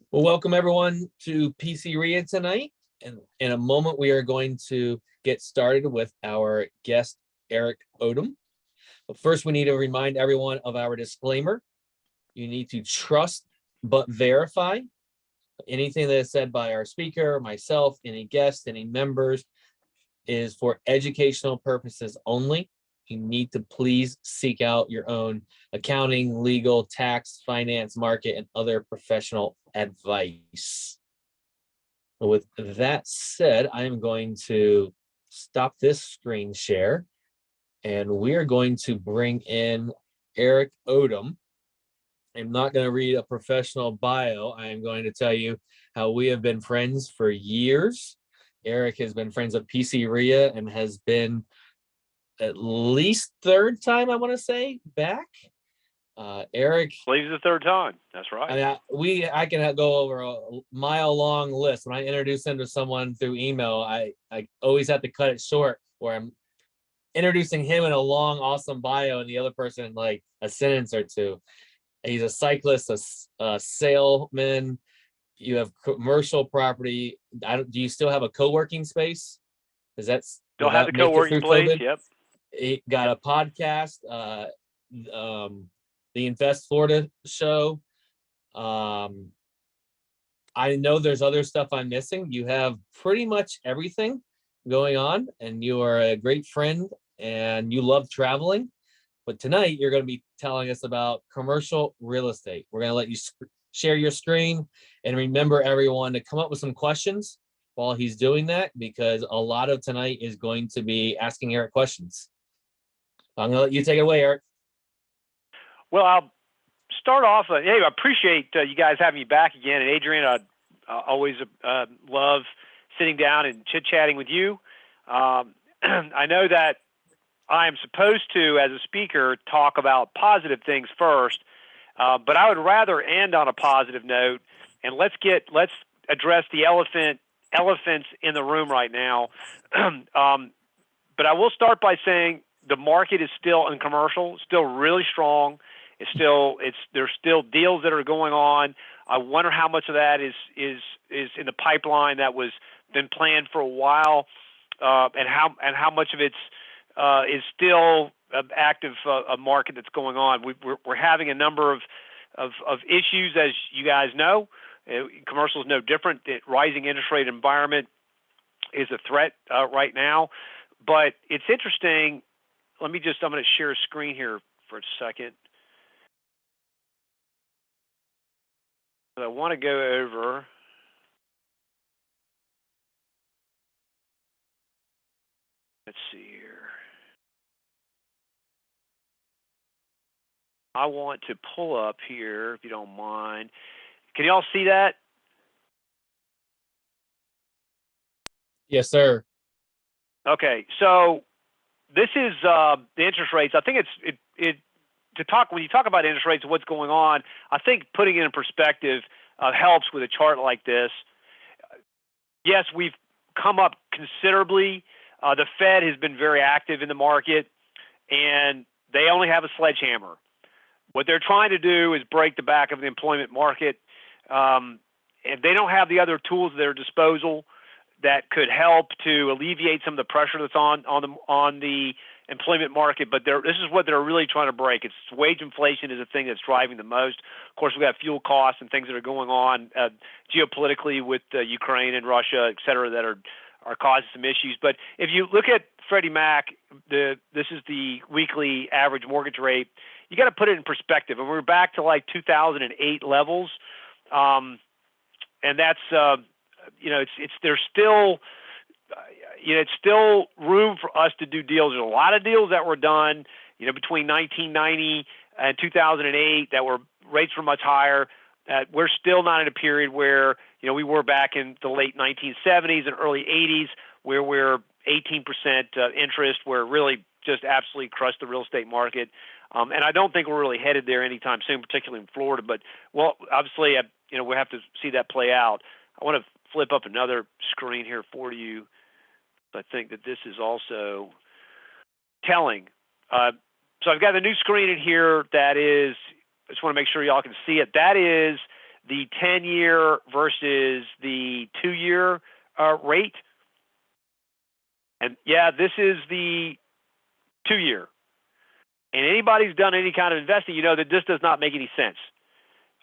Well, welcome everyone to PCREIA tonight. And in a moment, we are going to get started with our guest, Eric Odum. But first, we need to remind everyone of our disclaimer. You need to trust but verify. Anything that is said by our speaker, myself, any guests, any members is for educational purposes only. You need to please seek out your own accounting, legal, tax, finance, market, and other professional advice. With that said, I am going to stop this screen share, and we are going to bring in Eric Odum. I'm not going to read a professional bio. I am going to tell you how we have been friends for years. Eric has been friends with PCREIA and has been at least third time, I want to say, back. Eric, I believe it's the third time. That's right. I can go over a mile-long list. When I introduce him to someone through email, I always have to cut it short, where I'm introducing him in a long, awesome bio, and the other person in like a sentence or two. He's a cyclist, a salesman. You have commercial property. Do you still have a co-working space? Still have the co-working place. COVID? Yep. He got a podcast, the Invest Florida show. I know there's other stuff I'm missing. You have pretty much everything going on, and you are a great friend, and you love traveling. But tonight, you're going to be telling us about commercial real estate. We're going to let you share your screen, and remember, everyone, to come up with some questions while he's doing that, because a lot of tonight is going to be asking Eric questions. I'm going to let you take it away, Eric. Well, I'll start off. Hey, I appreciate you guys having me back again. And Adrian, I always love sitting down and chit-chatting with you. I know that I am supposed to, as a speaker, talk about positive things first, but I would rather end on a positive note. And let's address the elephants in the room right now. But I will start by saying the market is still in commercial, still really strong. There's still deals that are going on. I wonder how much of that is in the pipeline that was been planned for a while, and how much of it's is still an active market that's going on. We're having a number of issues, as you guys know. Commercial is no different. The rising interest rate environment is a threat right now. But it's interesting. I'm going to share a screen here for a second. I want to go over. Let's see here. I want to pull up here, if you don't mind. Can y'all see that? Yes, sir. Okay, so this is the interest rates. I think when you talk about interest rates and what's going on, I think putting it in perspective helps with a chart like this. Yes, we've come up considerably. The Fed has been very active in the market, and they only have a sledgehammer. What they're trying to do is break the back of the employment market, and they don't have the other tools at their disposal that could help to alleviate some of the pressure that's on the employment market. But this is what they're really trying to break. It's wage inflation is the thing that's driving the most. Of course, we have fuel costs and things that are going on geopolitically with Ukraine and Russia, et cetera, that are causing some issues. But if you look at Freddie Mac, this is the weekly average mortgage rate. You got to put it in perspective, and we're back to like 2008 levels, and that's there's still it's still room for us to do deals. There's a lot of deals that were done, between 1990 and 2008 that were rates were much higher. We're still not in a period where we were back in the late 1970s and early 80s, where we're 18% interest, where it really just absolutely crushed the real estate market. And I don't think we're really headed there anytime soon, particularly in Florida. But obviously, we have to see that play out. I want to flip up another screen here for you. I think that this is also telling. So I've got a new screen in here that is, I just want to make sure y'all can see it. That is the 10-year versus the 2-year rate. And yeah, this is the 2-year. And anybody's done any kind of investing, you know that this does not make any sense.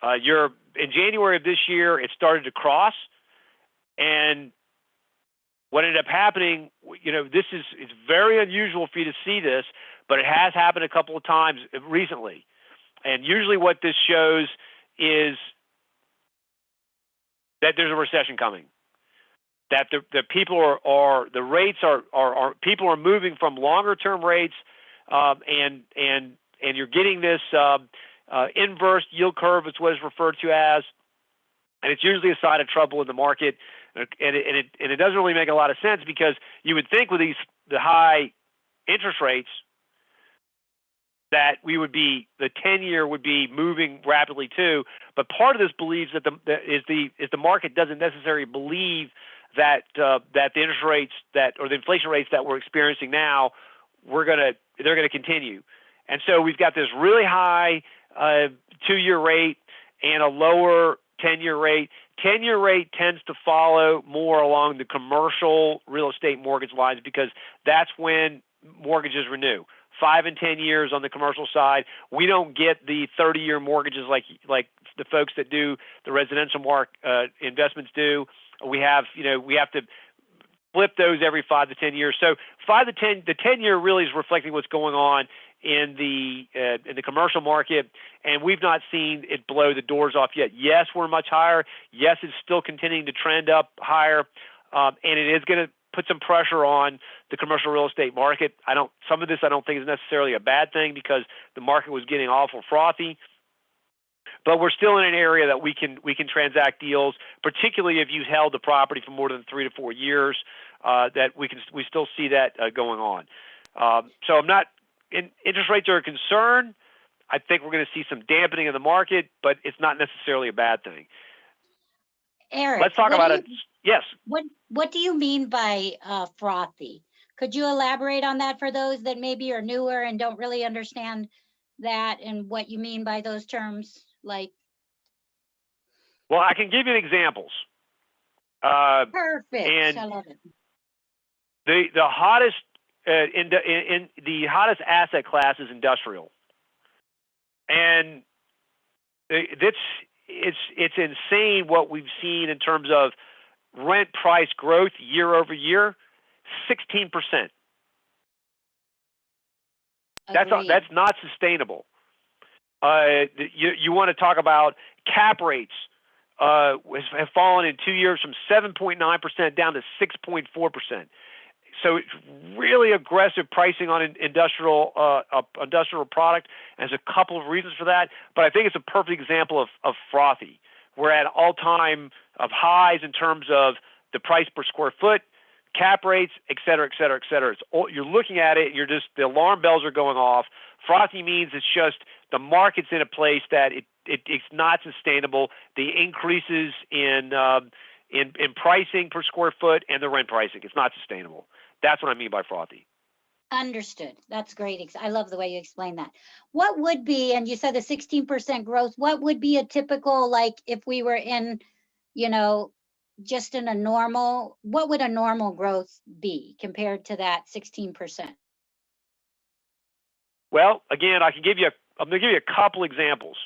In January of this year, it started to cross, and what ended up happening, you know, it's very unusual for you to see this, but it has happened a couple of times recently. And usually what this shows is that there's a recession coming. That the people are the rates are people are moving from longer term rates, and you're getting this inverse yield curve. It's what it's referred to as, and it's usually a sign of trouble in the market. And it doesn't really make a lot of sense, because you would think with the high interest rates that the 10-year would be moving rapidly too. But part of this believes that the market doesn't necessarily believe that the interest rates or the inflation rates that we're experiencing now they're gonna continue. And so we've got this really high 2-year rate and a lower 10-year rate. 10-year rate tends to follow more along the commercial real estate mortgage lines, because that's when mortgages renew. 5 and 10 years on the commercial side. We don't get the 30-year mortgages like the folks that do the residential investments do. We have to flip those every 5 to 10 years. So the 10-year really is reflecting what's going on in the commercial market, and we've not seen it blow the doors off yet. Yes, we're much higher. Yes, it's still continuing to trend up higher, and it is going to put some pressure on the commercial real estate market. Some of this I don't think is necessarily a bad thing, because the market was getting awful frothy. But we're still in an area that we can transact deals, particularly if you've held the property for more than 3 to 4 years. That we still see that going on. So interest rates are a concern. I think we're going to see some dampening of the market, but it's not necessarily a bad thing. Eric, let's talk about it. Yes. What do you mean by frothy? Could you elaborate on that for those that maybe are newer and don't really understand that, and what you mean by those terms? Well, I can give you examples. Perfect. And I love it. The hottest in the hottest asset class is industrial, and it's insane what we've seen in terms of rent price growth year over year, 16%. That's not sustainable. You want to talk about cap rates have fallen in 2 years from 7.9% down to 6.4%. So it's really aggressive pricing on industrial product. There's a couple of reasons for that, but I think it's a perfect example of frothy. We're at all-time of highs in terms of the price per square foot, cap rates, et cetera, et cetera, et cetera. You're looking at it, and the alarm bells are going off. Frothy means it's just the market's in a place that it's not sustainable. The increases in pricing per square foot and the rent pricing, it's not sustainable. That's what I mean by frothy. Understood. That's great. I love the way you explain that. What would be, and you said the 16% growth, what would be a typical, like if we were in, just in a normal, what would a normal growth be compared to that 16%? Well, again, I'm going to give you a couple examples.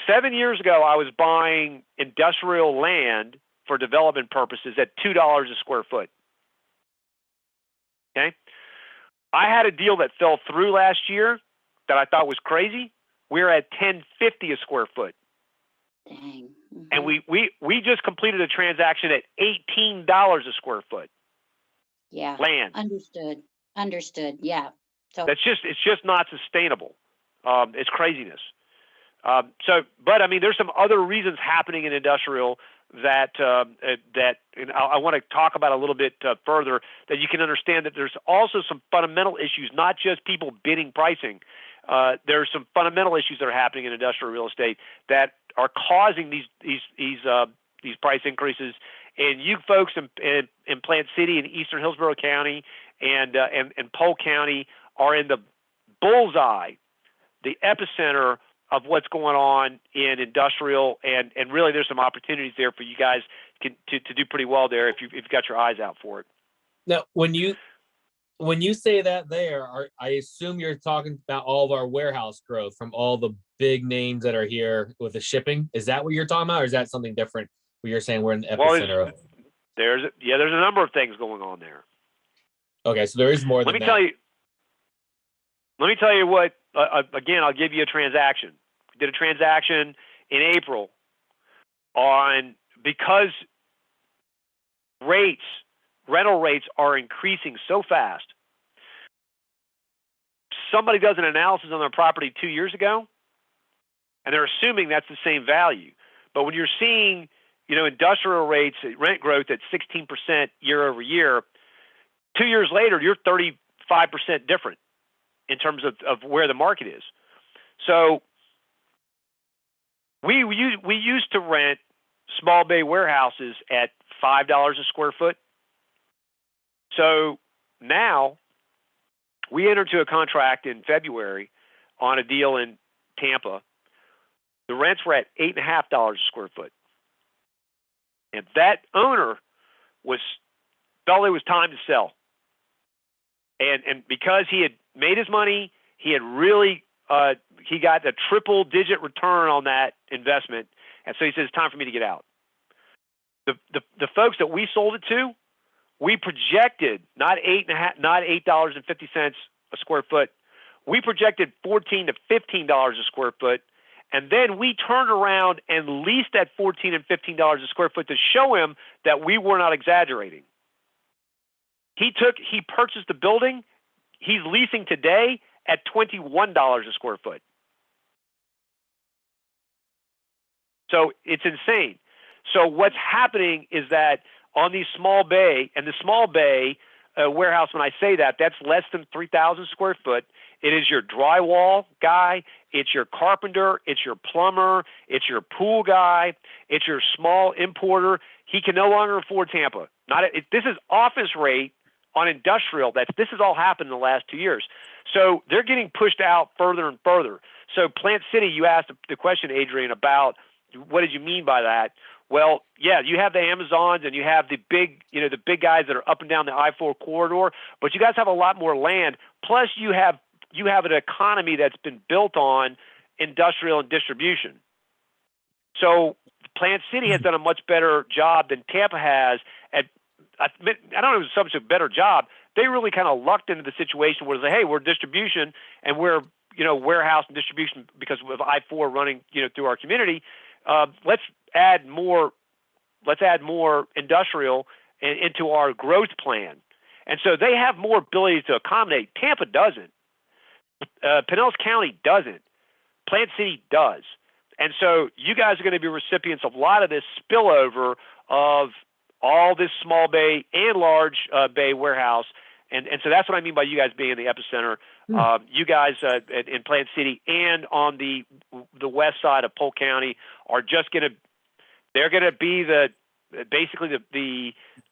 7 years ago, I was buying industrial land for development purposes at $2 a square foot. Okay. I had a deal that fell through last year that I thought was crazy. We're at $10.50 a square foot. Dang. Mm-hmm. And we just completed a transaction at $18 a square foot. Yeah. Land. Understood. Yeah. So it's just not sustainable. It's craziness. But I mean, there's some other reasons happening in industrial that I want to talk about a little bit further, that you can understand that there's also some fundamental issues, not just people bidding pricing. There's some fundamental issues that are happening in industrial real estate that are causing these price increases. And you folks in Plant City and Eastern Hillsborough County and Polk County are in the bullseye, the epicenter of what's going on in industrial, and really there's some opportunities there for you guys to do pretty well there if you've got your eyes out for it. Now, when you say that I assume you're talking about all of our warehouse growth from all the big names that are here with the shipping. Is that what you're talking about, or is that something different where you're saying we're in the epicenter of? There's a number of things going on there. Okay, so there is more than Let me that. tell you what, again, I'll give you a transaction. We did a transaction in April because rental rates are increasing so fast. Somebody does an analysis on their property 2 years ago, and they're assuming that's the same value. But when you're seeing, industrial rates, rent growth at 16% year over year, 2 years later, you're 35% different in terms of where the market is. So we used to rent small bay warehouses at $5 a square foot. So now we entered into a contract in February on a deal in Tampa. The rents were at $8.50 a square foot. And that owner felt it was time to sell. And because he had made his money, he had really he got a triple-digit return on that investment, and so he says it's time for me to get out. The folks that we sold it to, we projected not $8.50 a square foot. We projected $14 to $15 a square foot, and then we turned around and leased at $14 and $15 a square foot to show him that we were not exaggerating. He purchased the building. He's leasing today at $21 a square foot. So it's insane. So what's happening is that on these small bay, and the small bay warehouse, when I say that, that's less than 3,000 square foot. It is your drywall guy, it's your carpenter, it's your plumber, it's your pool guy, it's your small importer. He can no longer afford Tampa. This is office rate on industrial. This has all happened in the last 2 years. So they're getting pushed out further and further. So Plant City, you asked the question, Adrian, about what did you mean by that? Well, yeah, you have the Amazons and you have the big guys that are up and down the I-4 corridor, but you guys have a lot more land. Plus you have an economy that's been built on industrial and distribution. So Plant City has done a much better job than Tampa has at, I don't know if it's so much a better job. They really kind of lucked into the situation where they say, hey, we're distribution and we're, warehouse and distribution because of I-4 running, through our community. Let's add more industrial into our growth plan. And so they have more ability to accommodate. Tampa doesn't. Pinellas County doesn't. Plant City does. And so you guys are going to be recipients of a lot of this spillover of all this small bay and large bay warehouse. And so that's what I mean by you guys being in the epicenter. You guys in Plant City and on the west side of Polk County are just going to be basically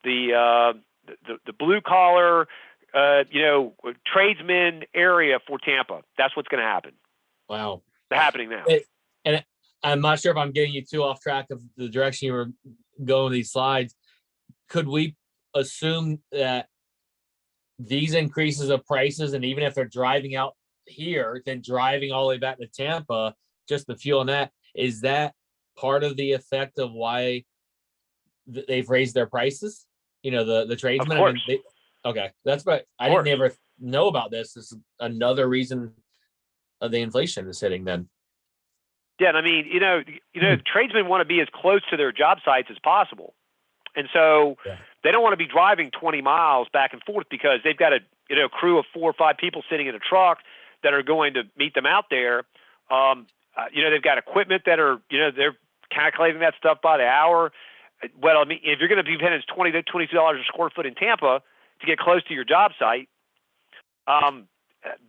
the blue collar tradesman area for Tampa. That's what's going to happen. Wow. It's happening now. And I'm not sure if I'm getting you too off track of the direction you were going with these slides. Could we assume that these increases of prices, and even if they're driving out here, then driving all the way back to Tampa, just the fuel and that, is that part of the effect of why they've raised their prices? The tradesmen. Of course. Okay, that's right. I didn't ever know about this. This is another reason of the inflation is hitting then. Yeah, and I mean, tradesmen want to be as close to their job sites as possible. And so they don't want to be driving 20 miles back and forth because they've got a crew of 4 or 5 people sitting in a truck that are going to meet them out there. They've got equipment that are, they're calculating that stuff by the hour. Well, I mean, if you're going to be paying $20 to $22 a square foot in Tampa to get close to your job site,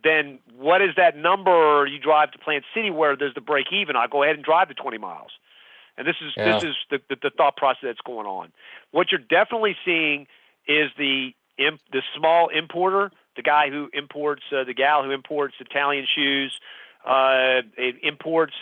then what is that number you drive to Plant City where there's the break even? I'll go ahead and drive the 20 miles. And this is the thought process that's going on. What you're definitely seeing is the small importer, the guy who imports, the gal who imports Italian shoes, It imports,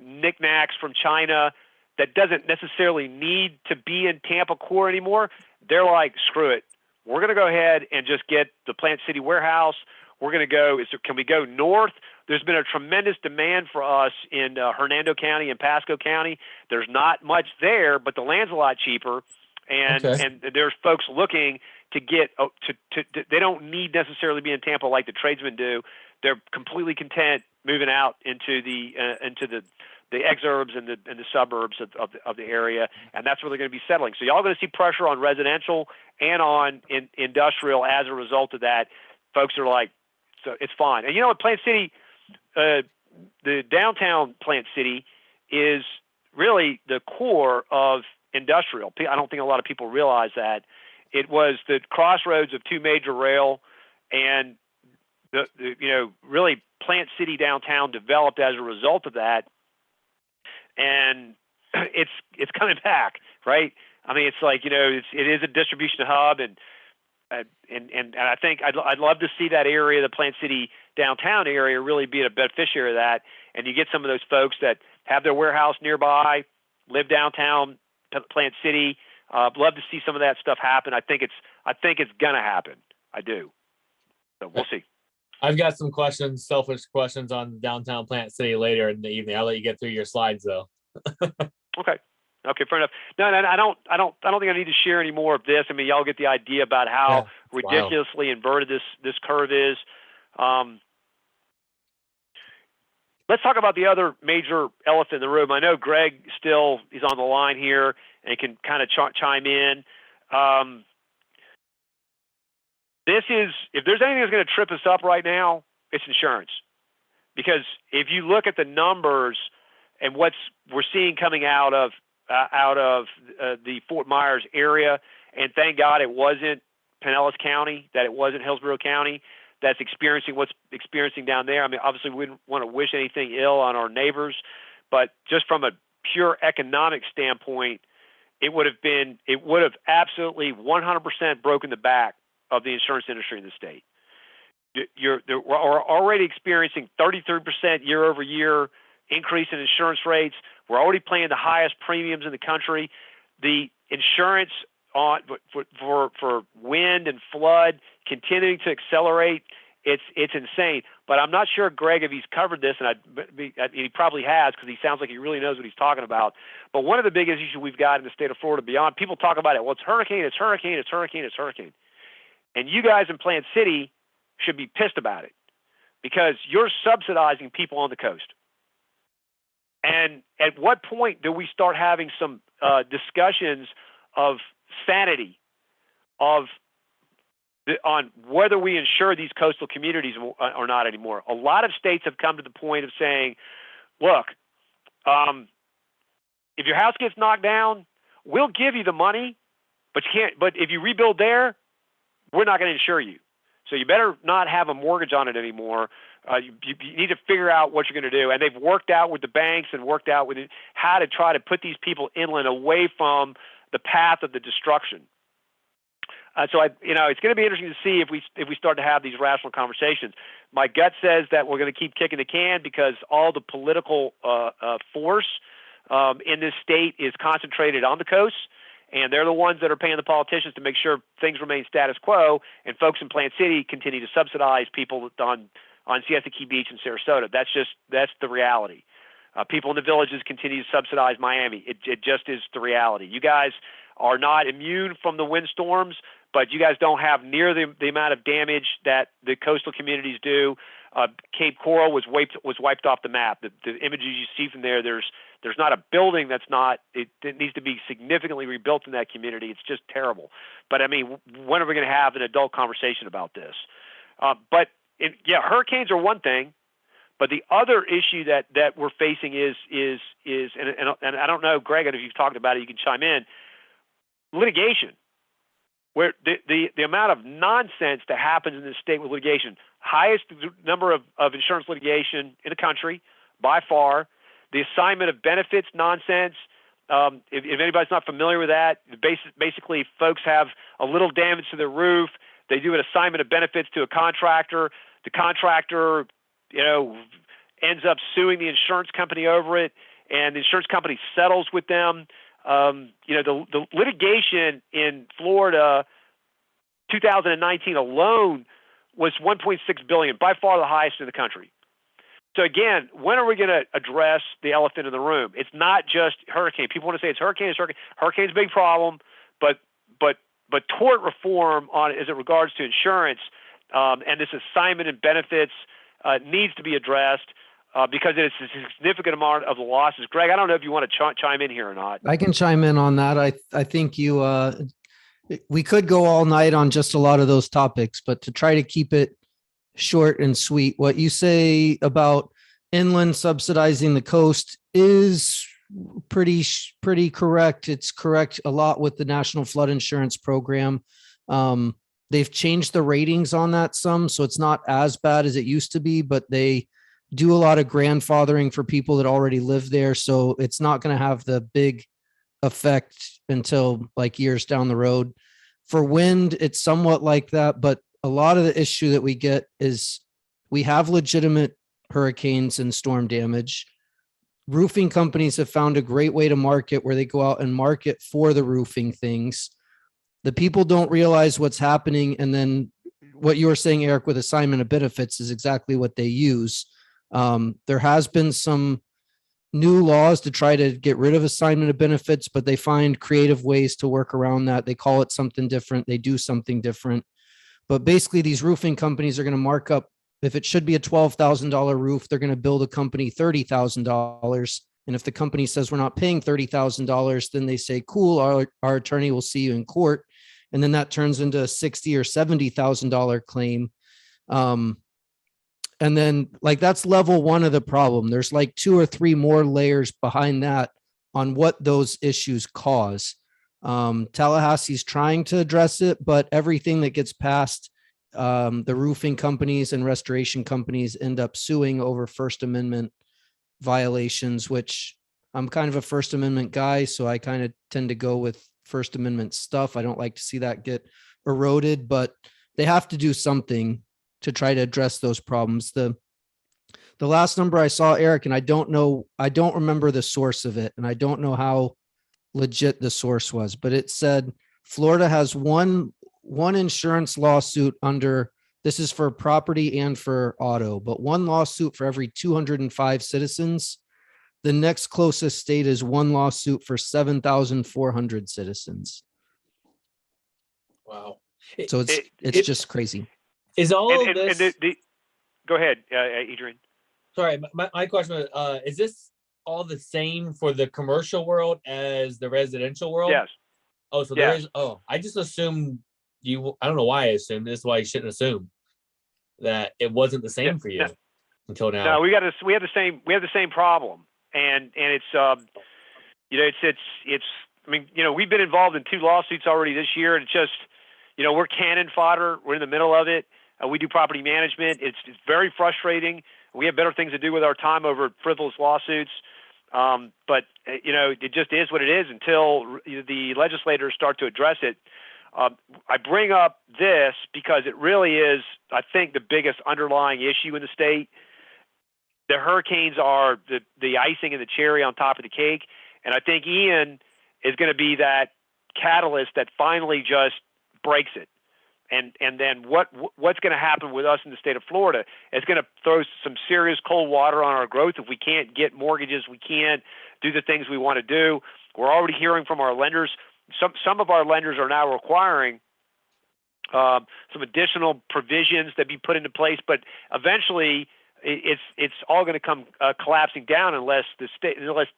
knickknacks from China that doesn't necessarily need to be in Tampa core anymore. They're like, screw it. We're going to go ahead and just get the Plant City warehouse. We're going to go, can we go north? There's been a tremendous demand for us in Hernando County and Pasco County. There's not much there, but the land's a lot cheaper. And there's folks looking to get, they don't need necessarily be in Tampa like the tradesmen do. They're completely content moving out into the exurbs and the suburbs of the area, and that's where they're going to be settling. So y'all going to see pressure on residential and on industrial as a result of that. Folks are like, so it's fine. And at Plant City, the downtown Plant City is really the core of industrial. I don't think a lot of people realize that. It was the crossroads of two major rail, and really Plant City downtown developed as a result of that. And it's coming back, right? I mean, it's like, it is a distribution hub, and I think I'd love to see that area, the Plant City downtown area, really be a beneficiary of that. And you get some of those folks that have their warehouse nearby, live downtown Plant City. Love to see some of that stuff happen. I think it's gonna happen. I do. So we'll see. I've got some questions, selfish questions on downtown Plant City later in the evening. I'll let you get through your slides though. Okay, fair enough. No, I don't think I need to share any more of this. I mean, y'all get the idea about how ridiculously inverted this curve is. Let's talk about the other major elephant in the room. I know Greg still is on the line here and can kind of chime in. If there's anything that's going to trip us up right now, it's insurance. Because if you look at the numbers and we're seeing coming out of the Fort Myers area, and thank God it wasn't Pinellas County, that it wasn't Hillsborough County that's experiencing what's experiencing down there. I mean, obviously we wouldn't want to wish anything ill on our neighbors, but just from a pure economic standpoint, it would have absolutely 100% broken the back of the insurance industry in the state. We're already experiencing 33% year-over-year increase in insurance rates. We're already paying the highest premiums in the country. The insurance for wind and flood continuing to accelerate. It's insane. But I'm not sure, Greg, if he's covered this, and he probably has, because he sounds like he really knows what he's talking about. But one of the biggest issues we've got in the state of Florida beyond, people talk about it, well, it's hurricane. And you guys in Plant City should be pissed about it, because you're subsidizing people on the coast. And at what point do we start having some discussions of sanity on whether we insure these coastal communities or not anymore? A lot of states have come to the point of saying, look, if your house gets knocked down, we'll give you the money, but you can't. But if you rebuild there, we're not going to insure you. So you better not have a mortgage on it anymore. You need to figure out what you're going to do. And they've worked out with the banks and worked out with how to try to put these people inland away from the path of the destruction. So it's going to be interesting to see if we start to have these rational conversations. My gut says that we're going to keep kicking the can, because all the political force in this state is concentrated on the coast, and they're the ones that are paying the politicians to make sure things remain status quo, and folks in Plant City continue to subsidize people on Siesta Key Beach and Sarasota. That's the reality. People in the villages continue to subsidize Miami. It just is the reality. You guys are not immune from the windstorms, but you guys don't have near the amount of damage that the coastal communities do. Cape Coral was wiped off the map. The images you see from there's not a building that's not, it needs to be significantly rebuilt in that community. It's just terrible. But I mean, when are we going to have an adult conversation about this? Hurricanes are one thing, but the other issue that we're facing is and I don't know, Greg, if you've talked about it, you can chime in. Litigation, where the amount of nonsense that happens in this state with litigation, highest number of insurance litigation in the country by far. The assignment of benefits nonsense. If anybody's not familiar with that, basically folks have a little damage to their roof. They do an assignment of benefits to a contractor. The contractor ends up suing the insurance company over it, and the insurance company settles with them. The litigation in Florida, 2019 alone, was $1.6 billion, by far the highest in the country. So again, when are we going to address the elephant in the room? It's not just hurricane. People want to say it's hurricane. Hurricane's a big problem, but tort reform as it regards to insurance and this assignment and benefits needs to be addressed because it's a significant amount of the losses. Greg, I don't know if you want to chime in here or not. I can chime in on that. I think we could go all night on just a lot of those topics, but to try to keep it short and sweet, what you say about inland subsidizing the coast is pretty correct. It's correct a lot with the National Flood Insurance Program. They've changed the ratings on that some, so it's not as bad as it used to be, but they do a lot of grandfathering for people that already live there. So it's not going to have the big effect until like years down the road. For wind, it's somewhat like that, but a lot of the issue that we get is we have legitimate hurricanes and storm damage. Roofing companies have found a great way to market where they go out and market for the roofing things. The people don't realize what's happening. And then what you were saying, Eric, with assignment of benefits is exactly what they use. There has been some new laws to try to get rid of assignment of benefits, but they find creative ways to work around that. They call it something different. They do something different. But basically, these roofing companies are going to mark up. If it should be a $12,000 roof, they're going to bill the company $30,000. And if the company says we're not paying $30,000, then they say, cool, our attorney will see you in court. And then that turns into a $60,000 or $70,000 claim. And then like that's level one of the problem. There's like 2 or 3 more layers behind that on what those issues cause. Tallahassee's trying to address it, but everything that gets passed, the roofing companies and restoration companies end up suing over First Amendment violations, which I'm kind of a First Amendment guy, so I kind of tend to go with First Amendment stuff. I don't like to see that get eroded, but they have to do something to try to address those problems. The last number I saw, Eric, and I don't remember the source of it, and I don't know how legit the source was, but it said Florida has one insurance lawsuit under, this is for property and for auto, but one lawsuit for every 205 citizens. The next closest state is one lawsuit for 7,400 citizens. Wow. So it's just crazy. Is all of this? Go ahead, Adrian. Sorry, my question was, is this all the same for the commercial world as the residential world? Yes. Oh, so there is. Oh, I just assumed I don't know why I assumed this. Is why you shouldn't assume that it wasn't the same for you until now. No, we have the same problem, and it's it's. I mean, we've been involved in 2 lawsuits already this year, and it's just, we're cannon fodder. We're in the middle of it. We do property management. It's very frustrating. We have better things to do with our time over frivolous lawsuits. But it just is what it is until the legislators start to address it. I bring up this because it really is, I think, the biggest underlying issue in the state. The hurricanes are the icing and the cherry on top of the cake. And I think Ian is going to be that catalyst that finally just breaks it. And then what's going to happen with us in the state of Florida? It's going to throw some serious cold water on our growth. If we can't get mortgages, we can't do the things we want to do. We're already hearing from our lenders. Some of our lenders are now requiring some additional provisions that be put into place, but eventually it's all going to come collapsing down unless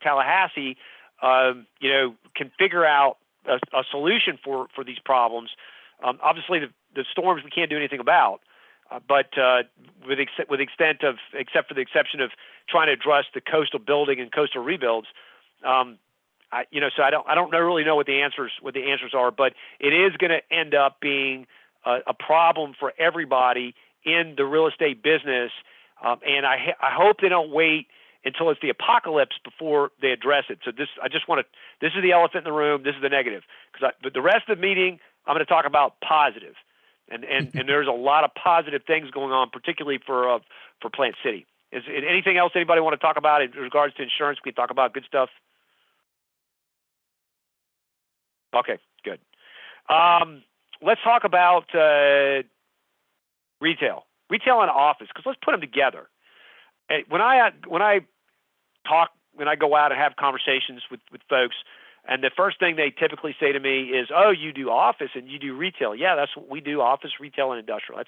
Tallahassee can figure out a solution for these problems. Obviously, the storms we can't do anything about, but except for the exception of trying to address the coastal building and coastal rebuilds, so I don't really know what the answers are, but it is going to end up being a problem for everybody in the real estate business, and I hope they don't wait until it's the apocalypse before they address it. So this is the elephant in the room. This is the negative, but the rest of the meeting, I'm going to talk about positive. and there's a lot of positive things going on, particularly for Plant City. Is anything else anybody want to talk about in regards to insurance? We can talk about good stuff. Okay, good. Let's talk about retail and office, because let's put them together. When I go out and have conversations with folks, and the first thing they typically say to me is, "Oh, you do office and you do retail." Yeah, that's what we do: office, retail, and industrial.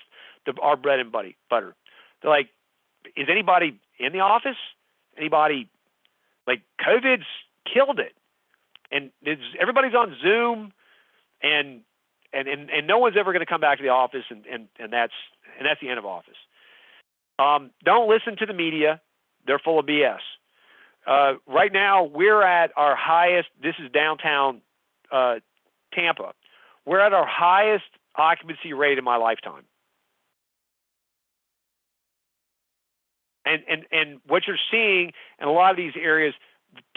That's our bread and butter. They're like, "Is anybody in the office? Anybody like COVID's killed it, and everybody's on Zoom, and no one's ever going to come back to the office, and that's the end of office." Don't listen to the media; they're full of BS. Right now, we're at our highest. This is downtown Tampa. We're at our highest occupancy rate in my lifetime. And what you're seeing in a lot of these areas,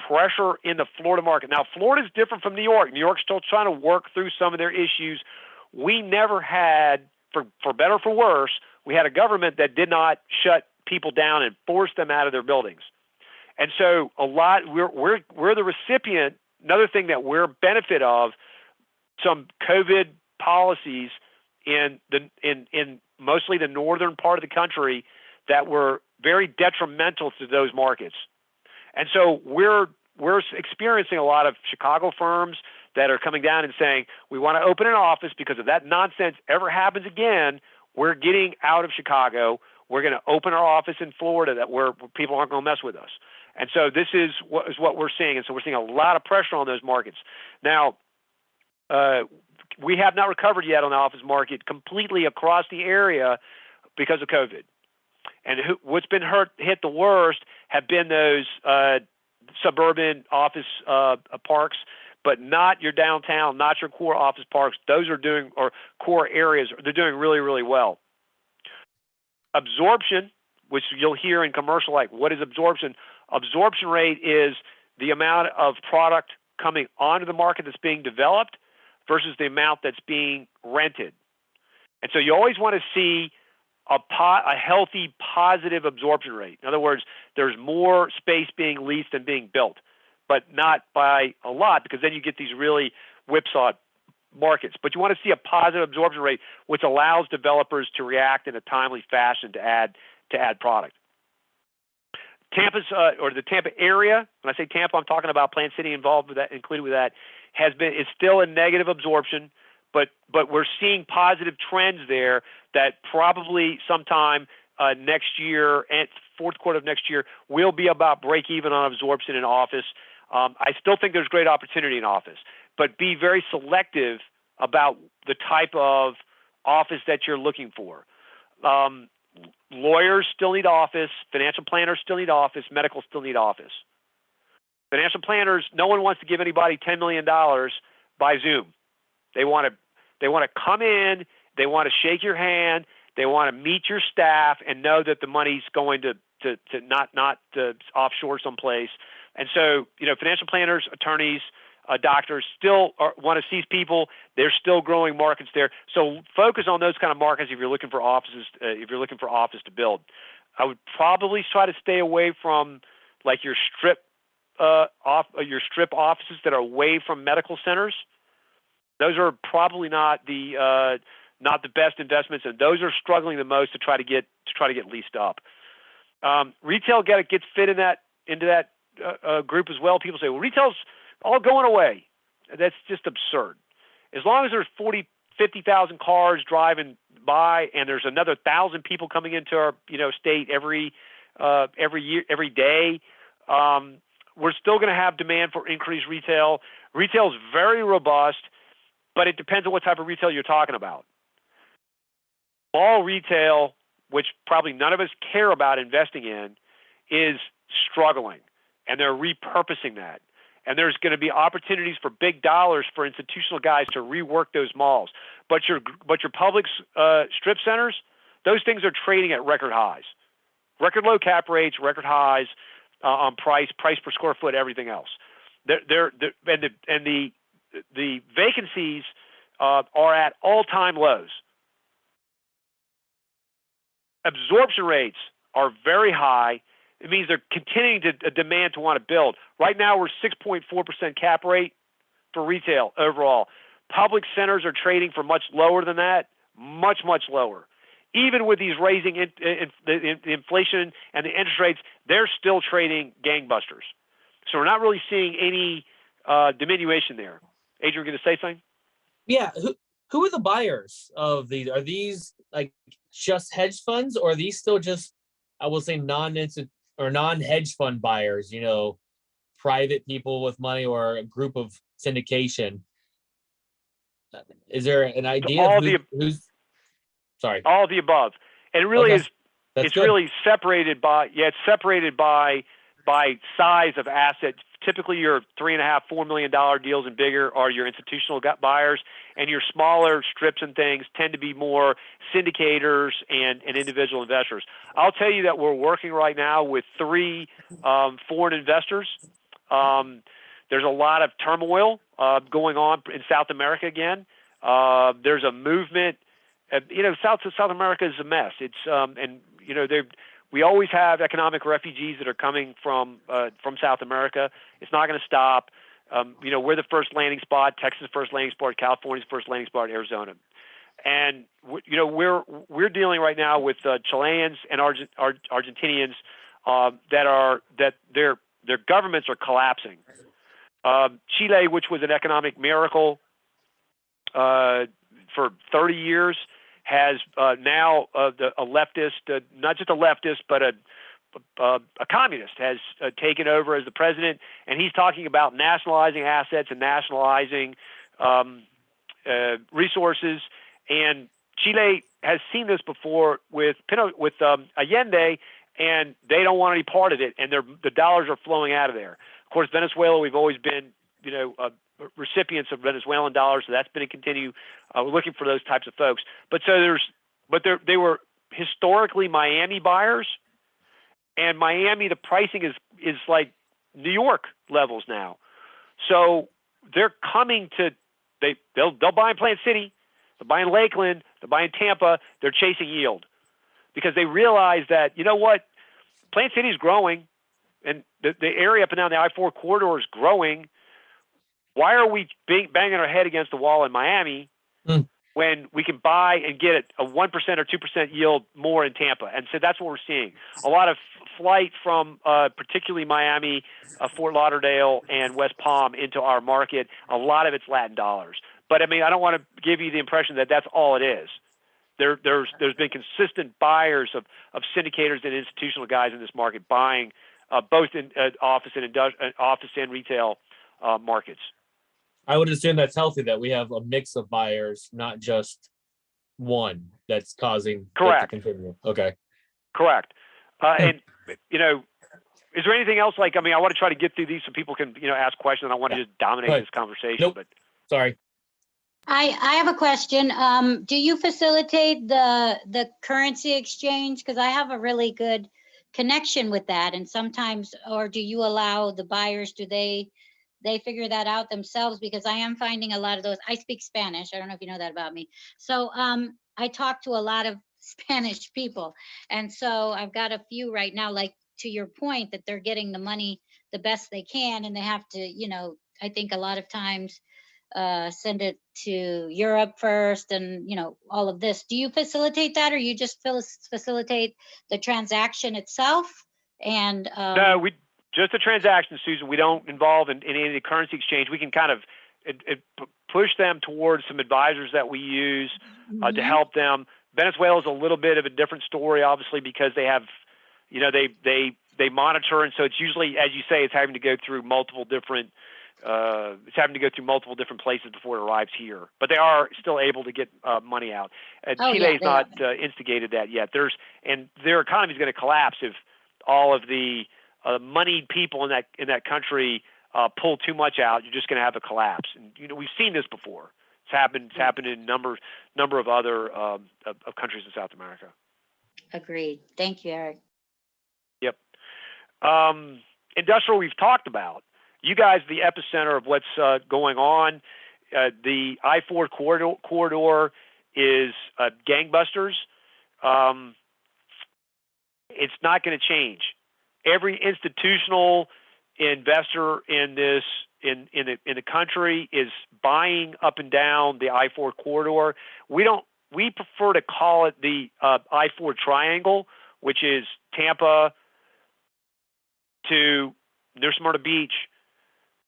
pressure in the Florida market. Now, Florida's different from New York. New York's still trying to work through some of their issues. We never had, for better or for worse, we had a government that did not shut people down and force them out of their buildings. And so we're the recipient. Another thing that we're benefit of, some COVID policies in mostly the northern part of the country that were very detrimental to those markets. And so we're experiencing a lot of Chicago firms that are coming down and saying, we want to open an office because if that nonsense ever happens again, we're getting out of Chicago. We're going to open our office in Florida where people aren't going to mess with us. And so this is what we're seeing. And so we're seeing a lot of pressure on those markets. Now, we have not recovered yet on the office market completely across the area because of COVID. And what's been hit the worst have been those suburban office parks, but not your downtown, not your core office parks. Those are doing, or core areas, they're doing really, really well. Absorption, which you'll hear in commercial, like what is absorption? Absorption rate is the amount of product coming onto the market that's being developed versus the amount that's being rented. And so you always want to see a healthy positive absorption rate. In other words, there's more space being leased than being built, but not by a lot, because then you get these really whipsawed markets. But you want to see a positive absorption rate, which allows developers to react in a timely fashion to add product. Tampa's or the Tampa area, when I say Tampa, I'm talking about Plant City involved with that, included with that, is still in negative absorption, but we're seeing positive trends there that probably sometime next year, and fourth quarter of next year, will be about break even on absorption in office. I still think there's great opportunity in office, but be very selective about the type of office that you're looking for. Lawyers still need office, financial planners still need office, medical still need office. Financial planners, no one wants to give anybody $10 million by Zoom. They want to come in, they want to shake your hand, they want to meet your staff and know that the money's going to not to offshore someplace. And so, financial planners, attorneys, doctors still want to see people. There's still growing markets there. So focus on those kind of markets if you're looking for offices. If you're looking for office to build, I would probably try to stay away from like your strip offices that are away from medical centers. Those are probably not the best investments, and those are struggling the most to try to get leased up. Retail gets fit into that group as well. People say, well, retail's all going away. That's just absurd. As long as there's 50,000 cars driving by, and there's another 1,000 people coming into our state every year, every day, we're still going to have demand for increased retail. Retail is very robust, but it depends on what type of retail you're talking about. Mall retail, which probably none of us care about investing in, is struggling, and they're repurposing that. And there's going to be opportunities for big dollars for institutional guys to rework those malls. But your public strip centers, those things are trading at record highs, record low cap rates, record highs on price per square foot, everything else. The vacancies are at all-time lows. absorption rates are very high. It means they're continuing to demand to want to build. Right now, we're 6.4% cap rate for retail overall. Public centers are trading for much lower than that, much, much lower. Even with these raising the inflation and the interest rates, they're still trading gangbusters. So we're not really seeing any diminution there. Adrian, going to say something? Yeah. Who are the buyers of these? Are these like just hedge funds, or are these still just, I will say, non-hedge fund buyers, private people with money or a group of syndication? Is there an idea All of who's sorry? All of the above. And it really Okay. is, That's it's good. really separated by, it's separated by size of assets. Typically your $3.5–4 million deals and bigger are your institutional buyers, and your smaller strips and things tend to be more syndicators and individual investors. I'll tell you that we're working right now with 3 foreign investors. There's a lot of turmoil going on in South America again. There's a movement. South America is a mess. It's we always have economic refugees that are coming from South America. It's not going to stop. We're the first landing spot. Texas is the first landing spot. California's the first landing spot. Arizona, and we're dealing right now with Chileans and Argentinians that their governments are collapsing. Chile, which was an economic miracle for 30 years, has now a leftist, not just a leftist, but a communist has taken over as the president, and he's talking about nationalizing assets and nationalizing resources. And Chile has seen this before with Allende, and they don't want any part of it, and the dollars are flowing out of there. Of course, Venezuela, we've always been, recipients of Venezuelan dollars, so that's going to continue. We're looking for those types of folks. But they were historically Miami buyers, and Miami, the pricing is like New York levels now. So they're coming to they'll buy in Plant City, they'll buy in Lakeland, they'll buy in Tampa. They're chasing yield because they realize that Plant City is growing, and the area up and down the I-4 corridor is growing. Why are we banging our head against the wall in Miami when we can buy and get a 1% or 2% yield more in Tampa? And so that's what we're seeing. A lot of flight from particularly Miami, Fort Lauderdale, and West Palm into our market. A lot of it's Latin dollars. But, I don't want to give you the impression that that's all it is. There's been consistent buyers of syndicators and institutional guys in this market buying both in office and retail markets. I would assume that's healthy, that we have a mix of buyers, not just one that's causing it to continue. Okay. Correct. And, is there anything else? I want to try to get through these so people can, ask questions. I don't want to just dominate this conversation. Nope. But sorry. I have a question. Do you facilitate the currency exchange? Because I have a really good connection with that. And sometimes, or do you allow the buyers, do they figure that out themselves? Because I am finding a lot of those. I speak Spanish. I don't know if you know that about me. So I talk to a lot of Spanish people. And so I've got a few right now, like to your point, that they're getting the money the best they can. And they have to, I think a lot of times send it to Europe first and, all of this. Do you facilitate that, or you just facilitate the transaction itself? And no, just the transaction, Susan. We don't involve in any of the currency exchange. We can kind of push them towards some advisors that we use to help them. Venezuela is a little bit of a different story, obviously, because they have, they monitor, and so it's usually, as you say, it's having to go through multiple different places before it arrives here. But they are still able to get money out. Chile's not instigated that yet. And their economy is going to collapse if all of the moneyed people in that country pull too much out. You're just going to have a collapse. And we've seen this before. It's happened in number of other of countries in South America. Agreed. Thank you, Eric. Yep. Industrial, we've talked about. You guys, the epicenter of what's going on. The I-4 corridor is gangbusters. It's not going to change. Every institutional investor in this in the country is buying up and down the I-4 corridor. We prefer to call it the I-4 triangle, which is Tampa to New Smyrna Beach,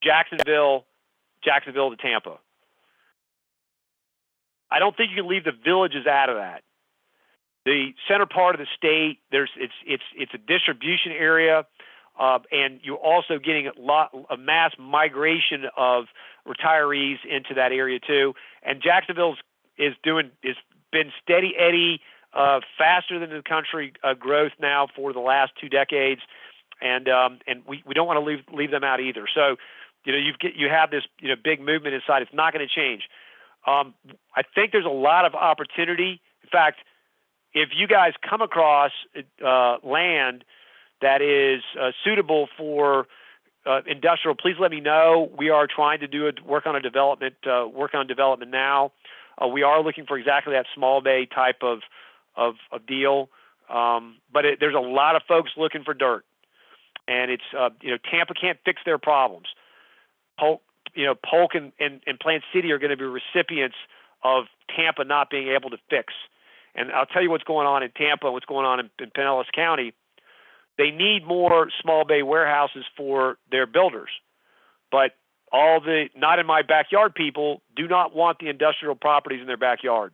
Jacksonville to Tampa. I don't think you can leave the villages out of that. The center part of the state, it's a distribution area, and you're also getting a mass migration of retirees into that area too. And Jacksonville's is been steady Eddie, faster than the country growth now for the last 2 decades, and we don't want to leave them out either. So, you have this big movement inside. It's not going to change. I think there's a lot of opportunity. In fact, if you guys come across land that is suitable for industrial, please let me know. We are trying to work on development now. We are looking for exactly that small bay type of deal, but there's a lot of folks looking for dirt, and it's Tampa can't fix their problems. Polk and Plant City are going to be recipients of Tampa not being able to fix. And I'll tell you what's going on in Tampa, what's going on in Pinellas County. They need more small bay warehouses for their builders, but all the not in my backyard people do not want the industrial properties in their backyard.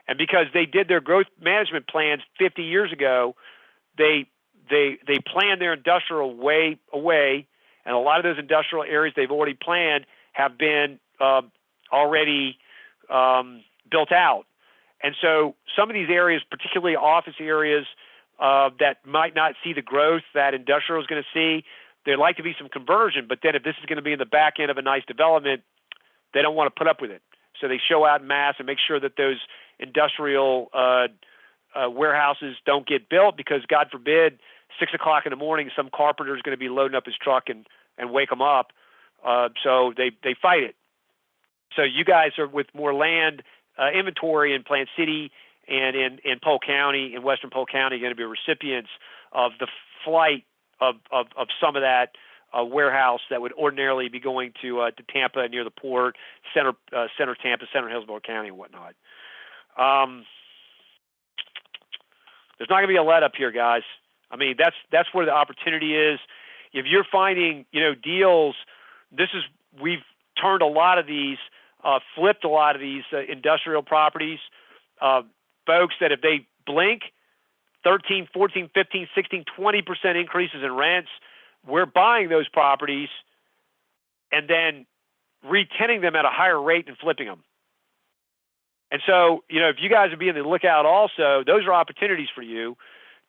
And because they did their growth management plans 50 years ago, they planned their industrial way away, and a lot of those industrial areas they've already planned have been already built out. And so some of these areas, particularly office areas that might not see the growth that industrial is going to see, there'd like to be some conversion, but then if this is going to be in the back end of a nice development, they don't want to put up with it. So they show out in mass and make sure that those industrial warehouses don't get built, because God forbid, 6 o'clock in the morning, some carpenter is going to be loading up his truck and wake them up. So they fight it. So you guys are with more land inventory in Plant City and in Polk County, in Western Polk County, going to be recipients of the flight of some of that warehouse that would ordinarily be going to Tampa near the port, center Tampa, center Hillsborough County, and whatnot. There's not going to be a let up here, guys. I mean, that's where the opportunity is. If you're finding deals, we've turned a lot of these, flipped a lot of these industrial properties. Folks that if they blink, 13, 14, 15, 16, 20% increases in rents, we're buying those properties and then re-tenanting them at a higher rate and flipping them. And so, if you guys would be on the lookout also, those are opportunities for you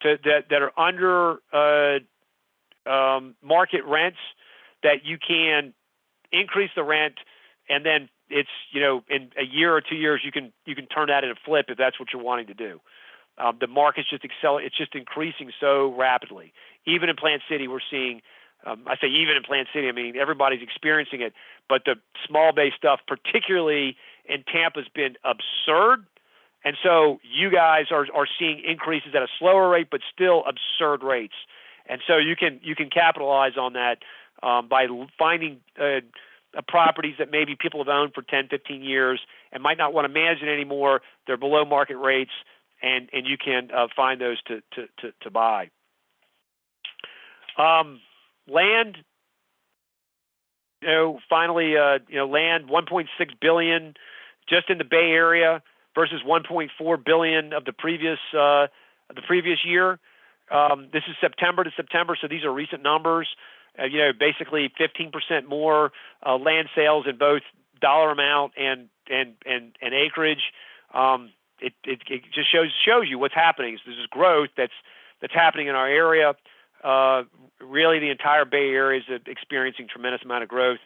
that are under market rents, that you can increase the rent, and then it's, in a year or 2 years, you can turn that into flip if that's what you're wanting to do. The market's just it's just increasing so rapidly. Even in Plant City, we're seeing, I say even in Plant City, I mean, everybody's experiencing it, but the small bay stuff, particularly in Tampa, has been absurd. And so you guys are seeing increases at a slower rate, but still absurd rates. And so you can capitalize on that by finding properties that maybe people have owned for 10, 15 years and might not want to manage it anymore. They're below market rates, and you can find those to buy. Land, finally, land, $1.6 billion just in the Bay Area versus $1.4 billion of the previous year. This is September to September, so these are recent numbers. Basically 15% more land sales in both dollar amount and acreage. It just shows you what's happening. So this is growth that's happening in our area. Really, the entire Bay Area is experiencing tremendous amount of growth.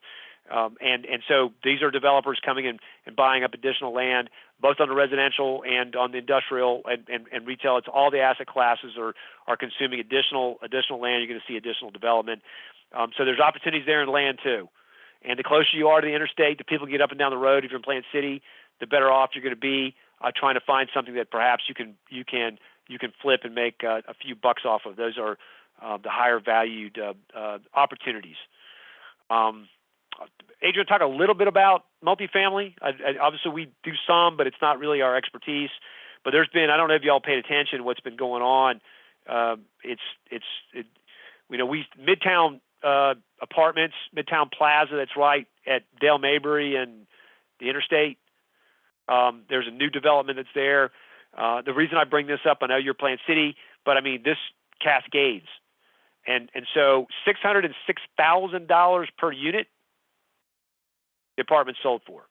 And so these are developers coming in and buying up additional land, both on the residential and on the industrial and retail. It's all the asset classes are consuming additional land. You're going to see additional development. So there's opportunities there in land too. And the closer you are to the interstate, the people get up and down the road. If you're in Plant City, the better off you're going to be trying to find something that perhaps you can you can flip and make a few bucks off of. Those are the higher valued opportunities. Adrian, talk a little bit about multifamily. Obviously, we do some, but it's not really our expertise. But there's been, I don't know if y'all paid attention what's been going on. Midtown Apartments, Midtown Plaza, that's right at Dale Mabry and the interstate. There's a new development that's there. The reason I bring this up, I know you're Plant City, but I mean, this cascades. And so $606,000 per unit, the apartment sold for.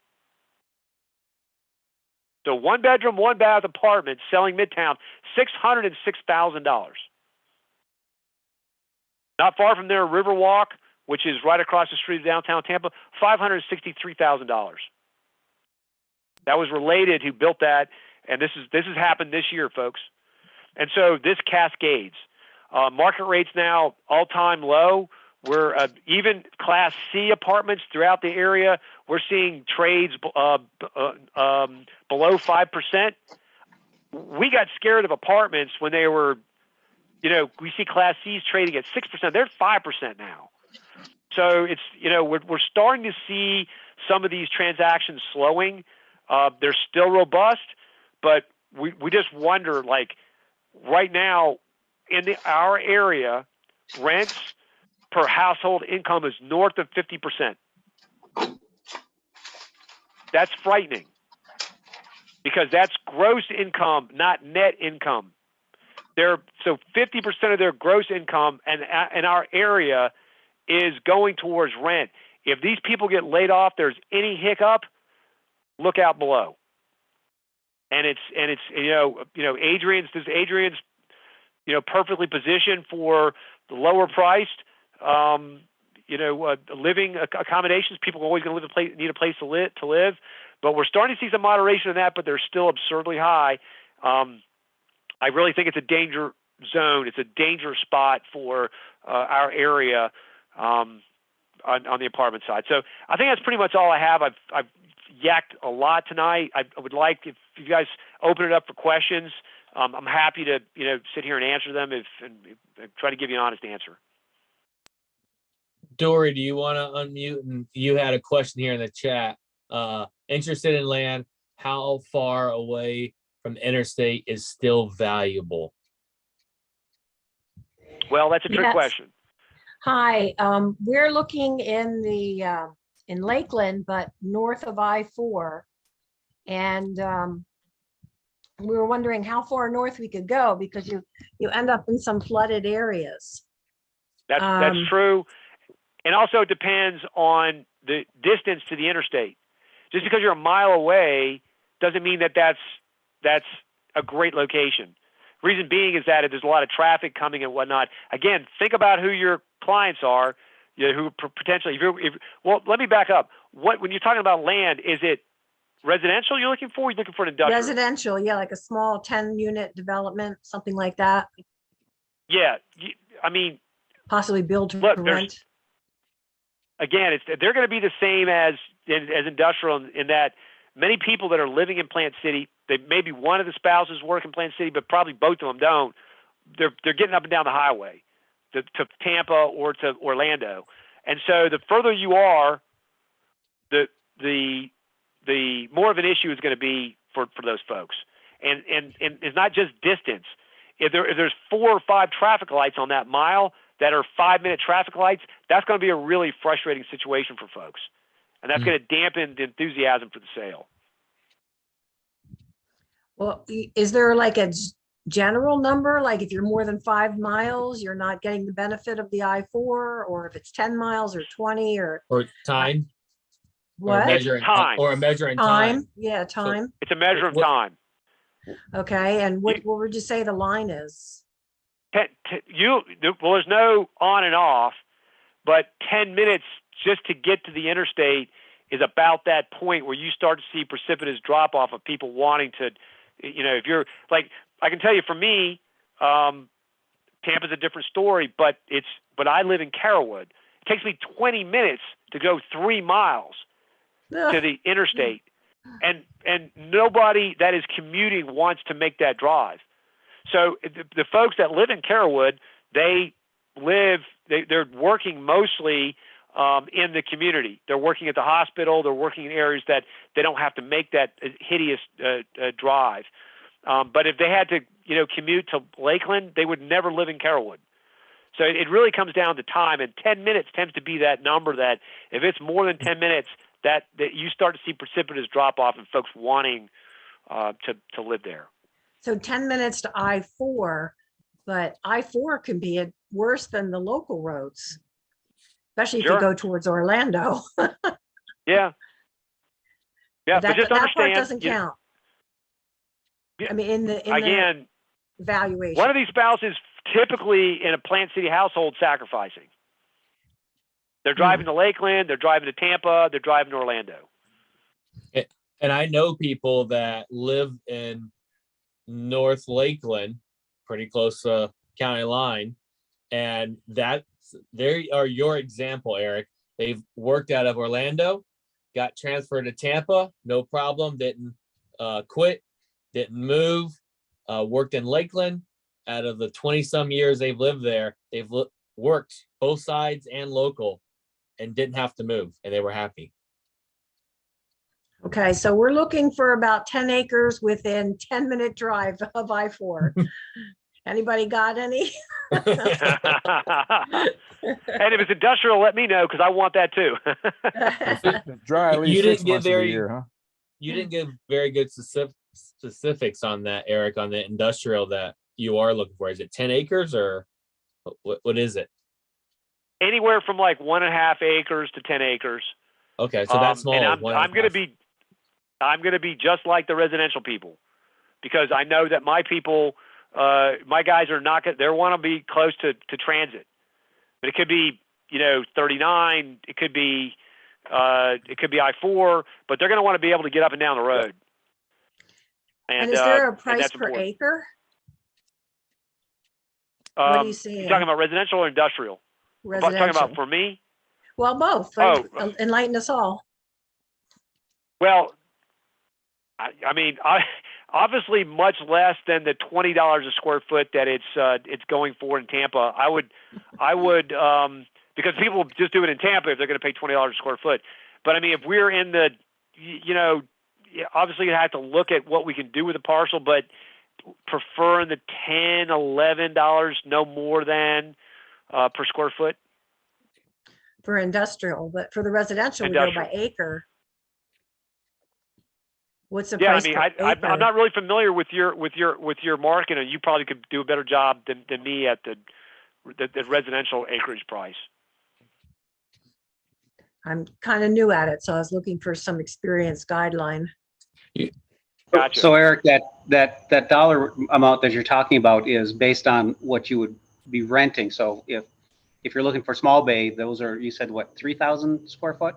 So 1 bedroom, 1 bath apartment selling Midtown, $606,000. Not far from there, Riverwalk, which is right across the street of downtown Tampa, $563,000. That was Related who built that, and this has happened this year, folks. And so this cascades. Market rates now all-time low. We're even Class C apartments throughout the area. We're seeing trades below 5%. We got scared of apartments when they were, we see Class C's trading at 6%. They're 5% now. So it's, we're starting to see some of these transactions slowing. They're still robust, but we just wonder, like right now in our area, rents per household income is north of 50%. That's frightening because that's gross income, not net income. So 50% of their gross income in our area is going towards rent. If these people get laid off, there's any hiccup, look out below. And it's Adrian's perfectly positioned for the lower priced living accommodations. People are always going to need a place to live, but we're starting to see some moderation in that, but they're still absurdly high. I really think it's a danger zone. It's a danger spot for our area on the apartment side. So I think that's pretty much all I have. I've yacked a lot tonight. I would like if you guys open it up for questions. I'm happy to sit here and answer them and try to give you an honest answer. Dory, do you want to unmute? And you had a question here in the chat. Interested in land, how far away from the interstate is still valuable? Well, that's a trick question. Hi, we're looking in Lakeland, but north of I-4, and we were wondering how far north we could go because you end up in some flooded areas. That's true. And also it depends on the distance to the interstate. Just because you're a mile away doesn't mean that that's a great location. Reason being is that if there's a lot of traffic coming and whatnot, again, think about who your clients are, who potentially, well, let me back up. When you're talking about land, is it residential you're looking for? Or you're looking for an industrial? Residential, yeah, like a small 10-unit development, something like that. Yeah, I mean, possibly build to rent. Again, they're going to be the same as industrial in that many people that are living in Plant City, maybe one of the spouses work in Plant City, but probably both of them don't. They're getting up and down the highway to Tampa or to Orlando, and so the further you are, the more of an issue is going to be for those folks. And it's not just distance. If there's 4 or 5 traffic lights on that mile that are 5-minute traffic lights, that's going to be a really frustrating situation for folks. And that's going to dampen the enthusiasm for the sale. Well, is there like a general number? Like if you're more than 5 miles, you're not getting the benefit of the I-4, or if it's 10 miles or 20 or time? What? Or a measure in time. Yeah, time. It's a measure of time. Okay, and what would you say the line is? There's no on and off, but 10 minutes just to get to the interstate is about that point where you start to see precipitous drop off of people wanting to, if you're like, I can tell you for me, Tampa's a different story, but I live in Carrollwood. It takes me 20 minutes to go 3 miles to the interstate, and nobody that is commuting wants to make that drive. So the folks that live in Carrollwood, they're working mostly in the community. They're working at the hospital. They're working in areas that they don't have to make that hideous drive. But if they had to, commute to Lakeland, they would never live in Carrollwood. So it really comes down to time, and 10 minutes tends to be that number that if it's more than 10 minutes, that you start to see precipitous drop off and folks wanting to live there. So 10 minutes to I-4, but I-4 can be worse than the local roads, especially if Sure. you go towards Orlando. Yeah. Yeah, but just that part understand. doesn't count. Yeah. I mean, in the Again, evaluation. one of these spouses typically in a Plant City household sacrificing. They're driving to Lakeland, they're driving to Tampa, they're driving to Orlando. And I know people that live in North Lakeland, pretty close to county line, and they are your example, Eric. They've worked out of Orlando, got transferred to Tampa, no problem, didn't quit, didn't move, worked in Lakeland. Out of the 20-some years they've lived there, they've worked both sides and local and didn't have to move, and they were happy. Okay, so we're looking for about 10 acres within 10-minute drive of I-4. Anybody got any? And if it's industrial, let me know because I want that too. Dry at least You 6 didn't get months of the very- year, huh? You didn't give very good specifics on that, Eric, on the industrial that you are looking for. Is it 10 acres or what is it? Anywhere from like 1.5 acres to 10 acres. Okay, so that's small. And I'm one and a going to half. be just like the residential people, because I know that my people, my guys are not going. They want to be close to transit, but it could be 39. It could be I-4, but they're going to want to be able to get up and down the road. And is there a and price that's per important. acre? What are you You seeing? talking about residential or industrial? Residential. Talking about for me? Well, both. Oh. Enlighten us all. Well, I mean, obviously much less than the $20 a square foot that it's going for in Tampa. I would, because people just do it in Tampa if they're going to pay $20 a square foot. But I mean, if we're in the, obviously you have to look at what we can do with the parcel, but preferring the $10, $11, no more than per square foot. For industrial, but for the residential, we go by acre. What's the Yeah, I price mean, per acre? I'm not really familiar with your market, and you probably could do a better job than me at the residential acreage price. I'm kind of new at it, so I was looking for some experience guideline. Gotcha. So Eric, that dollar amount that you're talking about is based on what you would be renting. So if you're looking for small bay, those are, you said what, 3,000 square foot?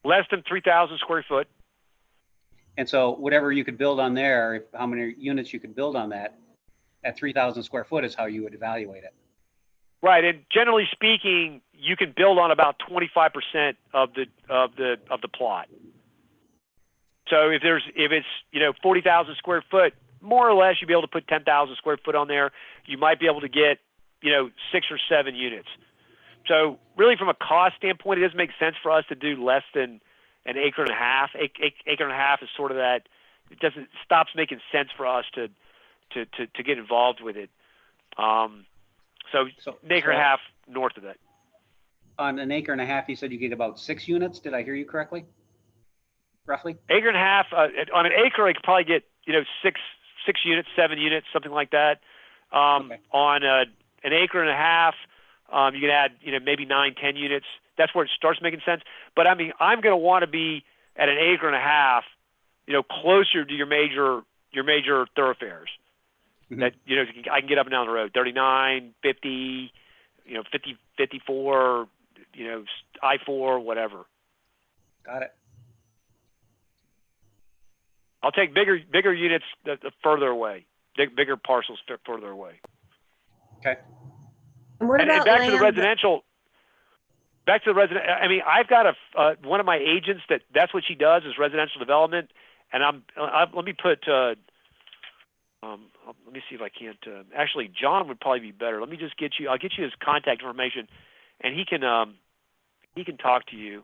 Less than 3,000 square foot. And so whatever you could build on there, how many units you could build on that, at 3,000 square foot is how you would evaluate it. Right, and generally speaking, you can build on about 25% of the plot. So if it's 40,000 square foot, more or less, you'd be able to put 10,000 square foot on there. You might be able to get 6 or 7 units. So really, from a cost standpoint, it doesn't make sense for us to do less than an acre and a half. Acre and a half is sort of that. It stops making sense for us to get involved with it. So an acre and a half north of that. On an acre and a half, you said you get about 6 units. Did I hear you correctly? Roughly? Acre and a half. On an acre, I could probably get 6 units, 7 units, something like that. Okay. On an acre and a half, you can add maybe 9, 10 units. That's where it starts making sense. But I mean, I'm going to want to be at an acre and a half, closer to your major thoroughfares. Mhm. That I can get up and down the road. 39, 50, 50, 54, I-4, whatever. Got it. I'll take bigger units the further away, bigger parcels further away. Okay. And what And about back to the land? residential. Back to the resident. I mean, I've got one of my agents that's what she does is residential development, and let me put Let me see if I can't. Actually, John would probably be better. Let me just get you. I'll get you his contact information, and he can talk to you.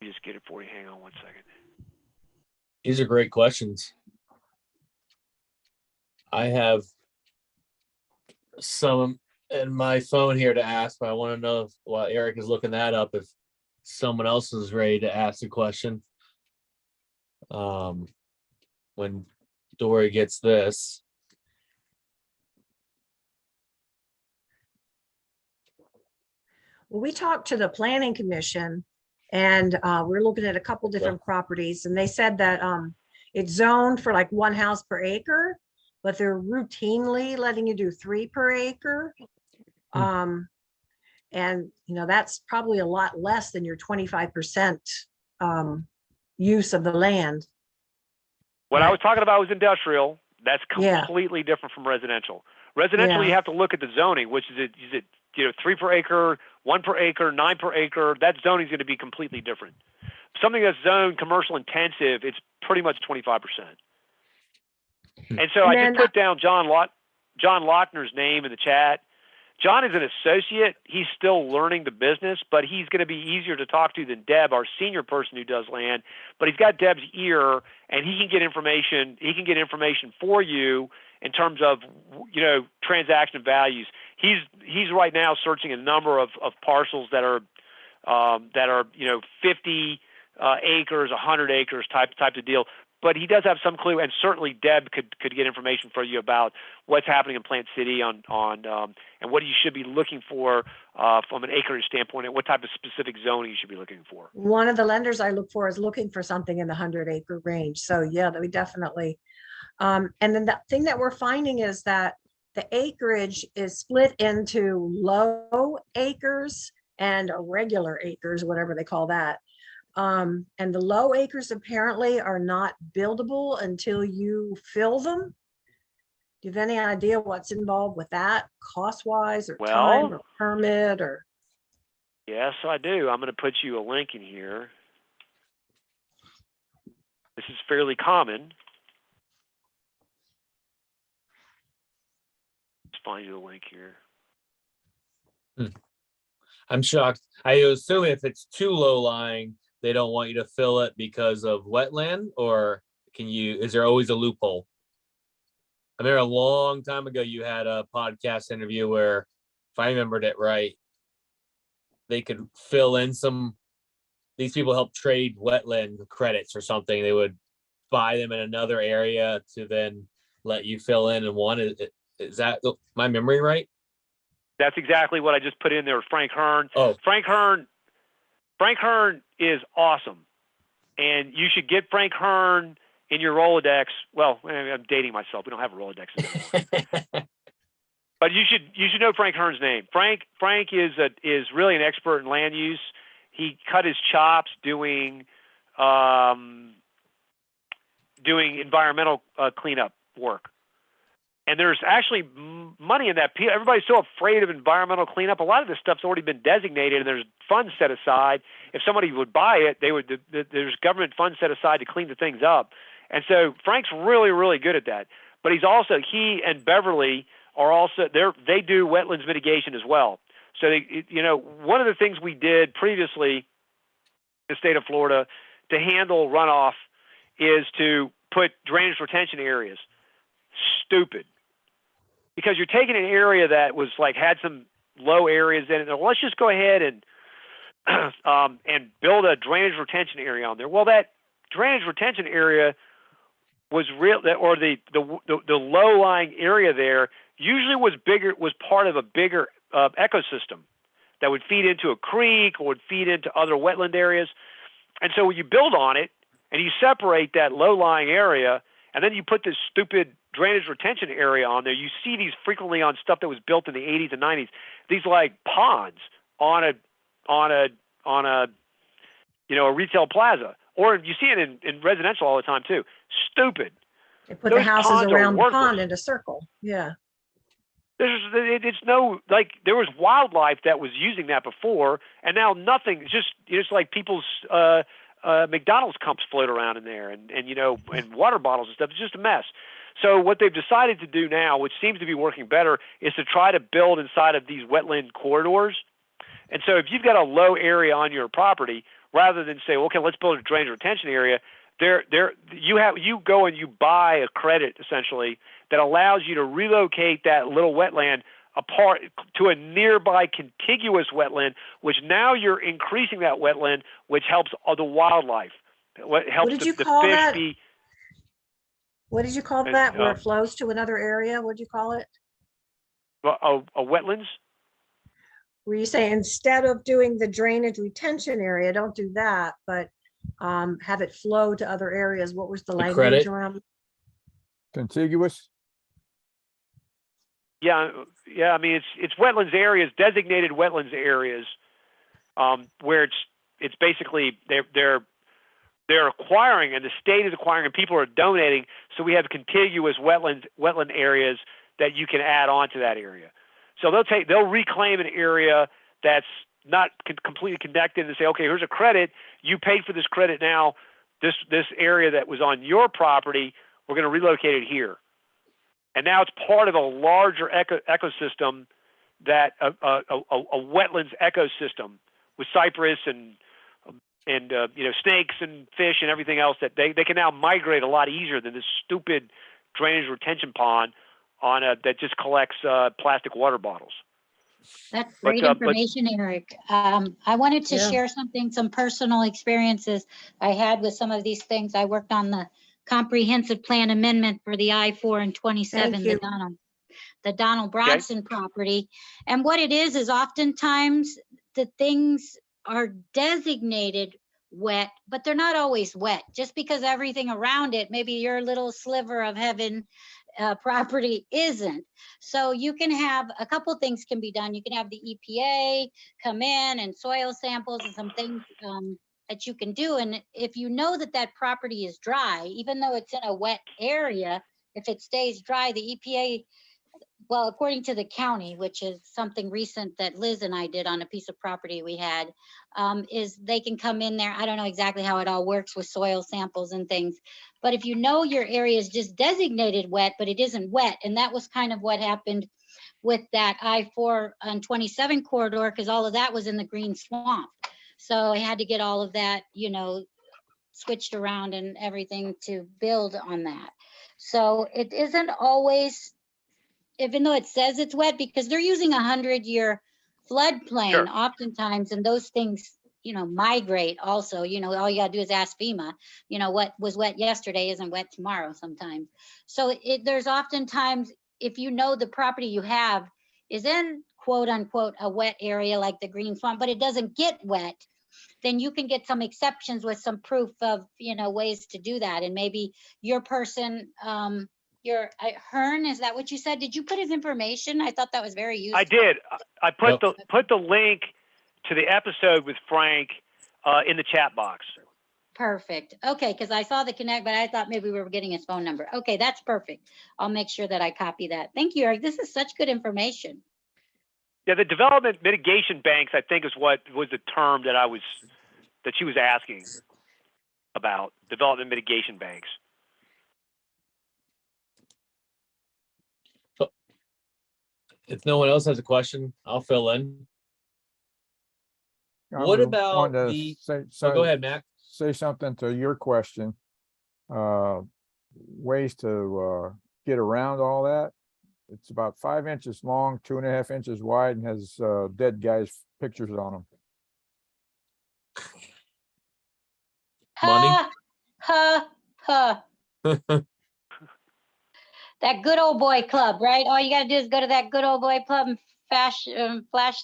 Let me just get it for you. Hang on one second. These are great questions. I have some in my phone here to ask, but I want to know if, while Eric is looking that up, if someone else is ready to ask a question. When Dory gets this. Well, we talked to the planning commission and we're looking at a couple different properties, and they said that it's zoned for like 1 house per acre, but they're routinely letting you do 3 per acre. And that's probably a lot less than your 25% use of the land. What I was talking about was industrial. That's Yeah. completely different from residential. Residential, Yeah. you have to look at the zoning, which is it 3 per acre, 1 per acre, 9 per acre. That zoning is going to be completely different. Something that's zoned commercial intensive, it's pretty much 25%. And so I just put down John Lochner's name in the chat. John is an associate. He's still learning the business, but he's going to be easier to talk to than Deb, our senior person who does land. But he's got Deb's ear, and he can get information. He can get information for you in terms of transaction values. He's right now searching a number of parcels that are 50 acres, 100 acres type of deal. But he does have some clue, and certainly Deb could get information for you about what's happening in Plant City on and what you should be looking for from an acreage standpoint, and what type of specific zoning you should be looking for. One of the lenders I look for is looking for something in the 100-acre range. So yeah, that we definitely. And then the thing that we're finding is that the acreage is split into low acres and regular acres, whatever they call that. And the low acres apparently are not buildable until you fill them. Do you have any idea what's involved with that, cost-wise or time or permit or? Yes, I do. I'm going to put you a link in here. This is fairly common. Let's find you a link here. I'm shocked. I assume if it's too low lying, they don't want you to fill it because of wetland, or is there always a loophole? I remember a long time ago, you had a podcast interview where, if I remembered it right, they could fill in these people help trade wetland credits or something. They would buy them in another area to then let you fill in and one. Is that my memory right? That's exactly what I just put in there with Frank Hearn. Oh, Frank Hearn is awesome. And you should get Frank Hearn in your Rolodex. Well, I'm dating myself. We don't have a Rolodex anymore. But you should know Frank Hearn's name. Frank is really an expert in land use. He cut his chops doing environmental cleanup work. And there's actually money in that. Everybody's so afraid of environmental cleanup. A lot of this stuff's already been designated, and there's funds set aside. If somebody would buy it, there's government funds set aside to clean the things up. And so Frank's really, really good at that. But he and Beverly are also they do wetlands mitigation as well. So one of the things we did previously in the state of Florida to handle runoff is to put drainage retention areas. Stupid. Because you're taking an area that was had some low areas in it. Well, let's just go ahead and build a drainage retention area on there. Well, that drainage retention area was the low-lying area there usually was part of a bigger ecosystem that would feed into a creek or would feed into other wetland areas. And so when you build on it and you separate that low-lying area, and then you put this stupid drainage retention area on there, you see these frequently on stuff that was built in the 80s and 90s. These ponds on a retail plaza, or you see it in residential all the time too. Stupid. They put the houses around the pond in a circle. Yeah. There was wildlife that was using that before, and now nothing. It's just like people's McDonald's cups float around in there, and and water bottles and stuff. It's just a mess. So what they've decided to do now, which seems to be working better, is to try to build inside of these wetland corridors. And so if you've got a low area on your property, rather than say, okay, let's build a drainage retention area, you go and you buy a credit essentially that allows you to relocate that little wetland apart to a nearby contiguous wetland, which now you're increasing that wetland, which helps the wildlife. What helps did the you call fish that? be. What did you call that? Where it flows to another area? What did you call it? A wetlands? Where you say instead of doing the drainage retention area, don't do that, but have it flow to other areas. What was the language credit. around? Contiguous. Yeah. I mean, it's wetlands areas, designated wetlands areas, where it's basically they're acquiring, and the state is acquiring, and people are donating. So we have contiguous wetland areas that you can add on to that area. So they'll reclaim an area that's not completely connected and say, okay, here's a credit. You paid for this credit now. This area that was on your property, we're going to relocate it here. And now it's part of a larger ecosystem, that a wetlands ecosystem with cypress and snakes and fish and everything else, that they can now migrate a lot easier than this stupid drainage retention pond that just collects plastic water bottles. That's great information, Eric. I wanted to Yeah. share some personal experiences I had with some of these things. I worked on the comprehensive plan amendment for the I-4 and 27, Thank you. the Donald Brodson property. And what it is oftentimes the things are designated wet, but they're not always wet. Just because everything around it, maybe your little sliver of heaven property isn't. So you can have a couple things can be done. You can have the EPA come in and soil samples and some things that you can do. And if you know that that property is dry, even though it's in a wet area, if it stays dry, the EPA, well, according to the county, which is something recent that Liz and I did on a piece of property we had, is they can come in there. I don't know exactly how it all works with soil samples and things, but if you know your area is just designated wet, but it isn't wet, and that was kind of what happened with that I-4 and 27 corridor, because all of that was in the green swamp. So I had to get all of that, switched around and everything to build on that. So it isn't always, even though it says it's wet, because they're using 100-year floodplain Sure. oftentimes, and those things, migrate also. All you gotta do is ask FEMA, what was wet yesterday isn't wet tomorrow sometimes. So there's oftentimes, if you know the property you have is in quote unquote a wet area like the green swamp, but it doesn't get wet, then you can get some exceptions with some proof of, ways to do that. And maybe your person, Hearn, is that what you said? Did you put his information? I thought that was very useful. I did. I put the link to the episode with Frank in the chat box. Perfect. Okay, because I saw the connect, but I thought maybe we were getting his phone number. Okay, that's perfect. I'll make sure that I copy that. Thank you, Eric. This is such good information. Yeah, the development mitigation banks, I think, is what was the term that she was asking about. Development mitigation banks. If no one else has a question, I'll fill in. I What was about wanting to the? say, So go ahead, Mac. say something to your question. Ways to get around all that. It's about 5 inches long, 2.5 inches wide, and has dead guys' pictures on them. Money? Ha, ha. That good old boy club, right? All you gotta do is go to that good old boy club and flash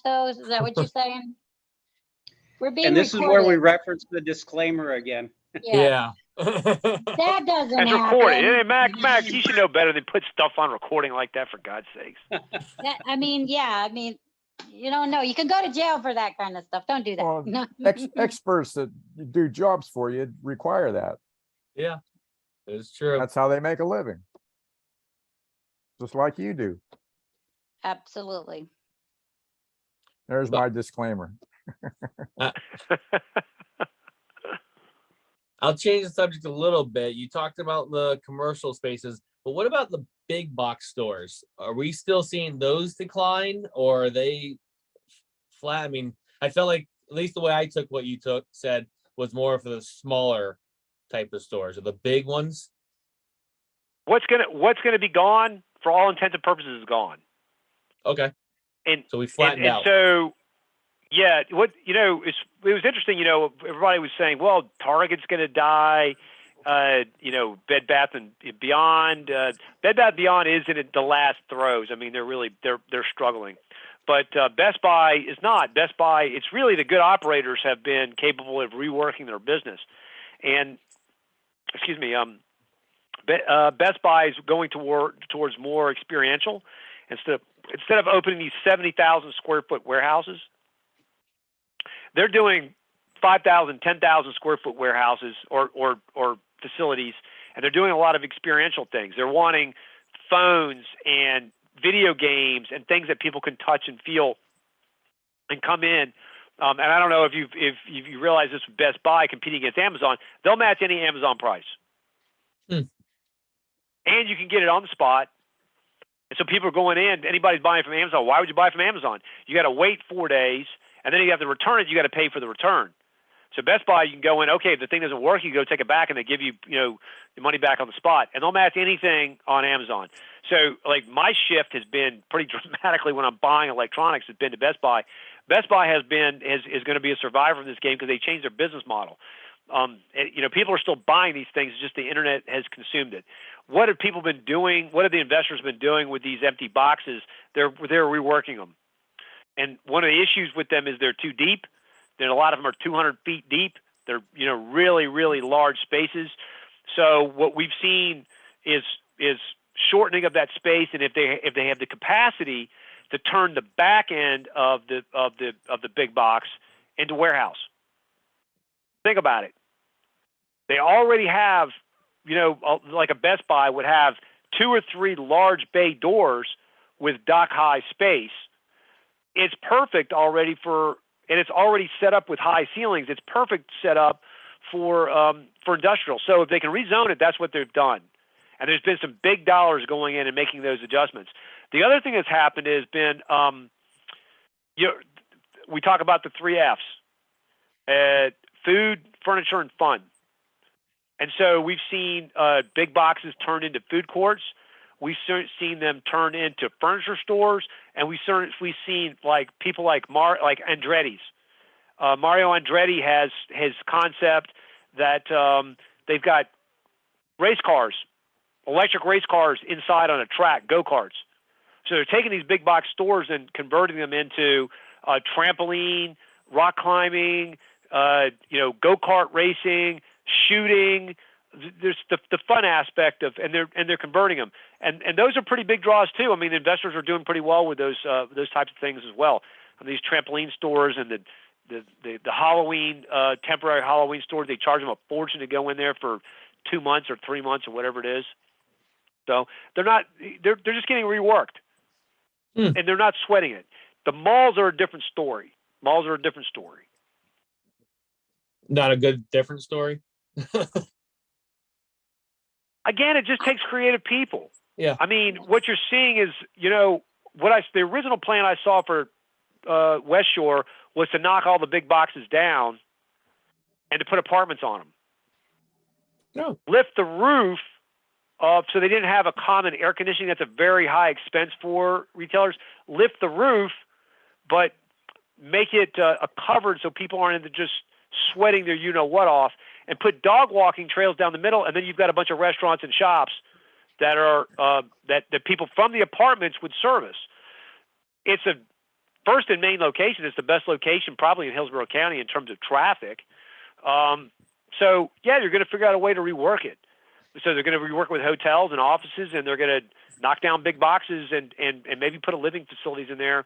those. Is that what you're saying? We're being And this is where we recorded. reference the disclaimer again. Yeah. Yeah. That doesn't That's happen. recorded. Hey, Mac, you should know better than put stuff on recording like that, for God's sakes. You don't know. You can go to jail for that kind of stuff. Don't do that. Well, No. Experts that do jobs for you require that. Yeah, it's true. That's how they make a living. Just like you do. Absolutely. There's my disclaimer. I'll change the subject a little bit. You talked about the commercial spaces, but what about the big box stores? Are we still seeing those decline, or are they flat? I mean, I felt like at least the way I took what you said was more for the smaller type of stores, or the big ones. What's gonna be gone for all intents and purposes is gone. Okay, And so we flattened and out. so yeah, what it was interesting. Everybody was saying, well, Target's going to die. Bed Bath and Beyond. Bed Bath Beyond is in the last throes. I mean, they're struggling. But Best Buy is not. Best Buy, it's really the good operators have been capable of reworking their business. And excuse me, Best Buy is going towards more experiential instead of opening these 70,000 square foot warehouses. They're doing 5,000, 10,000 square foot warehouses or facilities, and they're doing a lot of experiential things. They're wanting phones and video games and things that people can touch and feel and come in. And I don't know if you realize this with Best Buy competing against Amazon, they'll match any Amazon price. And you can get it on the spot. And so people are going in, anybody's buying from Amazon. Why would you buy from Amazon? You got to wait 4 days. And then you have to return it. You got to pay for the return. So Best Buy, you can go in. Okay, if the thing doesn't work, you go take it back, and they give you, the money back on the spot. And they'll match anything on Amazon. So, like, my shift has been pretty dramatically when I'm buying electronics. Has been to Best Buy. Best Buy is going to be a survivor in this game because they changed their business model. People are still buying these things. It's just the internet has consumed it. What have people been doing? What have the investors been doing with these empty boxes? They're reworking them. And one of the issues with them is they're too deep. Then a lot of them are 200 feet deep. They're really, really large spaces. So what we've seen is shortening of that space. And if they have the capacity to turn the back end of the big box into warehouse, think about it. They already have, like a Best Buy would have 2 or 3 large bay doors with dock high space. It's perfect already and it's already set up with high ceilings. It's perfect set up for industrial. So if they can rezone it, that's what they've done. And there's been some big dollars going in and making those adjustments. The other thing that's happened has been, we talk about the 3 Fs: food, furniture, and fun. And so we've seen big boxes turn into food courts. We've seen them turn into furniture stores, and we've seen like people like Andretti's. Mario Andretti has his concept that they've got race cars, electric race cars inside on a track, go-karts. So they're taking these big box stores and converting them into trampoline, rock climbing, go-kart racing, shooting. There's the fun aspect of, and they're converting them, and those are pretty big draws too. I mean, investors are doing pretty well with those types of things as well. And these trampoline stores and the Halloween temporary Halloween stores, they charge them a fortune to go in there for 2 months or 3 months or whatever it is. So they're just getting reworked, and they're not sweating it. The malls are a different story. Not a good different story. Again, it just takes creative people. Yeah. I mean, what you're seeing is, the original plan I saw for West Shore was to knock all the big boxes down and to put apartments on them. No. Lift the roof up so they didn't have a common air conditioning. That's a very high expense for retailers. Lift the roof, but make it a covered so people aren't into just sweating their you-know-what off, and put dog walking trails down the middle, and then you've got a bunch of restaurants and shops that are that people from the apartments would service. It's a first and main location. It's the best location probably in Hillsborough County in terms of traffic. So yeah, you're going to figure out a way to rework it. So they're going to rework with hotels and offices, and they're going to knock down big boxes and maybe put a living facilities in there.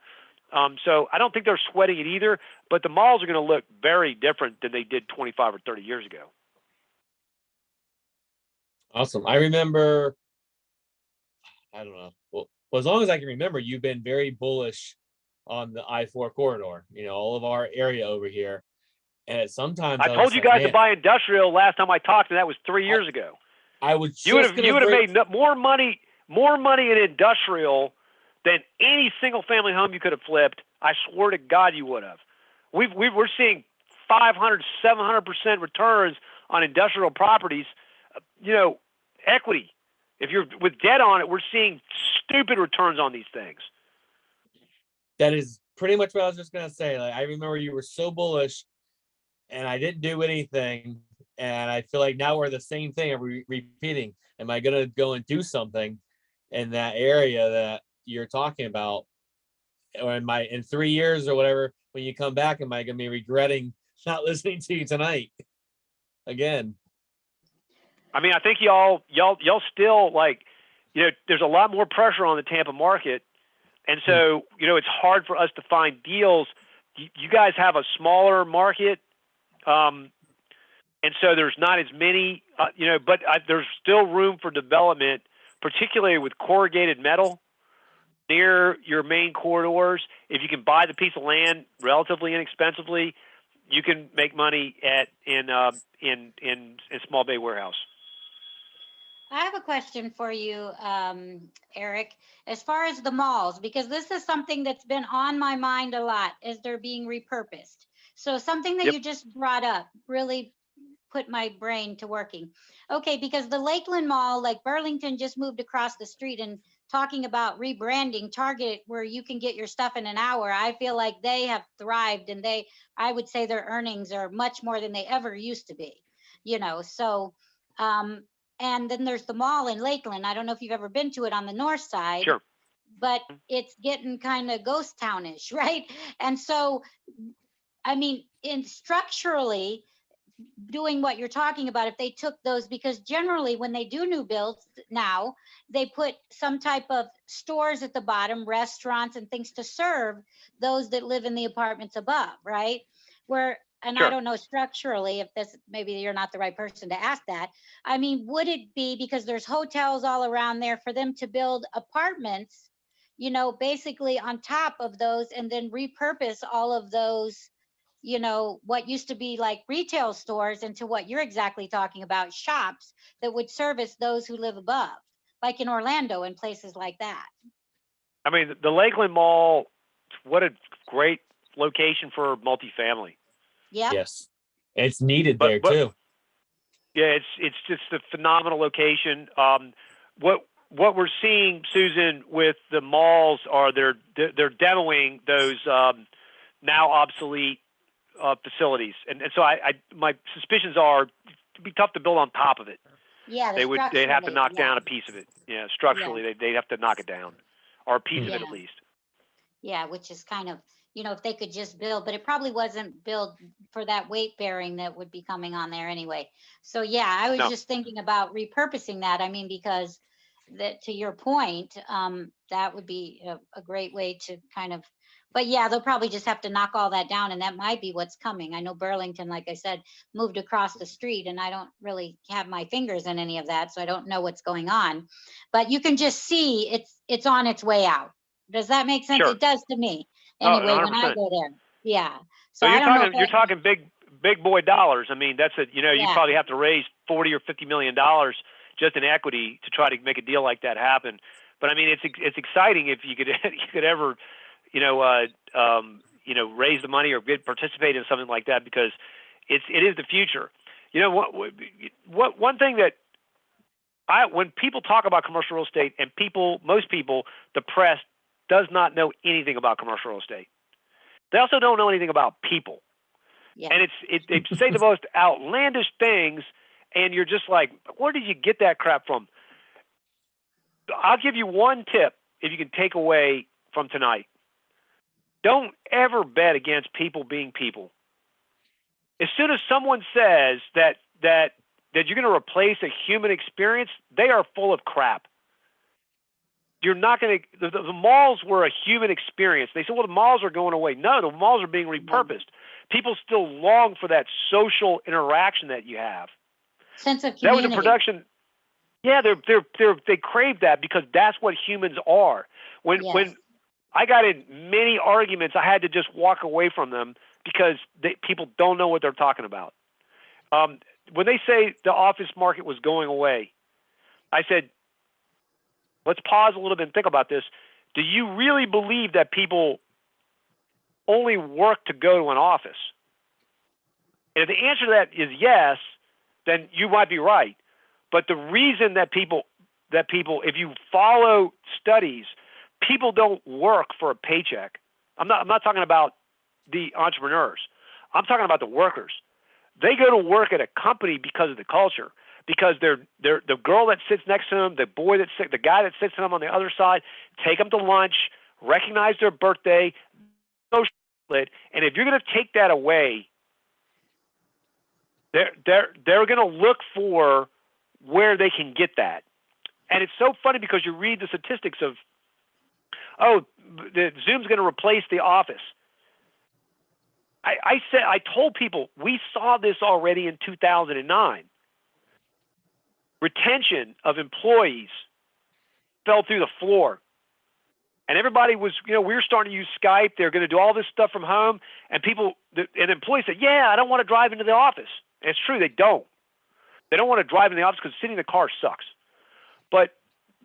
So I don't think they're sweating it either, but the malls are going to look very different than they did 25 or 30 years ago. Awesome. I remember, I don't know. Well, as long as I can remember, you've been very bullish on the I-4 corridor, all of our area over here. And sometimes I was told you like, guys to man, buy industrial last time I talked, and that was 3 years ago. I was You would just have you gonna would have bring, made more money in industrial than any single family home you could have flipped. I swear to God, you would have. We're seeing 500, 700% returns on industrial properties. You know, equity. If you're with debt on it, we're seeing stupid returns on these things. that is pretty much what I was just gonna say. Like, I remember you were so bullish, and I didn't do anything. And I feel like now we're the same thing. Repeating. Am I gonna go and do something in that area that you're talking about? Or in 3 years or whatever, when you come back, am I gonna be regretting not listening to you tonight again? I mean, I think y'all still, like, you know, there's a lot more pressure on the Tampa market. And so, you know, it's hard for us to find deals. You guys have a smaller market. And so there's not as many, you know, but there's still room for development, particularly with corrugated metal near your main corridors. If you can buy the piece of land relatively inexpensively, you can make money in small bay warehouse. I have a question for you, Eric, as far as the malls, because this is something that's been on my mind a lot as they're being repurposed. So something that Yep. you just brought up really put my brain to working. Okay, because the Lakeland Mall, like Burlington just moved across the street and talking about rebranding Target where you can get your stuff in an hour. I feel like they have thrived, and I would say their earnings are much more than they ever used to be, you know, so, and then there's the mall in Lakeland. I don't know if you've ever been to it on the north side. Sure. But it's getting kind of ghost townish, right? And so, I mean, structurally, doing what you're talking about, if they took those, because generally when they do new builds now, they put some type of stores at the bottom, restaurants and things to serve those that live in the apartments above, right? And Sure. I don't know structurally if this, maybe you're not the right person to ask that. I mean, would it be, because there's hotels all around there, for them to build apartments, you know, basically on top of those, and then repurpose all of those, you know, what used to be like retail stores into what you're exactly talking about, shops that would service those who live above, like in Orlando and places like that. I mean, the Lakeland Mall, what a great location for multifamily. Yeah. Yes, it's needed But- there but- too. Yeah, it's just a phenomenal location. What we're seeing, Susan, with the malls are they're demoing those now obsolete facilities, and so my suspicions are it'd be tough to build on top of it. Yeah. They'd have to knock yeah. down a piece of it. Yeah, structurally they'd have to knock it down, or a piece of it at Yeah. least. Yeah, which is kind of, you know, if they could just build, but it probably wasn't built for that weight bearing that would be coming on there anyway. So yeah, I was No. just thinking about repurposing that. I mean, because that, to your point, that would be a great way to kind of, but yeah, they'll probably just have to knock all that down, and that might be what's coming. I know Burlington, like I said, moved across the street, and I don't really have my fingers in any of that, so I don't know what's going on. But you can just see it's on its way out. Does that make sense? Sure. It does to me. Oh, Anyway, when I 100%. go there. Yeah. So I you're don't know talking if you're that- talking big boy dollars. I mean, that's you Yeah. you probably have to raise $40 or $50 million just in equity to try to make a deal like that happen. But I mean, it's exciting if you could you could ever raise the money or participate in something like that, because it is the future. You know what one thing that when people talk about commercial real estate, and most people, the press does not know anything about commercial real estate. They also don't know anything about people. Yeah. And they say the most outlandish things, and you're just like, where did you get that crap from? I'll give you one tip if you can take away from tonight. Don't ever bet against people being people. As soon as someone says that you're going to replace a human experience, they are full of crap. You're not going to. The malls were a human experience. They said, well, the malls are going away. No, the malls are being repurposed. People still long for that social interaction that you have. Sense of That community. was a production. Yeah, they crave that, because that's what humans are. When I got in many arguments. I had to just walk away from them because people don't know what they're talking about. When they say the office market was going away, I said, let's pause a little bit and think about this. Do you really believe that people only work to go to an office? And if the answer to that is yes, then you might be right. But the reason that people, if you follow studies, people don't work for a paycheck. I'm not talking about the entrepreneurs. I'm talking about the workers. They go to work at a company because of the culture, because they're the girl that sits next to them, the guy that sits to them on the other side, take them to lunch, recognize their birthday, social it, and if you're going to take that away, they're going to look for where they can get that. And it's so funny because you read the statistics of, oh, the Zoom's going to replace the office. I told people we saw this already in 2009. Retention of employees fell through the floor. And everybody was, we were starting to use Skype. They're going to do all this stuff from home. And employees said, yeah, I don't want to drive into the office. And it's true, they don't. They don't want to drive in the office because sitting in the car sucks. But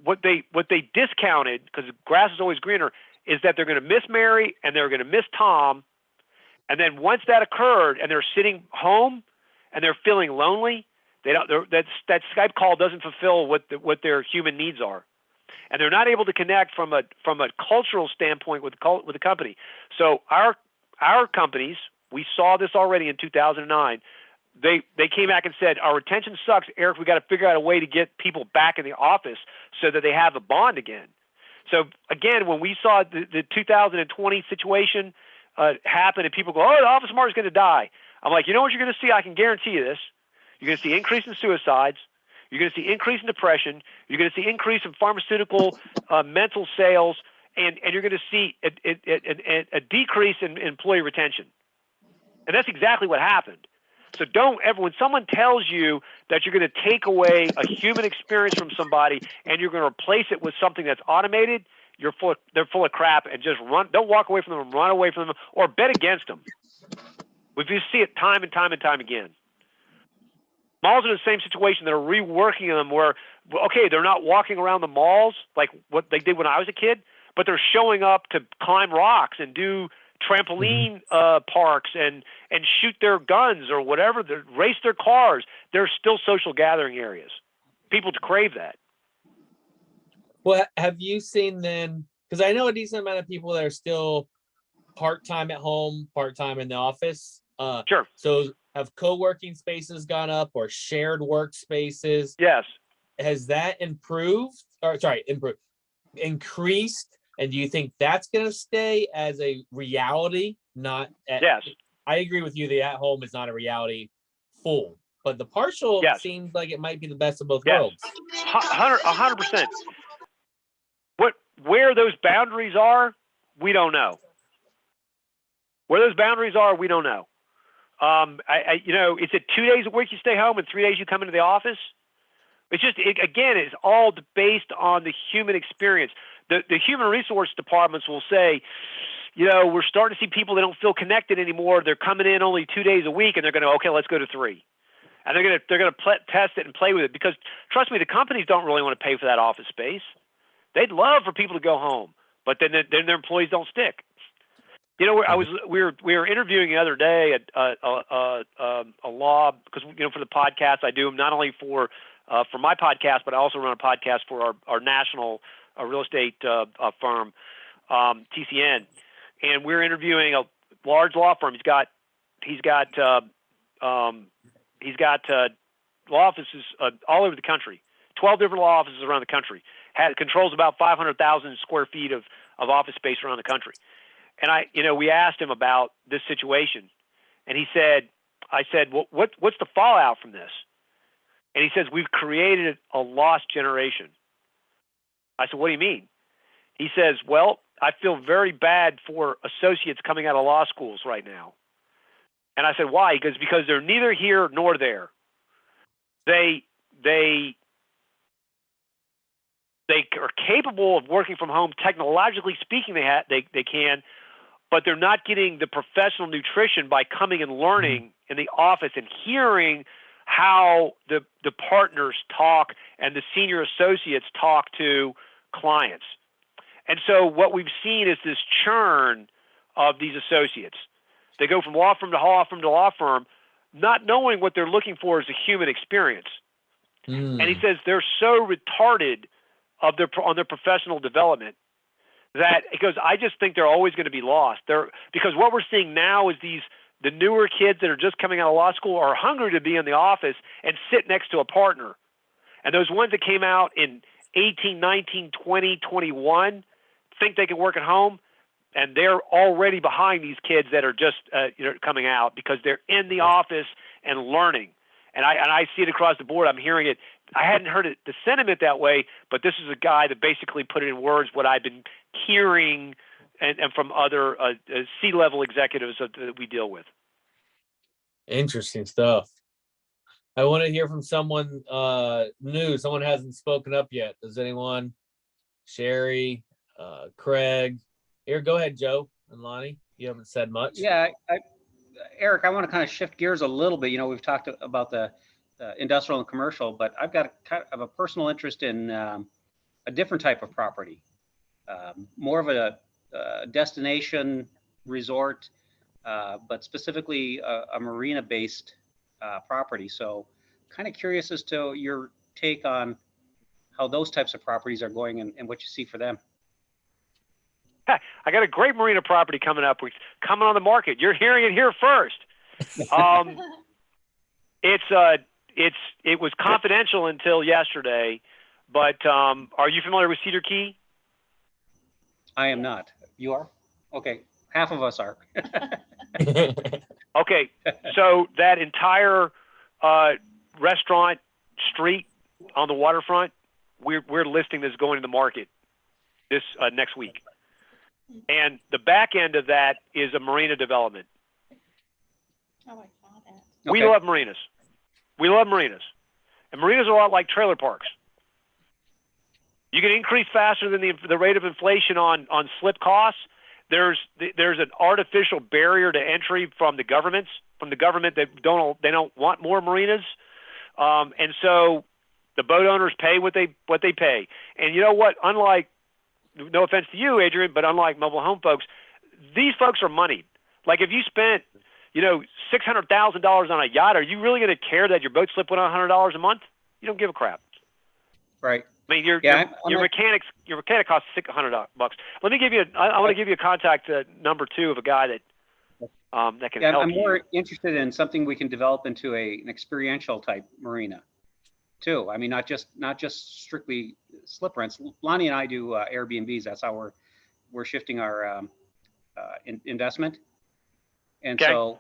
what they discounted, because grass is always greener, is that they're going to miss Mary and they're going to miss Tom. And then once that occurred and they're sitting home and they're feeling lonely, that Skype call doesn't fulfill what their human needs are. And they're not able to connect from a cultural standpoint with the company. So our companies, we saw this already in 2009. They came back and said, our retention sucks, Eric. We got to figure out a way to get people back in the office so that they have a bond again. So again, when we saw the 2020 situation happen and people go, oh, the office market's going to die. I'm like, you know what you're going to see? I can guarantee you this. You're going to see increase in suicides. You're going to see increase in depression. You're going to see increase in pharmaceutical mental sales, and you're going to see a decrease in employee retention. And that's exactly what happened. So don't ever, when someone tells you that you're going to take away a human experience from somebody and you're going to replace it with something that's automated, they're full of crap, and just run. Don't walk away from them, run away from them, or bet against them. We just see it time and time and time again. Malls are in the same situation. They're reworking them where, okay, they're not walking around the malls like what they did when I was a kid, but they're showing up to climb rocks and do trampoline parks and shoot their guns or whatever, race their cars. They're still social gathering areas. People crave that. Well, have you seen then, because I know a decent amount of people that are still part-time at home, part-time in the office. Sure. So have co-working spaces gone up or shared workspaces? Yes. Has that increased? And do you think that's going to stay as a reality? Yes. I agree with you. The at-home is not a reality full, but the partial seems like it might be the best of both worlds. 100%. Where those boundaries are, we don't know. Where those boundaries are, we don't know. It's 2 days a week you stay home and 3 days you come into the office. It's just, again, it's all based on the human experience. The human resource departments will say, we're starting to see people that don't feel connected anymore. They're coming in only 2 days a week, and they're going to, okay, let's go to 3. And they're going to test it and play with it, because trust me, the companies don't really want to pay for that office space. They'd love for people to go home, but then their employees don't stick. We were interviewing the other day at a law, because for the podcast I do them not only for my podcast, but I also run a podcast for our national real estate firm, TCN, and we're interviewing a large law firm. He's got law offices all over the country, 12 different law offices around the country. Controls about 500,000 square feet of office space around the country. And we asked him about this situation, and I said, well, what's the fallout from this? And he says, we've created a lost generation. I said, what do you mean? He says, well, I feel very bad for associates coming out of law schools right now. And I said, why? He goes, because they're neither here nor there. They they are capable of working from home. Technologically speaking, they can, but they're not getting the professional nutrition by coming and learning in the office and hearing how the partners talk and the senior associates talk to clients. And so what we've seen is this churn of these associates. They go from law firm to law firm to law firm, not knowing what they're looking for is a human experience. And he says they're so retarded on their professional development that he goes, I just think they're always going to be lost. Because what we're seeing now is the newer kids that are just coming out of law school are hungry to be in the office and sit next to a partner. And those ones that came out in 18, 19, 20, 21 think they can work at home, and they're already behind these kids that are just coming out because they're in the office and learning. And I see it across the board. I'm hearing it. I hadn't heard the sentiment that way, but this is a guy that basically put it in words what I've been hearing and from other C-level executives that we deal with. Interesting stuff. I want to hear from someone new. Someone hasn't spoken up yet. Does anyone? Sherry, Craig. Here, go ahead, Joe and Lonnie. You haven't said much. Yeah, Eric, I want to kind of shift gears a little bit. We've talked about the industrial and commercial, but I've got kind of a personal interest in a different type of property, more of a destination resort, but specifically a marina-based property. So kind of curious as to your take on how those types of properties are going and what you see for them. I got a great marina property coming up. We're coming on the market. You're hearing it here first. It was confidential until yesterday, but are you familiar with Cedar Key? I am not. You are? Okay. Half of us are. Okay. So that entire restaurant street on the waterfront, we're listing this going to the market this next week. And the back end of that is a marina development. Oh, I saw that. We love marinas. We love marinas. And marinas are a lot like trailer parks. You can increase faster than the rate of inflation on slip costs. There's an artificial barrier to entry from the government that don't want more marinas. And so the boat owners pay what they pay. And you know what? Unlike, no offense to you, Adrian, but unlike mobile home folks, these folks are moneyed. Like if you spent, $600,000 on a yacht, are you really going to care that your boat slipped $100 a month? You don't give a crap. Right. I mean, your mechanic costs $600. Let me give you. I want to give you a contact number 2 of a guy that can help you. I'm more interested in something we can develop into an experiential type marina, too. I mean, not just strictly slip rents. Lonnie and I do Airbnbs. That's how we're shifting our investment. And so,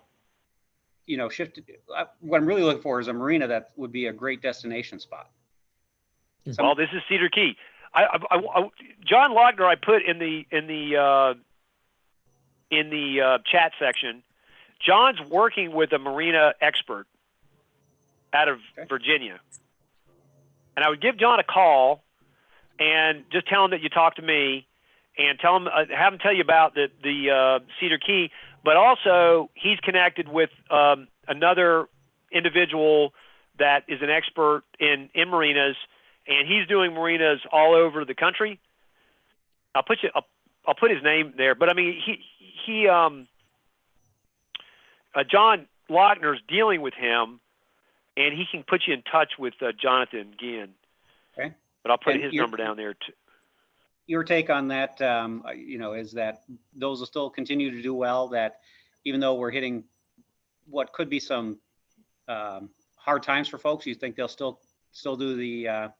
what I'm really looking for is a marina that would be a great destination spot. Well, this is Cedar Key. John Lochner, I put in the chat section. John's working with a marina expert out of Virginia, and I would give John a call and just tell him that you talked to me, and have him tell you about the Cedar Key. But also, he's connected with another individual that is an expert in marinas. And he's doing marinas all over the country. I'll put his name there. But I mean, John Lochner's dealing with him, and he can put you in touch with Jonathan Guillen. Okay. But I'll put his number down there too. Your take on that, is that those will still continue to do well, that even though we're hitting what could be some hard times for folks, you think they'll still do the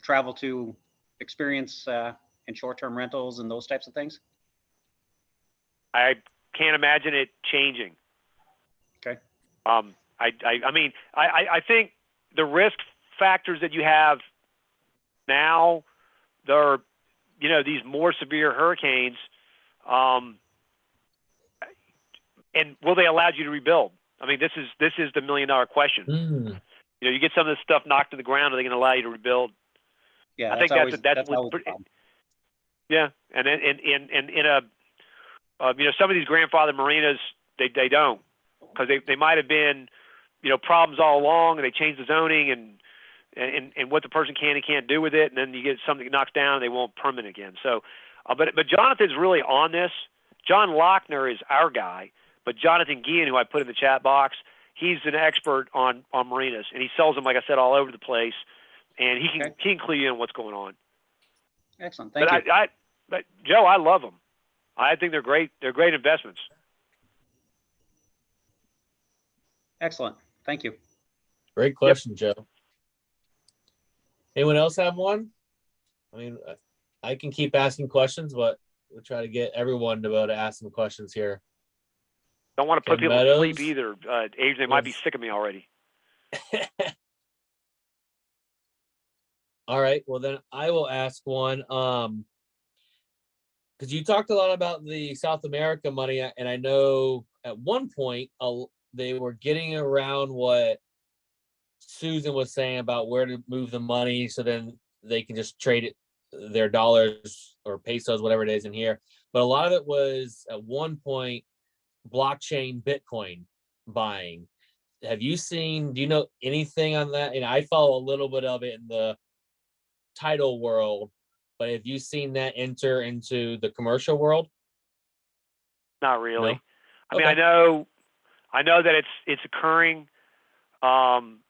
travel to experience and short-term rentals and those types of things? I can't imagine it changing. Okay. I mean, I think the risk factors that you have now, there are, these more severe hurricanes, and will they allow you to rebuild? I mean, this is the $1 million question. You get some of this stuff knocked to the ground, are they going to allow you to rebuild? Yeah, I think always, that's that's what's always a pretty, problem. yeah. And then in a some of these grandfather marinas, they don't, because they might have been, problems all along, and they changed the zoning and what the person can and can't do with it, and then you get something that knocks down, and they won't permit again. So, but Jonathan's really on this. John Lochner is our guy, but Jonathan Guillen, who I put in the chat box, he's an expert on marinas, and he sells them, like I said, all over the place, and he can clue you in what's going on. Excellent. Thank you. But Joe, I love them. I think they're great. They're great investments. Excellent. Thank you. Great question, Joe. Anyone else have one? I mean, I can keep asking questions, but we'll try to get everyone to be able to ask some questions here. Don't want to put Ken people to sleep Meadows? either. Age, they might be Yes. sick of me already. All right, well then I will ask one. Because you talked a lot about the South America money, and I know at one point they were getting around what Susan was saying about where to move the money, so then they can just trade it, their dollars or pesos, whatever it is, in here. But a lot of it was at one point blockchain Bitcoin buying. Have you seen? Do you know anything on that? And I follow a little bit of it in the title world, but have you seen that enter into the commercial world? Not really. No? I mean, Okay. I know that it's occurring, and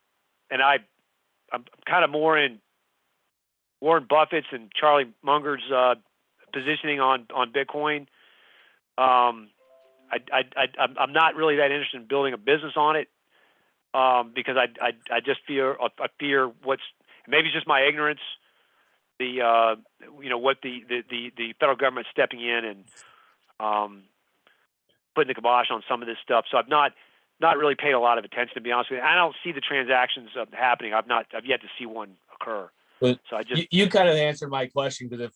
I'm kind of more in Warren Buffett's and Charlie Munger's positioning on Bitcoin. I'm not really that interested in building a business on it, because I just fear what's, maybe it's just my ignorance, what the federal government stepping in and putting the kibosh on some of this stuff. So I've not really paid a lot of attention, to be honest with you. I don't see the transactions happening. I've yet to see one occur. But So I just you kind of answered my question, because if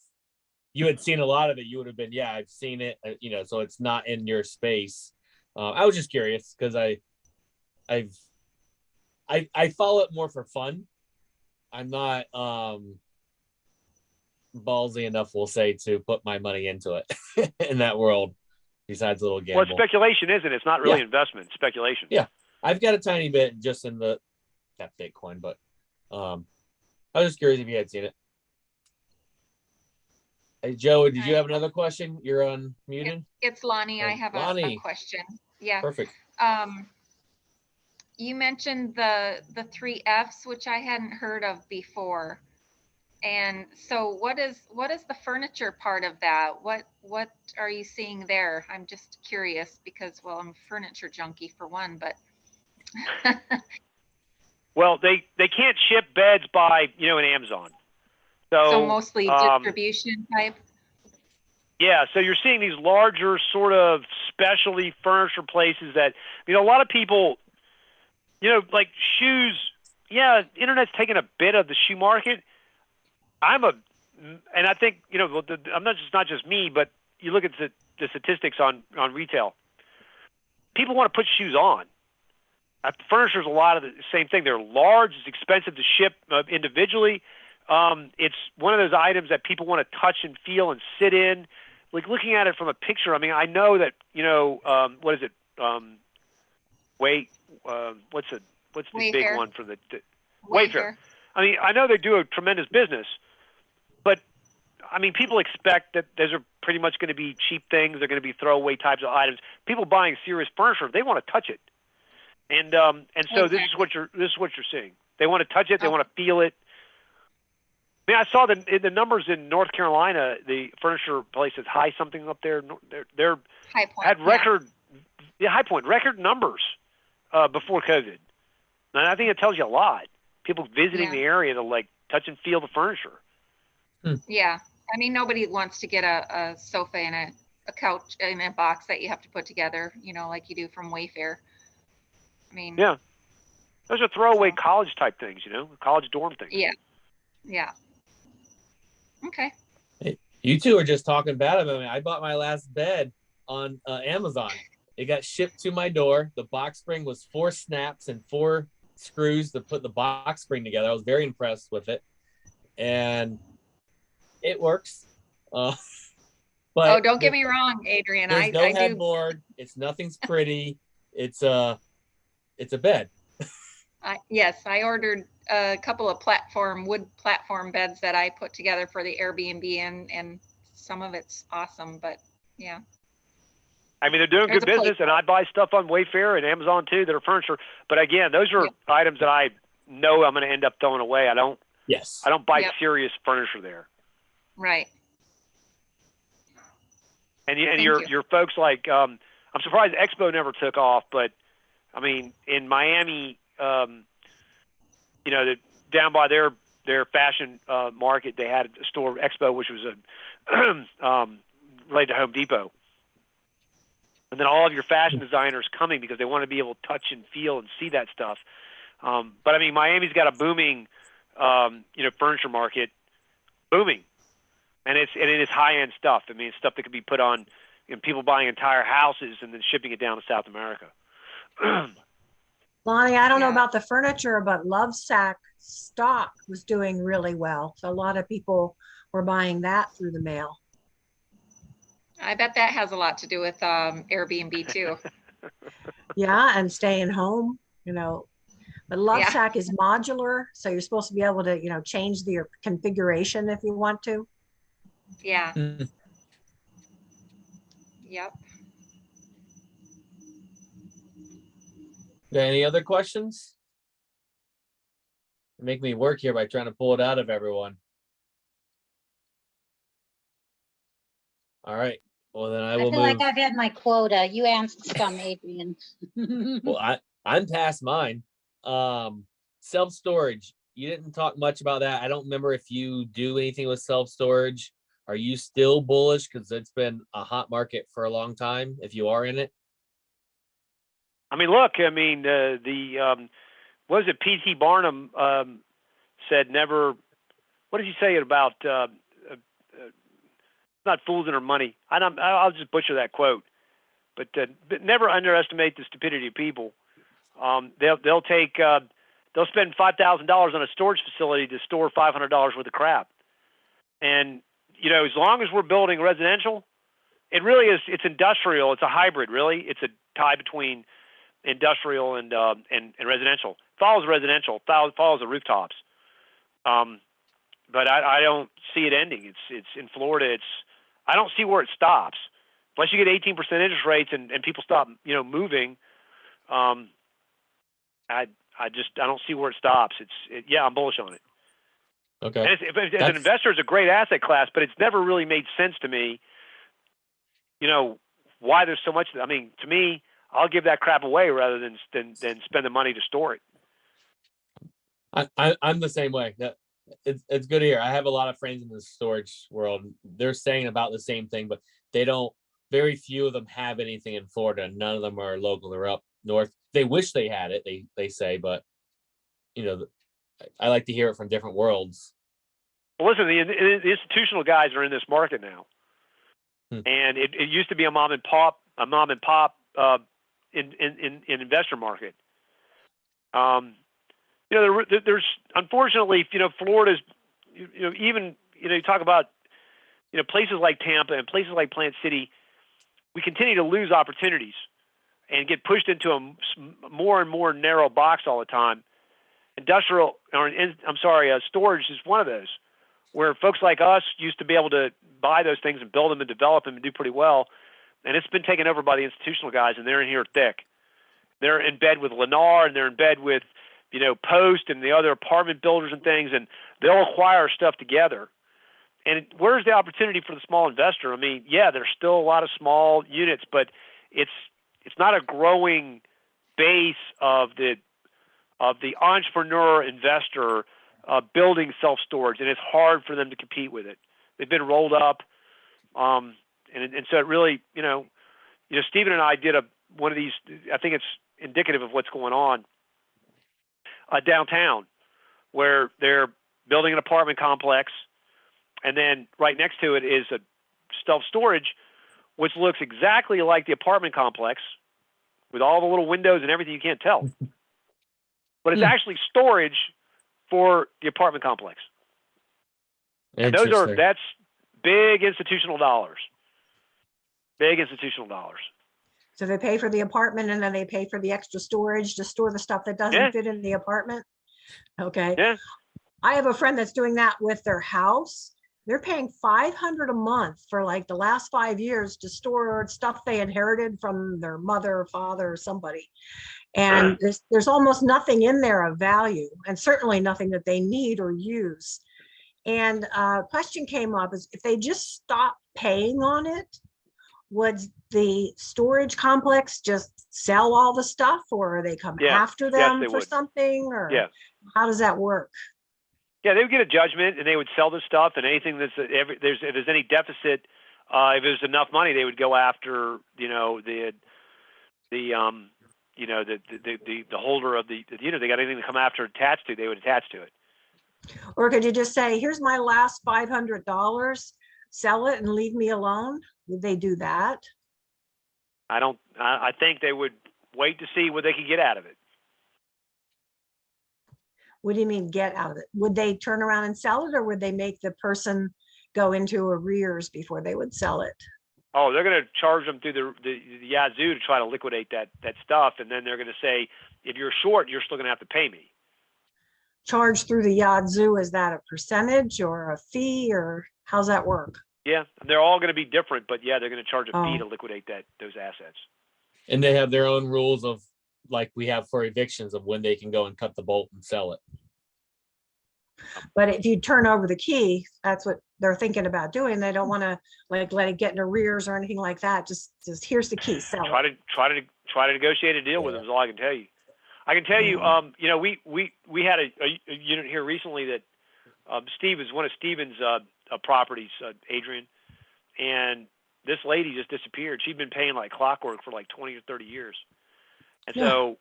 you had seen a lot of it, you would have been, yeah, I've seen it, so it's not in your space. I was just curious because I follow it more for fun. I'm not ballsy enough, we'll say, to put my money into it in that world, besides a little gamble. well, it's speculation, isn't it? It's not really Yeah. investment, it's speculation. Yeah. I've got a tiny bit just in that Bitcoin, but I was just curious if you had seen it. Hey, Joe, did you have another question? You're unmuted. It's Lonnie. I have a Lonnie. question. Yeah. Perfect. You mentioned the 3 Fs, which I hadn't heard of before. And so what is the furniture part of that? What are you seeing there? I'm just curious because, well, I'm a furniture junkie for one, but Well, they can't ship beds by in Amazon. So mostly distribution type. Yeah, so you're seeing these larger sort of specialty furniture places that, a lot of people, like shoes. Yeah, internet's taken a bit of the shoe market. And I think, I'm not just me, but you look at the statistics on retail. People want to put shoes on. Furniture's a lot of the same thing. They're large. It's expensive to ship individually. It's one of those items that people want to touch and feel and sit in. Like looking at it from a picture, I mean, I know that, what is it? What's the Wayfair. big one for the Wayfair? I mean, I know they do a tremendous business, but I mean, people expect that those are pretty much going to be cheap things. They're going to be throwaway types of items. People buying serious furniture, they want to touch it, and so Exactly. this is what you're seing. They want to touch it. They want to feel it. I mean, I saw the numbers in North Carolina. The furniture place is High something up there. They're High Point. had record, High Point record numbers before COVID, and I think it tells you a lot. People visiting the area to like touch and feel the furniture. Yeah, I mean, nobody wants to get a sofa and a couch in a box that you have to put together, like you do from Wayfair. I mean, Yeah, those are throwaway college type things, college dorm things. Yeah. Okay. Hey, you two are just talking bad about me. I bought my last bed on Amazon. It got shipped to my door. The box spring was 4 snaps and 4 screws to put the box spring together. I was very impressed with it. and it works. Oh, But don't get me wrong, Adrian. there's no I do. headboard. It's nothing's pretty. It's a bed. Yes, I ordered a couple of wood platform beds that I put together for the Airbnb, and some of it's awesome, but yeah. I mean, they're doing There's good a place business, and I buy stuff on Wayfair and Amazon too that are furniture. But again, those are Yep. items that I know I'm going to end up throwing away. I don't Yes. buy Yep. serious furniture there. Right. And Thank your you. folks like I'm surprised Expo never took off, but I mean in Miami, you know, down by their fashion market, they had a store Expo, which was a related to Home Depot. And then all of your fashion designers coming because they want to be able to touch and feel and see that stuff. But I mean, Miami's got a booming, you know, furniture market, booming, and it is high end stuff. I mean, it's stuff that could be put on, you know, people buying entire houses and then shipping it down to South America. Lonnie, I don't know Yeah. about the furniture, but Lovesac stock was doing really well. So a lot of people were buying that through the mail. I bet that has a lot to do with Airbnb too. Yeah, and staying home, you know. But Lovesac is modular, so you're supposed to be able to, you know, change the configuration if you want to. Yeah. Mm. Yep. Got any other questions? Make me work here by trying to pull it out of everyone. All right. Well, then I I will feel move. like I've had my quota. You answered some, Adrian. Well, I'm past mine. Self-storage. You didn't talk much about that. I don't remember if you do anything with self-storage. Are you still bullish? Because it's been a hot market for a long time, if you are in it. I mean, look, I mean, what is it? P.T. Barnum said never. What did he say about not fools and their money? I'll just butcher that quote, but never underestimate the stupidity of people. They'll spend $5,000 on a storage facility to store $500 worth of crap, and you know, as long as we're building residential, it really is. It's industrial. It's a hybrid. Really, it's a tie between industrial and residential. Follows residential. Follows the rooftops. But I don't see it ending. It's in Florida. I don't see where it stops, unless you get 18% interest rates and people stop, you know, moving. I don't see where it stops. Yeah, I'm bullish on it. Okay. And as an investor, it's a great asset class, but it's never really made sense to me, you know, why there's so much. I mean, to me, I'll give that crap away rather than spend the money to store it. I'm the same way. It's good to hear. I have a lot of friends in the storage world. They're saying about the same thing, but they don't. Very few of them have anything in Florida. None of them are local. They're up north. They wish they had it. They say, but you know, I like to hear it from different worlds. Well, listen, the institutional guys are in this market now, and it used to be a mom and pop in investor market. You know, there's unfortunately, you know, Florida's, you know, even, you know, you talk about, you know, places like Tampa and places like Plant City, we continue to lose opportunities and get pushed into a more and more narrow box all the time. Storage is one of those, where folks like us used to be able to buy those things and build them and develop them and do pretty well. And it's been taken over by the institutional guys, and they're in here thick. They're in bed with Lennar, and they're in bed with, you know, Post and the other apartment builders and things, and they'll acquire stuff together. And where's the opportunity for the small investor? I mean, yeah, there's still a lot of small units, but it's not a growing base of the entrepreneur investor building self-storage, and it's hard for them to compete with it. They've been rolled up, and so it really, you know, Stephen and I did one of these. I think it's indicative of what's going on downtown, where they're building an apartment complex, and then right next to it is a self-storage, which looks exactly like the apartment complex, with all the little windows and everything you can't tell. But it's actually storage for the apartment complex. And Interesting. that's big institutional dollars. Big institutional dollars. So they pay for the apartment and then they pay for the extra storage to store the stuff that doesn't Yeah. fit in the apartment? Okay. Yeah. I have a friend that's doing that with their house. They're paying $500 a month for like the last 5 years to store stuff they inherited from their mother or father or somebody. And there's almost nothing in there of value, and certainly nothing that they need or use. And a question came up is if they just stop paying on it, would the storage complex just sell all the stuff, or they come Yeah. after Yes, them they for would. something, or Yeah. how does that work? Yeah, they would get a judgment and they would sell the stuff, and anything that's if there's any deficit, if there's enough money, they would go after the holder of the unit. They got anything to come after attached to, they would attach to it. Or could you just say, here's my last $500, sell it and leave me alone? Would they do that? I think they would wait to see what they could get out of it. What do you mean get out of it? Would they turn around and sell it, or would they make the person go into arrears before they would sell it? Oh, they're going to charge them through the Yazoo to try to liquidate that stuff, and then they're going to say, if you're short, you're still going to have to pay me. Charge through the Yazoo, is that a percentage or a fee, or how's that work? Yeah, they're all going to be different, but yeah, they're going to charge a fee Oh. to liquidate those assets. And they have their own rules of, like we have for evictions, of when they can go and cut the bolt and sell it. But if you turn over the key, that's what they're thinking about doing. They don't want to like let it get in arrears or anything like that. Just here's the key, sell it. Try to negotiate a deal with them is all I can tell you. I can tell you, we had a unit here recently that Steve is one of Steven's properties, Adrian, and this lady just disappeared. She'd been paying like clockwork for like 20 or 30 years, and so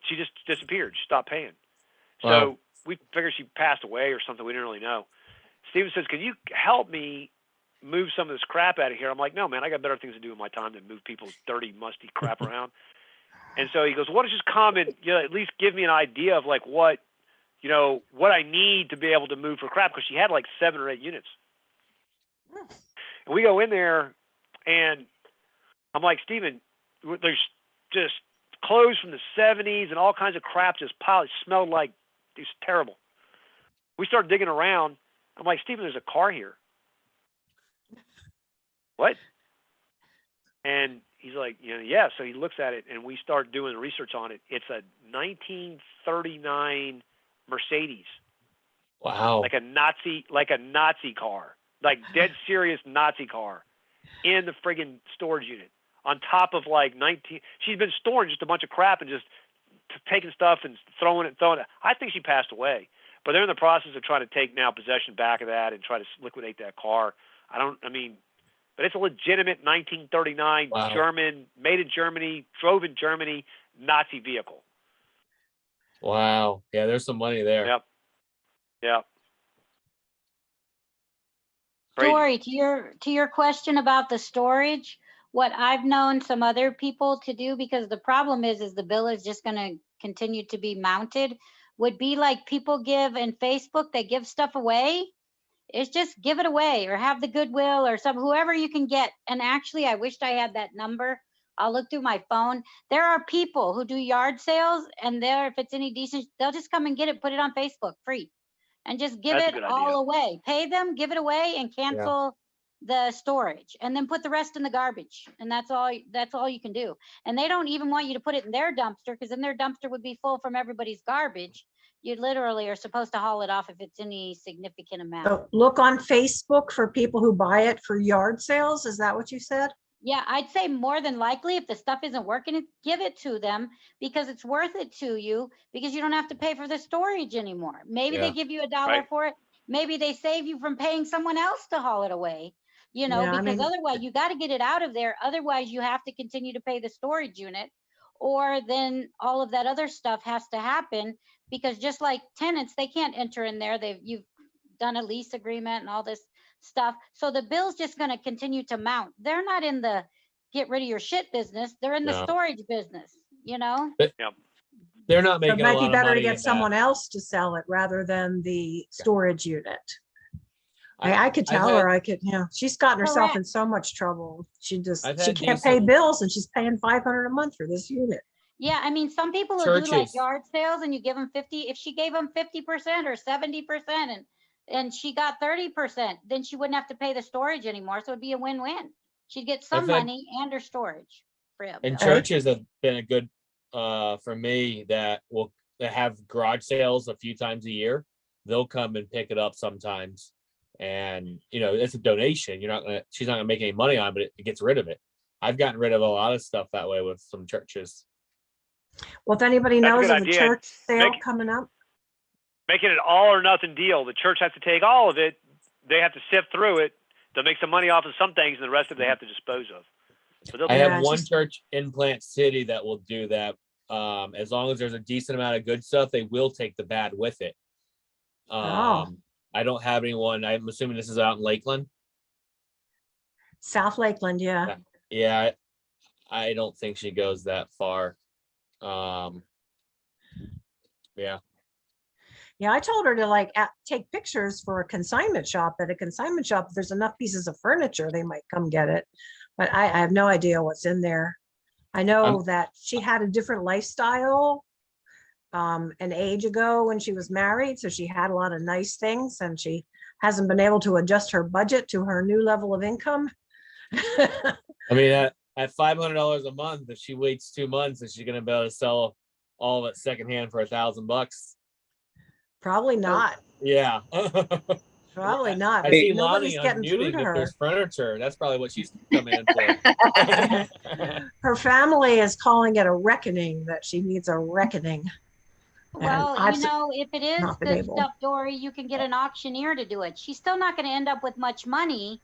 she just disappeared. She stopped paying. So Wow. we figured she passed away or something. We didn't really know. Steven says, "Can you help me move some of this crap out of here?" I'm like, "No, man, I got better things to do in my time than move people's dirty, musty crap around." And so he goes, "What is just come and at least give me an idea of like what I need to be able to move for crap?" Because she had like 7 or 8 units. And we go in there, and I'm like, "Steven, there's just clothes from the 70s and all kinds of crap just piled. It smelled like it's terrible." We start digging around. I'm like, "Steven, there's a car here." What? And he's like, yeah. So he looks at it, and we start doing the research on it. It's a 1939 Mercedes, Wow. like a Nazi car, like dead serious Nazi car, in the friggin' storage unit. On top of like 19, she's been storing just a bunch of crap and just taking stuff and throwing it. I think she passed away, but they're in the process of trying to take now possession back of that and try to liquidate that car. But it's a legitimate 1939 Wow. German, made in Germany, drove in Germany, Nazi vehicle. Wow. Yeah, there's some money there. Yep. Crazy. Story, to your question about the storage, what I've known some other people to do, because the problem is the bill is just going to continue to be mounted, would be like people give in Facebook, they give stuff away. It's just give it away or have the Goodwill or whoever you can get. And actually, I wished I had that number. I'll look through my phone. There are people who do yard sales, and if it's any decent, they'll just come and get it, put it on Facebook free, and just give That's a it good all idea. away. Pay them, give it away, and cancel the storage, and then put the rest in the garbage. And that's all you can do. And they don't even want you to put it in their dumpster, because then their dumpster would be full from everybody's garbage. You literally are supposed to haul it off if it's any significant amount. So look on Facebook for people who buy it for yard sales. Is that what you said? Yeah, I'd say more than likely, if the stuff isn't working, give it to them, because it's worth it to you, because you don't have to pay for the storage anymore. Maybe they give you $1 Right. for it. Maybe they save you from paying someone else to haul it away, because otherwise you got to get it out of there. Otherwise you have to continue to pay the storage unit, or then all of that other stuff has to happen, because just like tenants, they can't enter in there. You've done a lease agreement and all this stuff. So the bill's just going to continue to mount. They're not in the get rid of your shit business. They're in the No. storage business, But- Yep. They're not So it making a might be lot of better to money in get that. someone else to sell it rather than the storage unit. I- I could I've tell her, had- she's gotten herself Correct. in so much trouble. She I've she had can't pay decent- bills and she's paying 500 a month for this unit. Yeah, I mean, some people will do like Churches. yard sales and you give them 50, if she gave them 50% or 70% and she got 30%, then she wouldn't have to pay the storage anymore. So it'd be a win-win. She'd get some I've had- money and her storage. free of And bill. churches have been a good, for me, that have garage sales a few times a year. They'll come and pick it up sometimes. And, it's a donation. She's not gonna make any money on it, but it gets rid of it. I've gotten rid of a lot of stuff that way with some churches. Well, if anybody That's a knows good of a idea. church sale Make- coming up, Making it all or nothing deal. The church has to take all of it. They have to sift through it. They'll make some money off of some things, and the rest of it they have to dispose of. But they'll I do Yeah, have that. one just- church in Plant City that will do that. As long as there's a decent amount of good stuff, they will take the bad with it. Oh. I don't have anyone. I'm assuming this is out in Lakeland. South Lakeland, yeah. Yeah, I don't think she goes that far. Yeah. Yeah, I told her to take pictures for a consignment shop. At a consignment shop, if there's enough pieces of furniture, they might come get it. But I have no idea what's in there. I know that she had a different lifestyle an age ago when she was married. So she had a lot of nice things and she hasn't been able to adjust her budget to her new level of income. I mean, at $500 a month, if she waits 2 months, is she gonna be able to sell all of it secondhand for $1,000? Probably not. Yeah. Probably not. I but see nobody's Lonnie getting through unmuting to if her. there's furniture. That's probably what she's coming in for. Her family is calling it a reckoning, that she needs a reckoning. And Well, I've if it is not been good able. stuff, Dory, you can get an auctioneer to do it. She's still not going to end up with much money,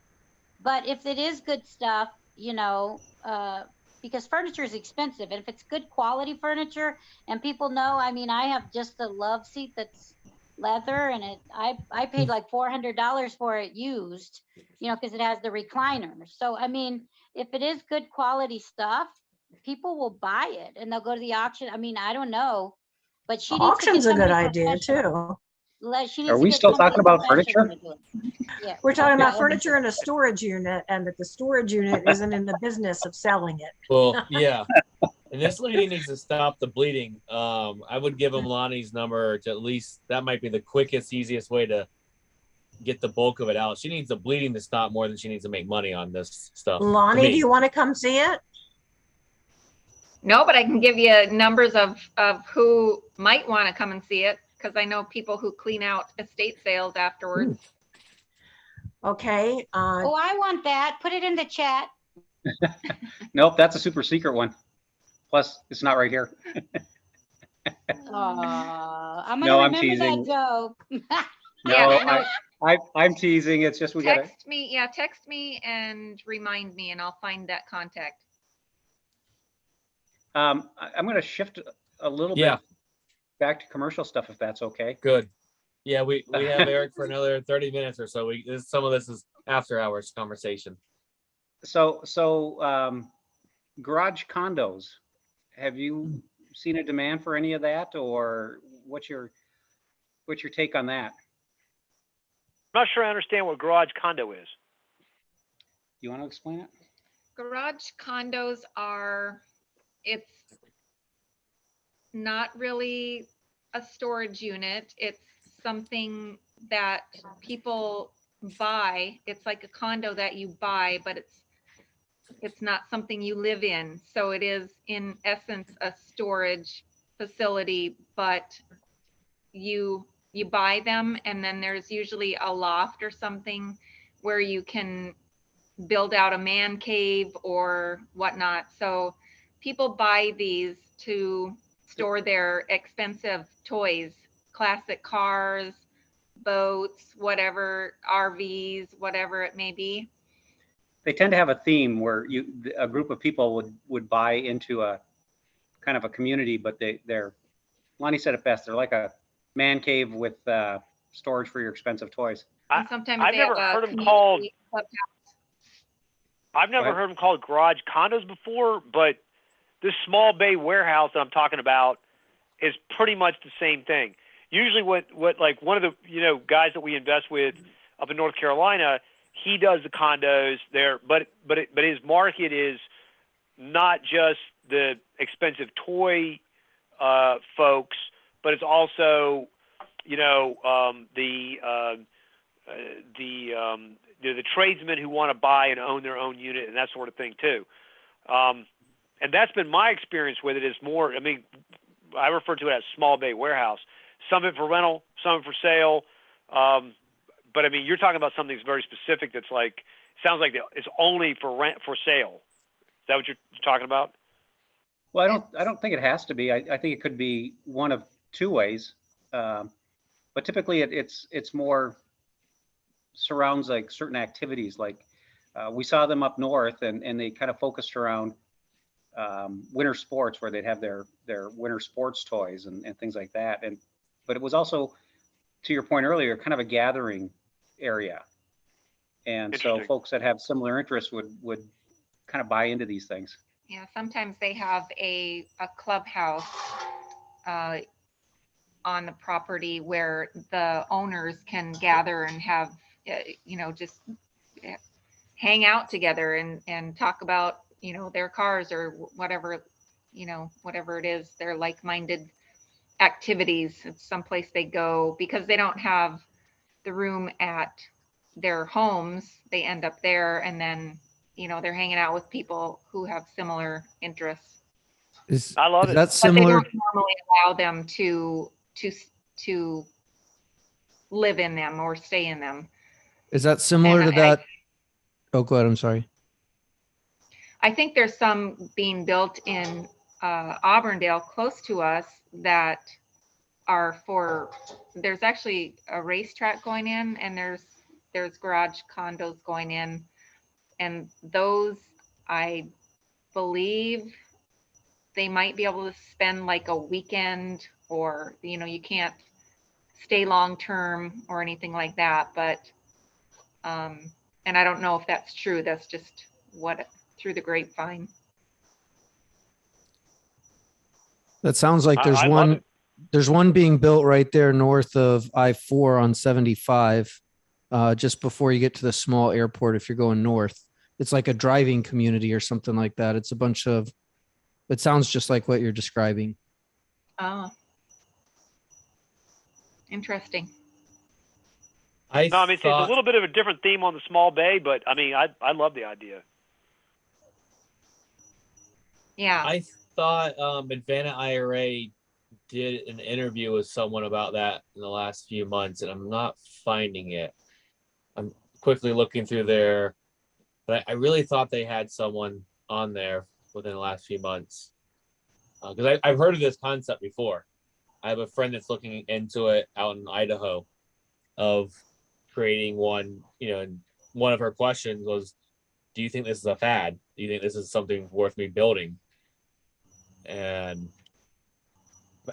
but if it is good stuff, because furniture is expensive, and if it's good quality furniture, and people know, I mean, I have just a love seat that's leather, and I paid like $400 for it used, because it has the recliner. So I mean, if it is good quality stuff, people will buy it and they'll go to the auction. I mean, I don't know. But she needs to get Auction's a good somebody idea professional. too. She needs Are to we get still somebody talking about professional furniture? to do it. Yeah. We're talking about Okay. furniture in a storage unit, and that the storage unit isn't in the business of selling it. Well, yeah. And this lady needs to stop the bleeding. I would give him Lonnie's number to at least, that might be the quickest, easiest way to get the bulk of it out. She needs the bleeding to stop more than she needs to make money on this stuff. to Lonnie, me. do you want to come see it? No, but I can give you numbers of who might want to come and see it, because I know people who clean out estate sales afterwards. Okay. Oh, I want that. Put it in the chat. Nope, that's a super secret one. Plus, it's not right here. I'm No, gonna I'm remember teasing. that joke. No, Yeah, I know. I'm teasing. It's just we gotta. Text me and remind me, and I'll find that contact. I'm going to shift a little Yeah. bit back to commercial stuff, if that's okay. Good. Yeah, we have Eric for another 30 minutes or so. Some of this is after hours conversation. So garage condos, have you seen a demand for any of that, or what's your take on that? I'm not sure I understand what garage condo is. You want to explain it? Garage condos it's not really a storage unit. It's something that people buy. It's like a condo that you buy, but it's not something you live in. So it is in essence a storage facility, but you buy them, and then there's usually a loft or something where you can build out a man cave or whatnot. So people buy these to store their expensive toys, classic cars, boats, whatever, RVs, whatever it may be. They tend to have a theme where a group of people would buy into a kind of a community, but they're Lonnie said it best. They're like a man cave with storage for your expensive toys. And sometimes I've they never have a heard them called. community clubhouse. I've never What? heard them called garage condos before, but this small bay warehouse that I'm talking about, is pretty much the same thing. Usually what like one of the, guys that we invest with up in North Carolina, he does the condos there, but his market is not just the expensive toy folks, but it's also, the tradesmen who want to buy and own their own unit and that sort of thing too. And that's been my experience with it. Is more, I refer to it as small bay warehouse. Some of it for rental, some of it for sale. But you're talking about something that's very specific. That's like, sounds like it's only for rent for sale. Is that what you're talking about? Well, I don't think it has to be. I think it could be one of two ways. But typically it's more surrounds like certain activities. Like we saw them up north and they kind of focused around winter sports, where they'd have their winter sports toys and things like that. But it was also, to your point earlier, kind of a gathering area. And so folks that have similar interests would kind of buy into these things. Yeah, sometimes they have a clubhouse on the property where the owners can gather and have, just hang out together and talk about, their cars or whatever, whatever it is, their like-minded activities. It's someplace they go because they don't have the room at their homes. They end up there, and then, they're hanging out with people who have similar interests. I love it. That's similar. But they don't normally allow them to live in them or stay in them. Is that similar And to that? Oh, go ahead. I'm sorry. I think there's some being built in Auburndale close to us that are there's actually a racetrack going in, and there's garage condos going in, and those, I believe, they might be able to spend like a weekend, or you can't stay long term or anything like that. But and I don't know if that's true. That's just what through the grapevine. That sounds like I love it. there's one being built right there north of I-4 on 75, just before you get to the small airport. If you're going north, it's like a driving community or something like that. It's a bunch of, it sounds just like what you're describing. Oh, interesting. It's a little bit of a different theme on the small bay, but I love the idea. Yeah. I thought Advanta IRA did an interview with someone about that in the last few months, and I'm not finding it. I'm quickly looking through there, but I really thought they had someone on there within the last few months, because I've heard of this concept before. I have a friend that's looking into it out in Idaho, of creating one. And one of her questions was, "Do you think this is a fad? Do you think this is something worth me building?" And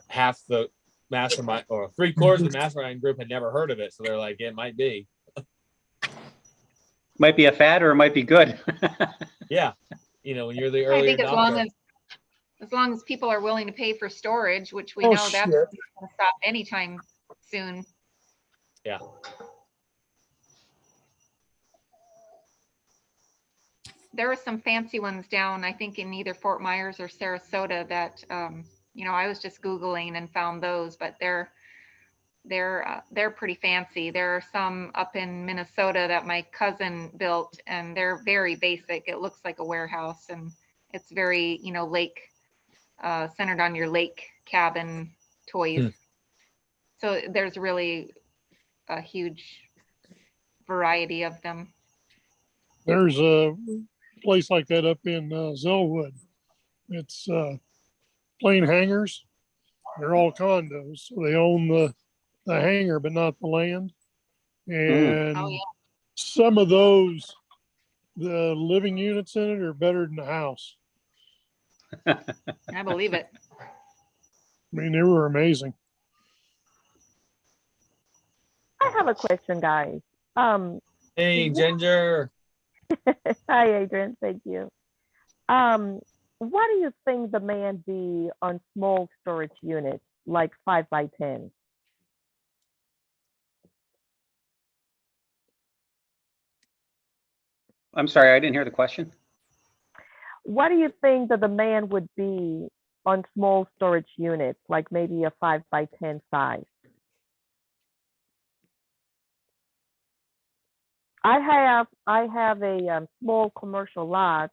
half the mastermind, or 3/4 of the mastermind group, had never heard of it, so they're like, "It might be." Might be a fad, or it might be good. Yeah, when you're the early I think adopter. as long as people are willing to pay for storage, which we know that's not going to stop anytime soon. Yeah. There are some fancy ones down, I think, in either Fort Myers or Sarasota that, I was just Googling and found those, but they're pretty fancy. There are some up in Minnesota that my cousin built, and they're very basic. It looks like a warehouse, and it's very, lake, centered on your lake cabin toys. So there's really a huge variety of them. There's a place like that up in Zellwood. It's plain hangars. They're all condos, so they own the hangar but not the land. And Oh, yeah. some of those, the living units in it are better than the house. I believe it. They were amazing. I have a question, guys. Hey, Ginger. Hi, Adrian. Thank you. What do you think demand be on small storage units? like 5 by 10? I'm sorry, I didn't hear the question. What do you think the demand would be on small storage units, like maybe a 5 by 10 size? I have a small commercial lot,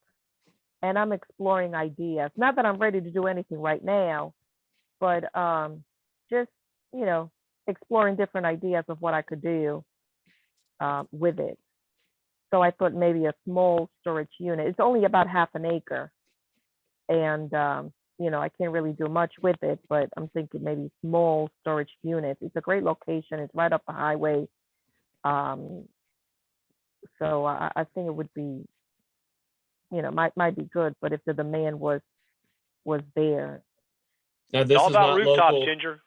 and I'm exploring ideas. Not that I'm ready to do anything right now, but just, you know, exploring different ideas of what I could do with it. So I thought maybe a small storage unit. It's only about half an acre, and you know, I can't really do much with it, but I'm thinking maybe small storage units. It's a great location. It's right up the highway. So I think it would be, you know, might be good, but if the demand was there. Now, It's this all is about not rooftops, local. Ginger.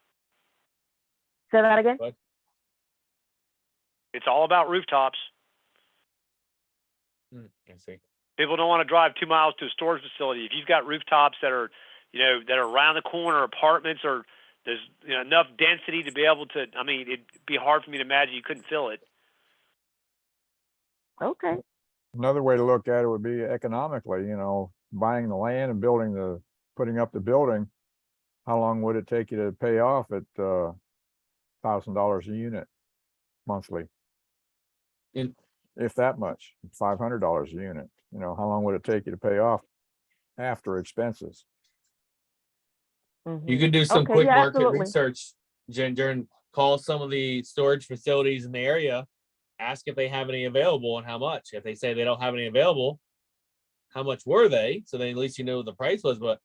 Say that again? What? It's all about rooftops. I see. People don't want to drive 2 miles to a storage facility. If you've got rooftops that are, you know, that are around the corner, apartments, or there's, you know, enough density to be able to, I mean, it'd be hard for me to imagine you couldn't fill it. Okay. Another way to look at it would be economically, you know, buying the land and putting up the building. How long would it take you to pay off at $1,000 a unit monthly? In- If that much, $500 a unit, you know, how long would it take you to pay off after expenses? You could do some Okay, quick yeah, market absolutely. research, Ginger, and call some of the storage facilities in the area, ask if they have any available and how much. If they say they don't have any available, how much were they? So then at least you know what the price was. But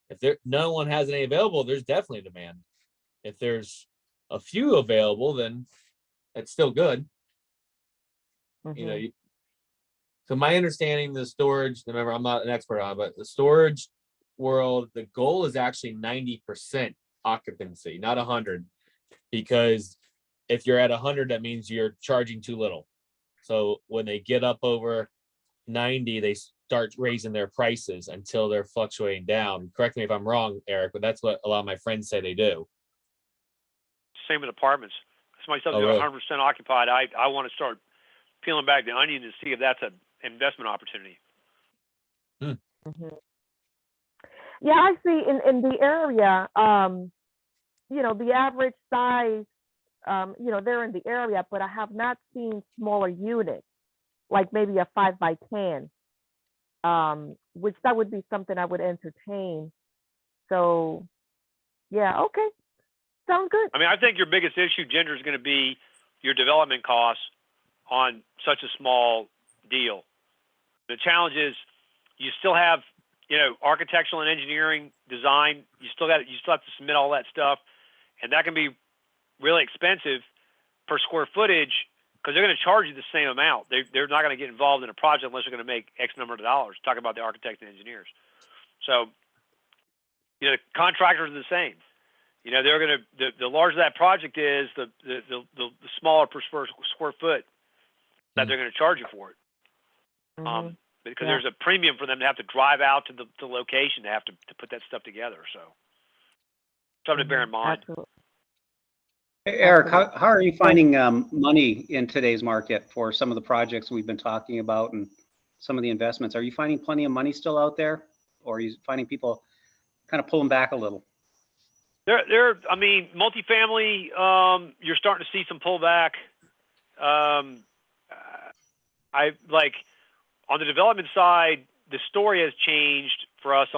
if no one has any available, there's definitely demand. If there's a few available, then it's still good. You know, so my understanding, the storage, remember, I'm not an expert on it, but the storage world, the goal is actually 90% occupancy, not 100, because if you're at 100, that means you're charging too little. So when they get up over 90, they start raising their prices until they're fluctuating down. Correct me if I'm wrong, Eric, but that's what a lot of my friends say they do. Same with apartments. Somebody says Oh, they're really? 100% occupied. I want to start peeling back the onion to see if that's an investment opportunity. Yeah, I see in the area, you know, the average size, you know, they're in the area, but I have not seen smaller units, like maybe a 5 by 10, which that would be something I would entertain. So, yeah, okay, sounds good. I mean, I think your biggest issue, Ginger, is going to be your development costs on such a small deal. The challenge is you still have, you know, architectural and engineering design. You still have to submit all that stuff, and that can be really expensive per square footage because they're going to charge you the same amount. They're not going to get involved in a project unless they're going to make X number of dollars. Talk about the architects and engineers. So, you know, contractors are the same. You know, they're going to the larger that project is, the smaller per square foot that they're going to charge you for it. Because there's a premium for them to have to drive out to the location to have to put that stuff together. So something to bear in mind. Absolutely. Hey, Eric, how are you finding money in today's market for some of the projects we've been talking about and some of the investments? Are you finding plenty of money still out there, or are you finding people kind of pulling back a little? I mean, multifamily, you're starting to see some pullback. I like on the development side, the story has changed for us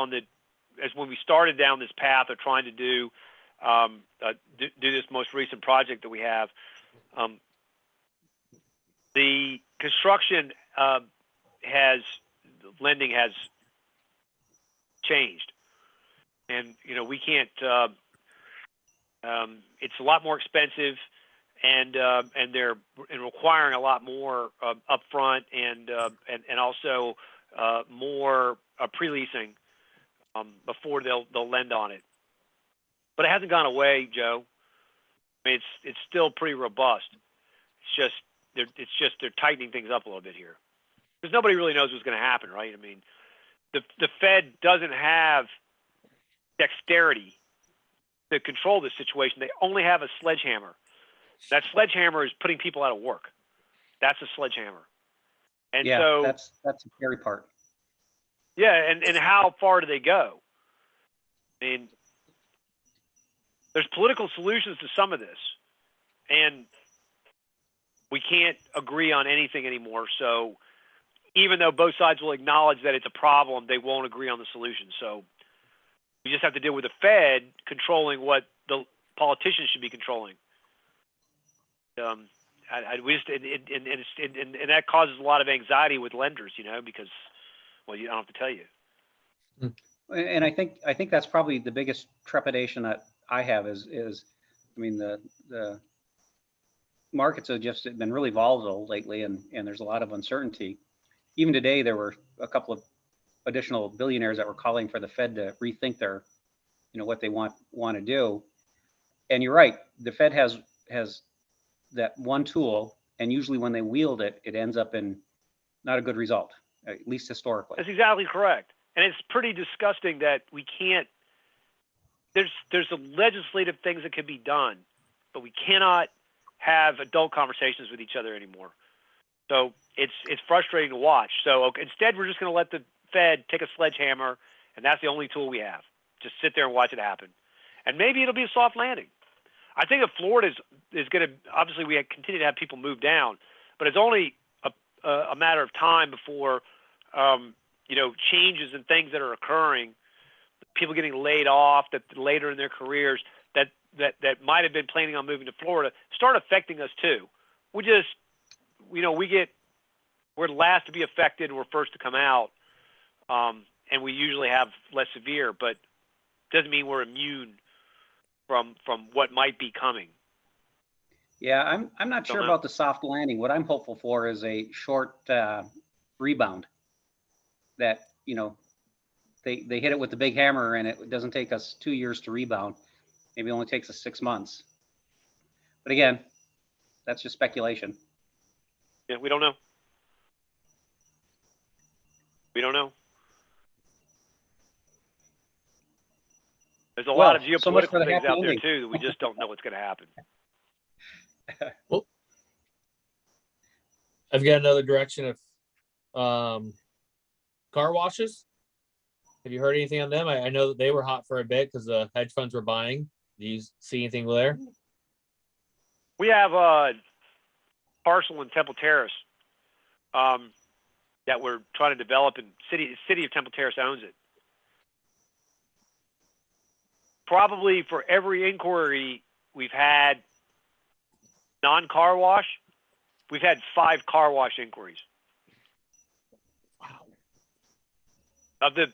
as when we started down this path of trying to do this most recent project that we have. The construction lending has changed, and you know we can't. It's a lot more expensive, and they're requiring a lot more upfront and also more pre-leasing before they'll lend on it. But it hasn't gone away, Joe. I mean, it's still pretty robust. It's just they're tightening things up a little bit here because nobody really knows what's going to happen, right? I mean, the Fed doesn't have dexterity to control this situation. They only have a sledgehammer. That sledgehammer is putting people out of work. That's a sledgehammer. And Yeah, so that's the scary part. yeah, and how far do they go? I mean, there's political solutions to some of this, and we can't agree on anything anymore. So even though both sides will acknowledge that it's a problem, they won't agree on the solution. So we just have to deal with the Fed controlling what the politicians should be controlling. We just, and that causes a lot of anxiety with lenders, you know, because, well, you don't have to tell you. And I think that's probably the biggest trepidation that I have is I mean, the markets have just been really volatile lately, and there's a lot of uncertainty. Even today, there were a couple of additional billionaires that were calling for the Fed to rethink their, you know, what they want to do. And you're right, the Fed has that one tool, and usually when they wield it, it ends up in not a good result, at least historically. That's exactly correct. And it's pretty disgusting that we can't, there's some legislative things that can be done, but we cannot have adult conversations with each other anymore. So it's frustrating to watch. So instead, we're just going to let the Fed take a sledgehammer, and that's the only tool we have. Just sit there and watch it happen. And maybe it'll be a soft landing. I think if Florida is going to, obviously we continue to have people move down, but it's only a matter of time before, you know, changes and things that are occurring, people getting laid off that later in their careers that might have been planning on moving to Florida start affecting us too. We just, you know, we're last to be affected and we're first to come out. And we usually have less severe, but doesn't mean we're immune from what might be coming. Yeah, I'm not sure about the soft landing. What I'm hopeful for is a short rebound. That, you know, they hit it with the big hammer, and it doesn't take us 2 years to rebound. Maybe it only takes us 6 months. But again, that's just speculation. Yeah, we don't know. We don't know. There's a lot of geopolitical things out there too that we just don't know what's going to happen. Well, I've got another direction of car washes. Have you heard anything on them? I know that they were hot for a bit because the hedge funds were buying. Do you see anything there? We have a parcel in Temple Terrace that we're trying to develop, and city of Temple Terrace owns it. Probably for every inquiry we've had non-car wash, we've had 5 car wash inquiries. Wow. Of the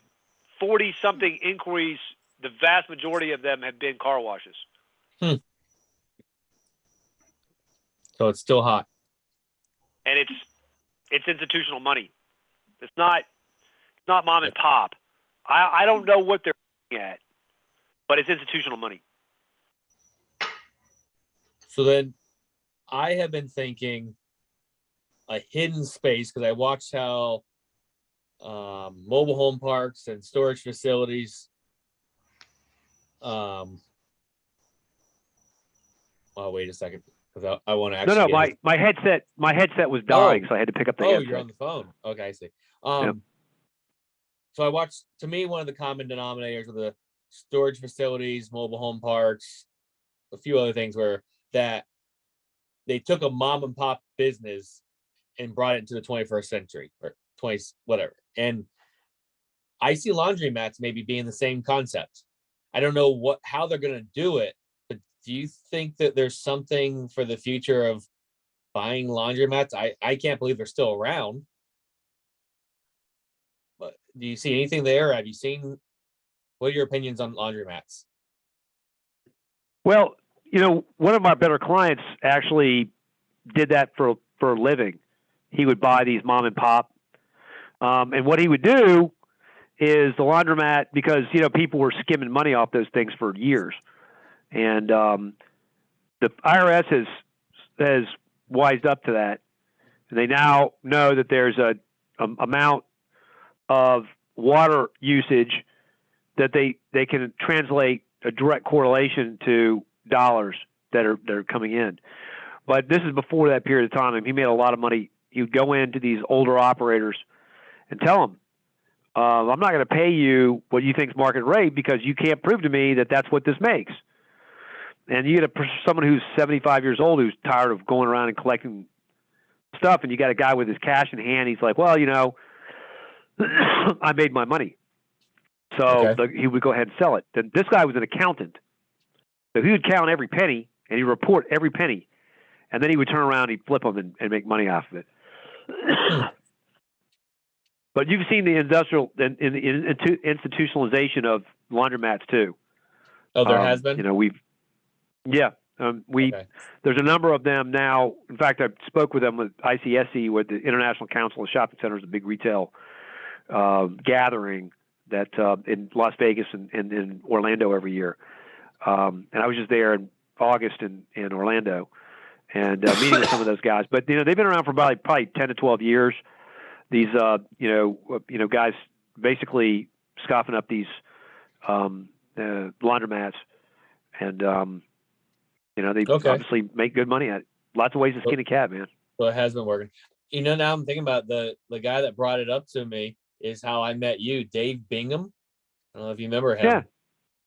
40-something inquiries, the vast majority of them have been car washes. So it's still hot. And it's institutional money. It's not mom and pop. I don't know what they're looking at, but it's institutional money. So then I have been thinking a hidden space, because I watched how mobile home parks and storage facilities well, wait a second, because I want to actually my headset was dying, so I had to pick up the headset. You're on the phone. Okay, I see. So I watched, to me, one of the common denominators of the storage facilities, mobile home parks, a few other things were that they took a mom and pop business and brought it into the 21st century or 20, whatever. And I see laundromats maybe being the same concept. I don't know how they're going to do it, but do you think that there's something for the future of buying laundromats? I can't believe they're still around. But do you see anything there? Have you seen, what are your opinions on laundromats? Well, you know, one of my better clients actually did that for a living. He would buy these mom and pop. And what he would do is the laundromat, because, you know, people were skimming money off those things for years. And the IRS has wised up to that. And they now know that there's a amount of water usage that they can translate a direct correlation to dollars that are coming in. But this is before that period of time, and he made a lot of money. He would go into these older operators and tell them, I'm not going to pay you what you think is market rate because you can't prove to me that that's what this makes. And you get someone who's 75 years old who's tired of going around and collecting stuff, and you got a guy with his cash in hand. He's like, well, you know, I made my money. So he would go ahead and sell it. Then this guy was an accountant. So he would count every penny, and he'd report every penny. And then he would turn around, and he'd flip them and make money off of it. But you've seen the industrial and institutionalization of laundromats too. Oh, there has been? You know, there's a number of them now. In fact, I spoke with them with ICSC, with the International Council of Shopping Centers, a big retail gathering that in Las Vegas and in Orlando every year. And I was just there in August in Orlando and meeting with some of those guys. But, you know, they've been around for probably 10 to 12 years. These, guys basically scoffing up these laundromats. And, they obviously make good money at it. Lots of ways to skin a cat, man. So it has been working. You know, now I'm thinking about the guy that brought it up to me is how I met you, Dave Bingham. I don't know if you remember him. Yeah.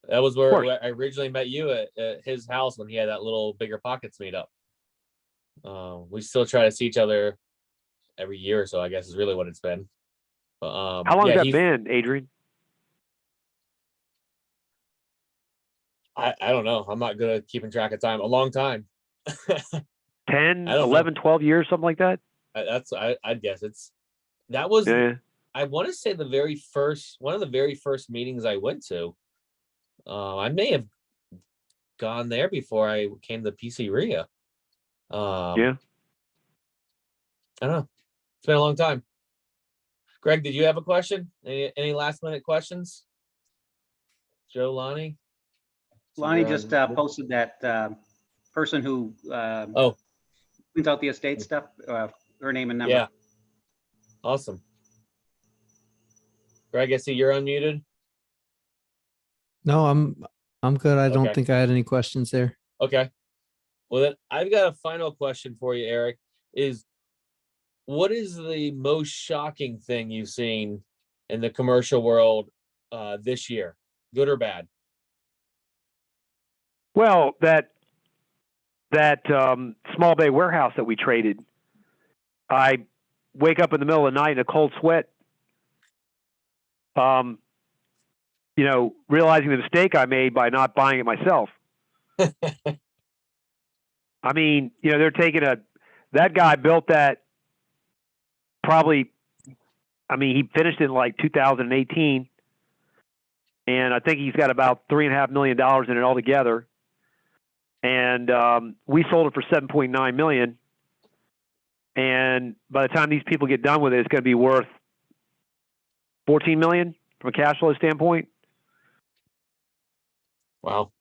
That was where I originally met you at his house when he had that little Bigger Pockets meetup. We still try to see each other every year or so, I guess is really what it's been. But, how long has that been, Adrian? I don't know. I'm not good at keeping track of time. A long time. 10, 11, 12 years, something like that? I'd guess I want to say one of the very first meetings I went to. I may have gone there before I came to PCREIA. I don't know. It's been a long time. Greg, did you have a question? Any last minute questions? Joe, Lonnie? Lonnie just posted that person who cleans out the estate stuff, her name and number. Yeah. Awesome. Greg, I see you're unmuted. No, I'm good. I don't think I had any questions there. Okay. Well, then I've got a final question for you, Eric. What is the most shocking thing you've seen in the commercial world this year, good or bad? Well, that small bay warehouse that we traded, I wake up in the middle of the night in a cold sweat, realizing the mistake I made by not buying it myself. I mean, they're taking that guy built that probably, he finished it in like 2018, and I think he's got about $3.5 million in it altogether. And we sold it for $7.9 million. And by the time these people get done with it, it's going to be worth $14 million from a cash flow standpoint. Wow.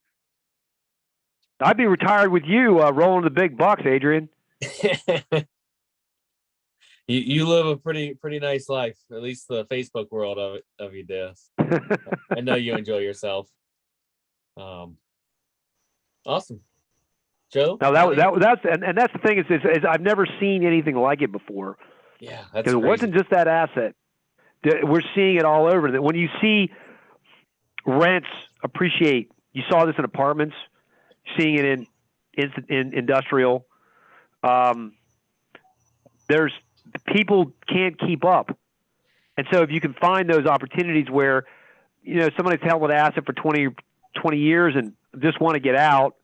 I'd be retired with you rolling the big bucks, Adrian. You live a pretty nice life, at least the Facebook world of you does. I know you enjoy yourself. Awesome. Joe? Now that's the thing is I've never seen anything like it before. Yeah, that's crazy. It wasn't just that asset. We're seeing it all over. When you see rents appreciate, you saw this in apartments, seeing it in industrial. There's people can't keep up, and so if you can find those opportunities where somebody's held an asset for 20 years and just want to get out.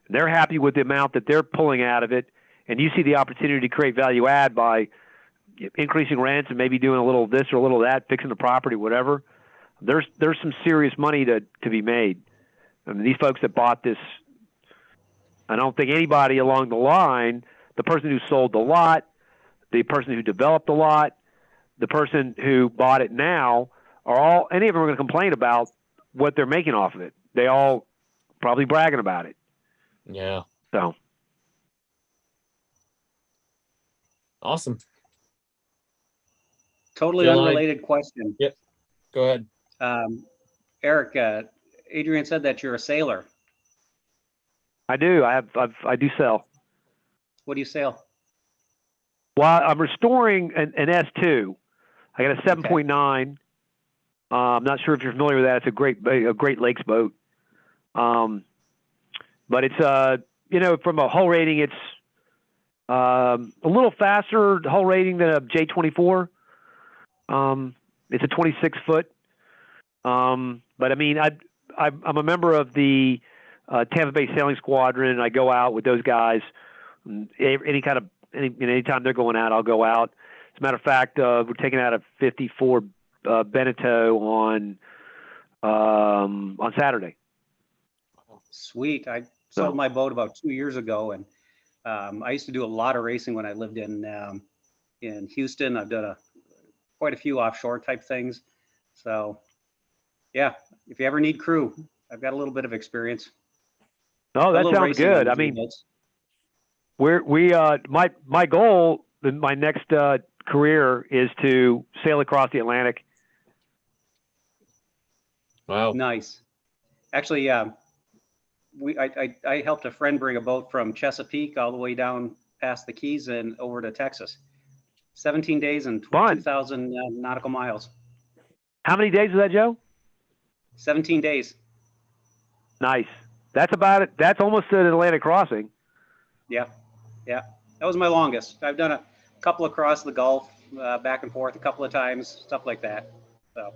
They're happy with the amount that they're pulling out of it, and you see the opportunity to create value add by increasing rents and maybe doing a little this or a little that, fixing the property, whatever. There's some serious money to be made. I mean, these folks that bought this, I don't think anybody along the line, the person who sold the lot, the person who developed the lot, the person who bought it now, any of them are going to complain about what they're making off of it. They all probably bragging about it. Yeah. So. Awesome. Totally unrelated question. Yep. Go ahead. Eric, Adrian said that you're a sailor. I do. I do sell. What do you sail? Well, I'm restoring an S2. I got a 7.9. I'm not sure if you're familiar with that. It's a Great Lakes boat. But it's you know, from a hull rating, it's a little faster hull rating than a J24. It's a 26 foot. But I mean, I'm a member of the Tampa Bay Sailing Squadron. I go out with those guys. Anytime they're going out, I'll go out. As a matter of fact, we're taking out a 54 Beneteau on Saturday. Sweet. I sold my boat about 2 years ago, and I used to do a lot of racing when I lived in Houston. I've done quite a few offshore type things. So, yeah, if you ever need crew, I've got a little bit of experience. Oh, that sounds good. I mean, my goal in my next career is to sail across the Atlantic. Wow. Nice. Actually, I helped a friend bring a boat from Chesapeake all the way down past the Keys and over to Texas. 17 days and 2,000 nautical miles. How many days is that, Joe? 17 days. Nice. That's about it. That's almost an Atlantic crossing. Yeah. Yeah. That was my longest. I've done a couple across the Gulf, back and forth a couple of times, stuff like that. So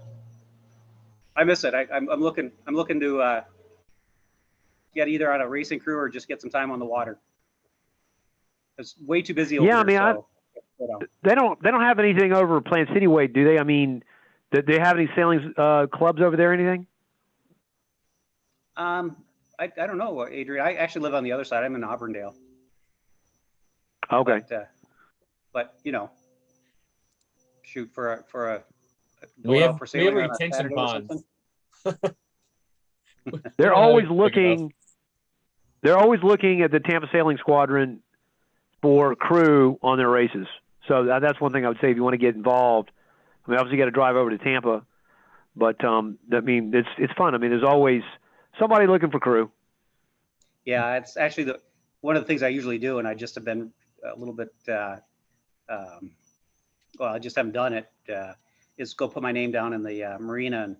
I miss it. I'm looking to get either on a racing crew or just get some time on the water. It's way too busy over here. I mean, they don't have anything over Plant City Way, do they? I mean, do they have any sailing clubs over there or anything? I don't know, Adrian. I actually live on the other side. I'm in Auburndale. Okay. But you know, shoot for a We have sailing on a retention Saturday or bonds. something. They're always looking. They're always looking at the Tampa Sailing Squadron for crew on their races. So that's one thing I would say if you want to get involved. I mean, obviously you got to drive over to Tampa, but I mean, it's fun. I mean, there's always somebody looking for crew. Yeah, it's actually one of the things I usually do, and I just have been a little bit, well, I just haven't done it, is go put my name down in the marina and,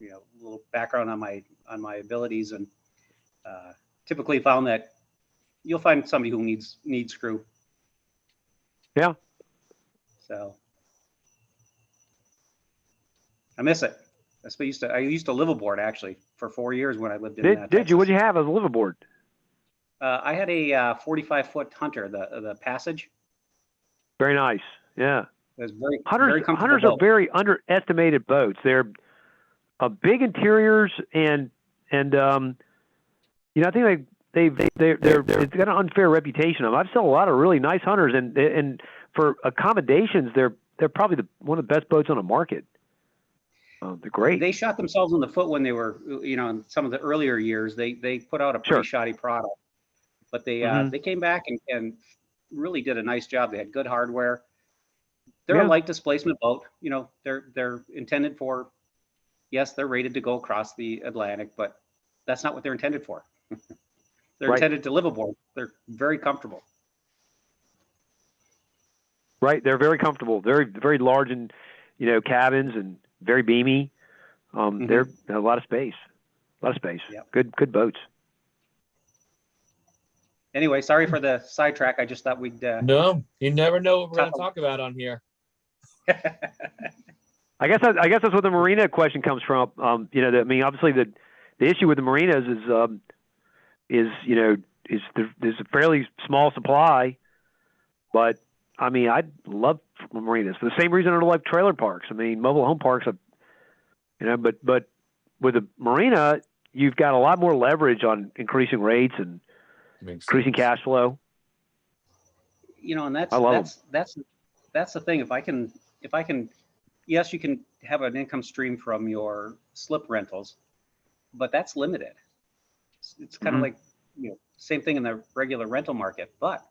you know, a little background on my abilities, and typically found that you'll find somebody who needs crew. Yeah. So I miss it. I used to live aboard actually for 4 years when I lived in Did Texas. you? What'd you have as a liveaboard? I had a 45-foot Hunter, the Passage. Very nice. Yeah. It was very Hunters comfortable are boat. very underestimated boats. They're big interiors and you know, I think they've got an unfair reputation of them. I've sold a lot of really nice Hunters, and for accommodations, they're probably one of the best boats on the market. They're great. They shot themselves in the foot when they were, you know, in some of the earlier years. They put out a pretty shoddy product, but they came back and really did a nice job. They had good hardware. They're a light displacement boat. You know, they're intended for, yes, they're rated to go across the Atlantic, but that's not what they're intended for. They're intended to live aboard. They're very comfortable. Right. They're very comfortable. Very, very large and, you know, cabins and very beamy. They're a lot of space. Yep. Good boats. Anyway, sorry for the sidetrack. I just thought we'd. No, you never know what we're going to talk about on here. I guess that's where the marina question comes from. You know, I mean, obviously the issue with the marinas is you know, there's a fairly small supply, but I mean, I'd love marinas for the same reason I don't like trailer parks. I mean, mobile home parks, you know, but with a marina, you've got a lot more leverage on increasing rates and increasing cash flow. You know, and that's the thing. If I can, yes, you can have an income stream from your slip rentals, but that's limited. It's kind of like, you know, same thing in the regular rental market. But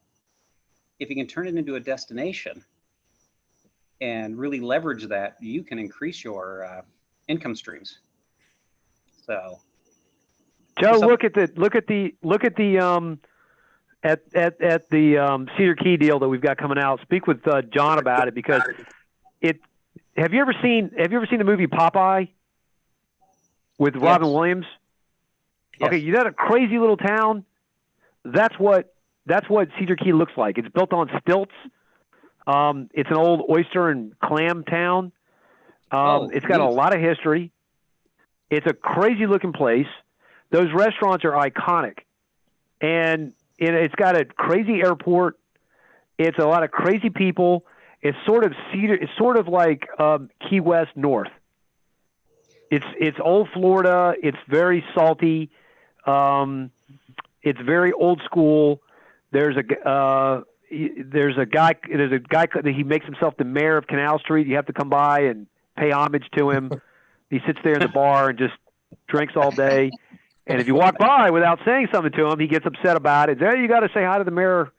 if you can turn it into a destination and really leverage that, you can increase your income streams. So Joe, What's up? look at the Cedar Key deal that we've got coming out. Speak with John about it, because have you ever seen the movie Popeye with Robin Williams? Yes. Okay, you know, that crazy little town. That's what Cedar Key looks like. It's built on stilts. It's an old oyster and clam town. It's got a neat. lot of history. It's a crazy looking place. Those restaurants are iconic, and it's got a crazy airport. It's a lot of crazy people. It's sort of It's sort of like Key West North. It's old Florida. It's very salty. It's very old school. There's a guy that he makes himself the mayor of Canal Street. You have to come by and pay homage to him. He sits there in the bar and just drinks all day. And if you walk by without saying something to him, he gets upset about it. There, you got to say hi to the mayor.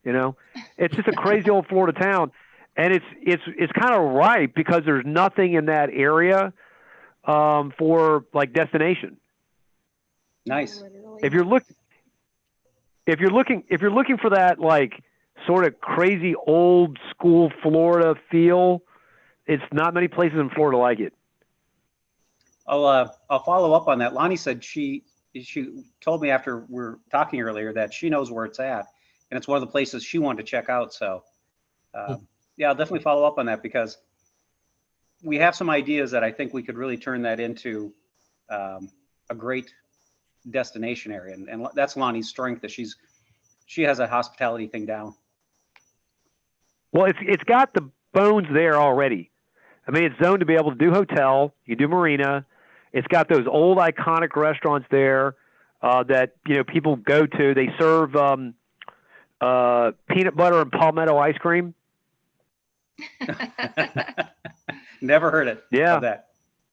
You know, it's just a crazy old Florida town, and it's kind of ripe because there's nothing in that area for like destination. Nice. If you're looking for that like sort of crazy old school Florida feel, it's not many places in Florida like it. I'll follow up on that. Lonnie said she told me after we were talking earlier that she knows where it's at, and it's one of the places she wanted to check out. So yeah, I'll definitely follow up on that, because we have some ideas that I think we could really turn that into a great destination area, and that's Lonnie's strength, that she has a hospitality thing down. Well, it's got the bones there already. I mean, it's zoned to be able to do hotel. You can do marina. It's got those old iconic restaurants there that, you know, people go to. They serve peanut butter and palmetto ice cream. Never heard it. Yeah. Of that.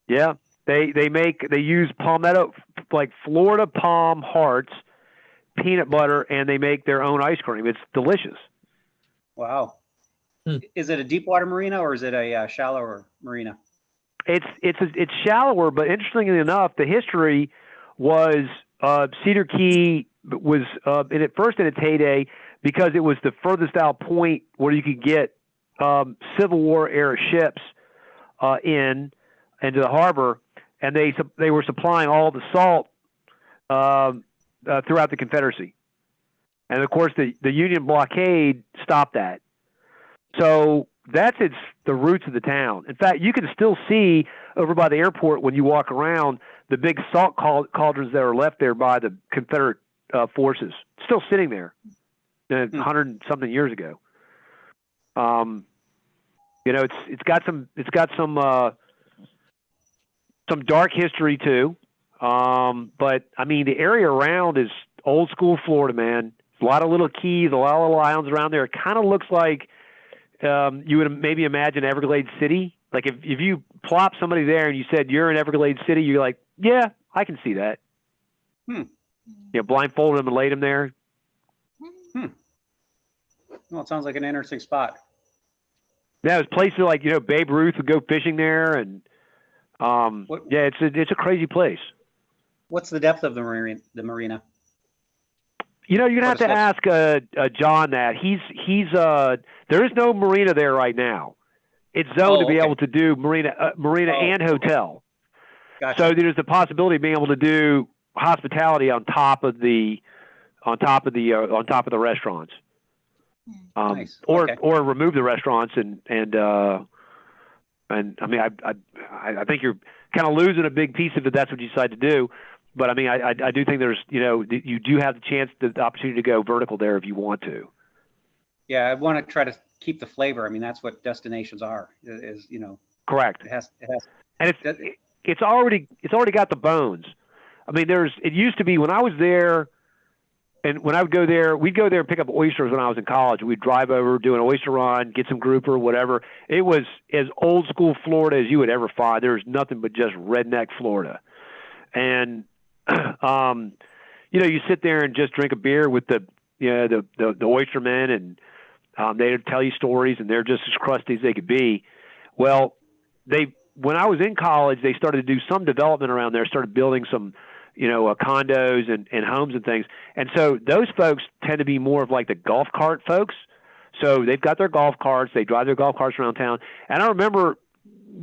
Yeah. They use palmetto, like Florida palm hearts, peanut butter, and they make their own ice cream. It's delicious. Wow. Is it a deep water marina, or is it a shallower marina? It's shallower, but interestingly enough, the history was Cedar Key was in its heyday because it was the furthest out point where you could get Civil War era ships into the harbor, and they were supplying all the salt throughout the Confederacy, and of course the Union blockade stopped that. So that's the roots of the town. In fact, you can still see over by the airport when you walk around the big salt cauldrons that are left there by the Confederate forces, still sitting there 100 and something years ago. You know, it's got some dark history too. But I mean, the area around is old school Florida, man. A lot of little keys, a lot of little islands around there. It kind of looks like you would maybe imagine Everglades City. Like if you plop somebody there and you said you're in Everglades City, you're like, yeah, I can see that. You know, blindfolded them and laid them there. Well, it sounds like an interesting spot. Yeah, there's places like, you know, Babe Ruth would go fishing there, and yeah, it's a crazy place. What's the depth of the marina? You know, you're gonna have to ask John that. He's there is no marina there right now. It's zoned to be able to do marina and hotel. Gotcha. So there's the possibility of being able to do hospitality on top of the restaurants. Nice. Or remove the restaurants and I mean I think you're kind of losing a big piece of it. That's what you decide to do. But I mean, I do think there's, you know, you do have the opportunity to go vertical there if you want to. Yeah, I want to try to keep the flavor. I mean, that's what destinations are. Is, you know. Correct. It has. And it's already got the bones. I mean, it used to be when I was there, and when I would go there, we'd go there and pick up oysters when I was in college. We'd drive over, do an oyster run, get some grouper, whatever. It was as old school Florida as you would ever find. There was nothing but just redneck Florida, and you know, you sit there and just drink a beer with the oystermen, and they'd tell you stories, and they're just as crusty as they could be. Well, when I was in college, they started to do some development around there, started building some condos and homes and things. And so those folks tend to be more of like the golf cart folks. So they've got their golf carts, they drive their golf carts around town. And I remember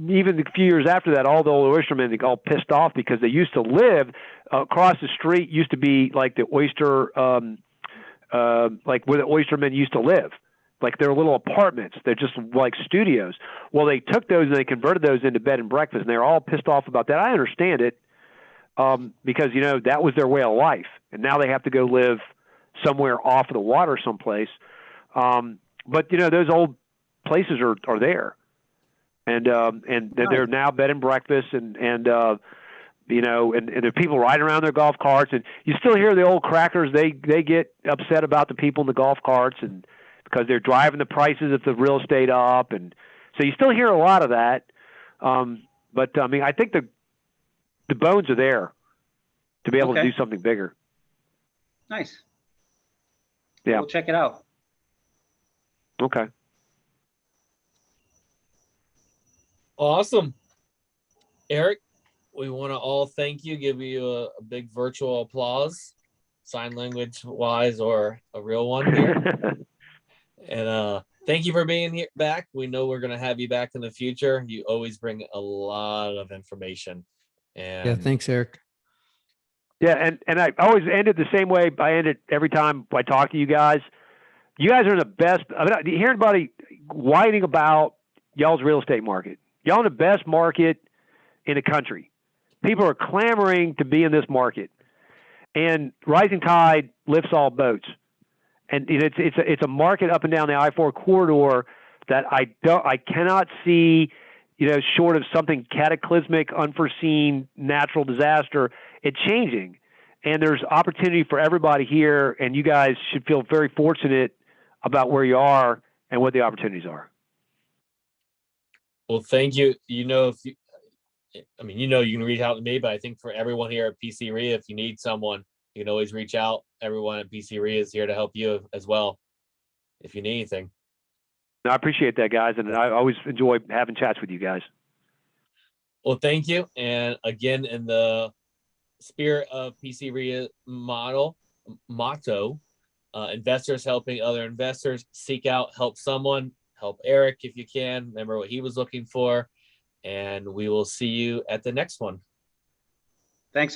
even a few years after that, all the old oystermen, they got all pissed off because they used to live across the street, used to be like the oyster, like where the oystermen used to live. Like they're little apartments. They're just like studios. Well, they took those and they converted those into bed and breakfast, and they're all pissed off about that. I understand it because, that was their way of life. And now they have to go live somewhere off of the water someplace. But, those old places are there. And they're now bed and breakfast and there are people riding around their golf carts, and you still hear the old crackers. They get upset about the people in the golf carts and because they're driving the prices of the real estate up. And so you still hear a lot of that. But I think the bones are there to be able to do something bigger. Nice. Yeah. We'll check it out. Okay. Awesome. Eric, we want to all thank you, give you a big virtual applause, sign language wise or a real one here. And thank you for being here back. We know we're going to have you back in the future. You always bring a lot of information. And Yeah, thanks, Eric. Yeah, and I always end it the same way I end it every time I talk to you guys. You guys are in the best. You hear anybody whining about y'all's real estate market. Y'all in the best market in the country. People are clamoring to be in this market. And rising tide lifts all boats. And it's a market up and down the I-4 corridor that I cannot see, short of something cataclysmic, unforeseen natural disaster, it changing. And there's opportunity for everybody here, and you guys should feel very fortunate about where you are and what the opportunities are. Well, thank you. You can reach out to me, but I think for everyone here at PCREIA, if you need someone, you can always reach out. Everyone at PCREIA is here to help you as well, if you need anything. No, I appreciate that, guys, and I always enjoy having chats with you guys. Well, thank you. And again, in the spirit of PCREIA motto, investors helping other investors, seek out, help someone, help Eric if you can. Remember what he was looking for. And we will see you at the next one.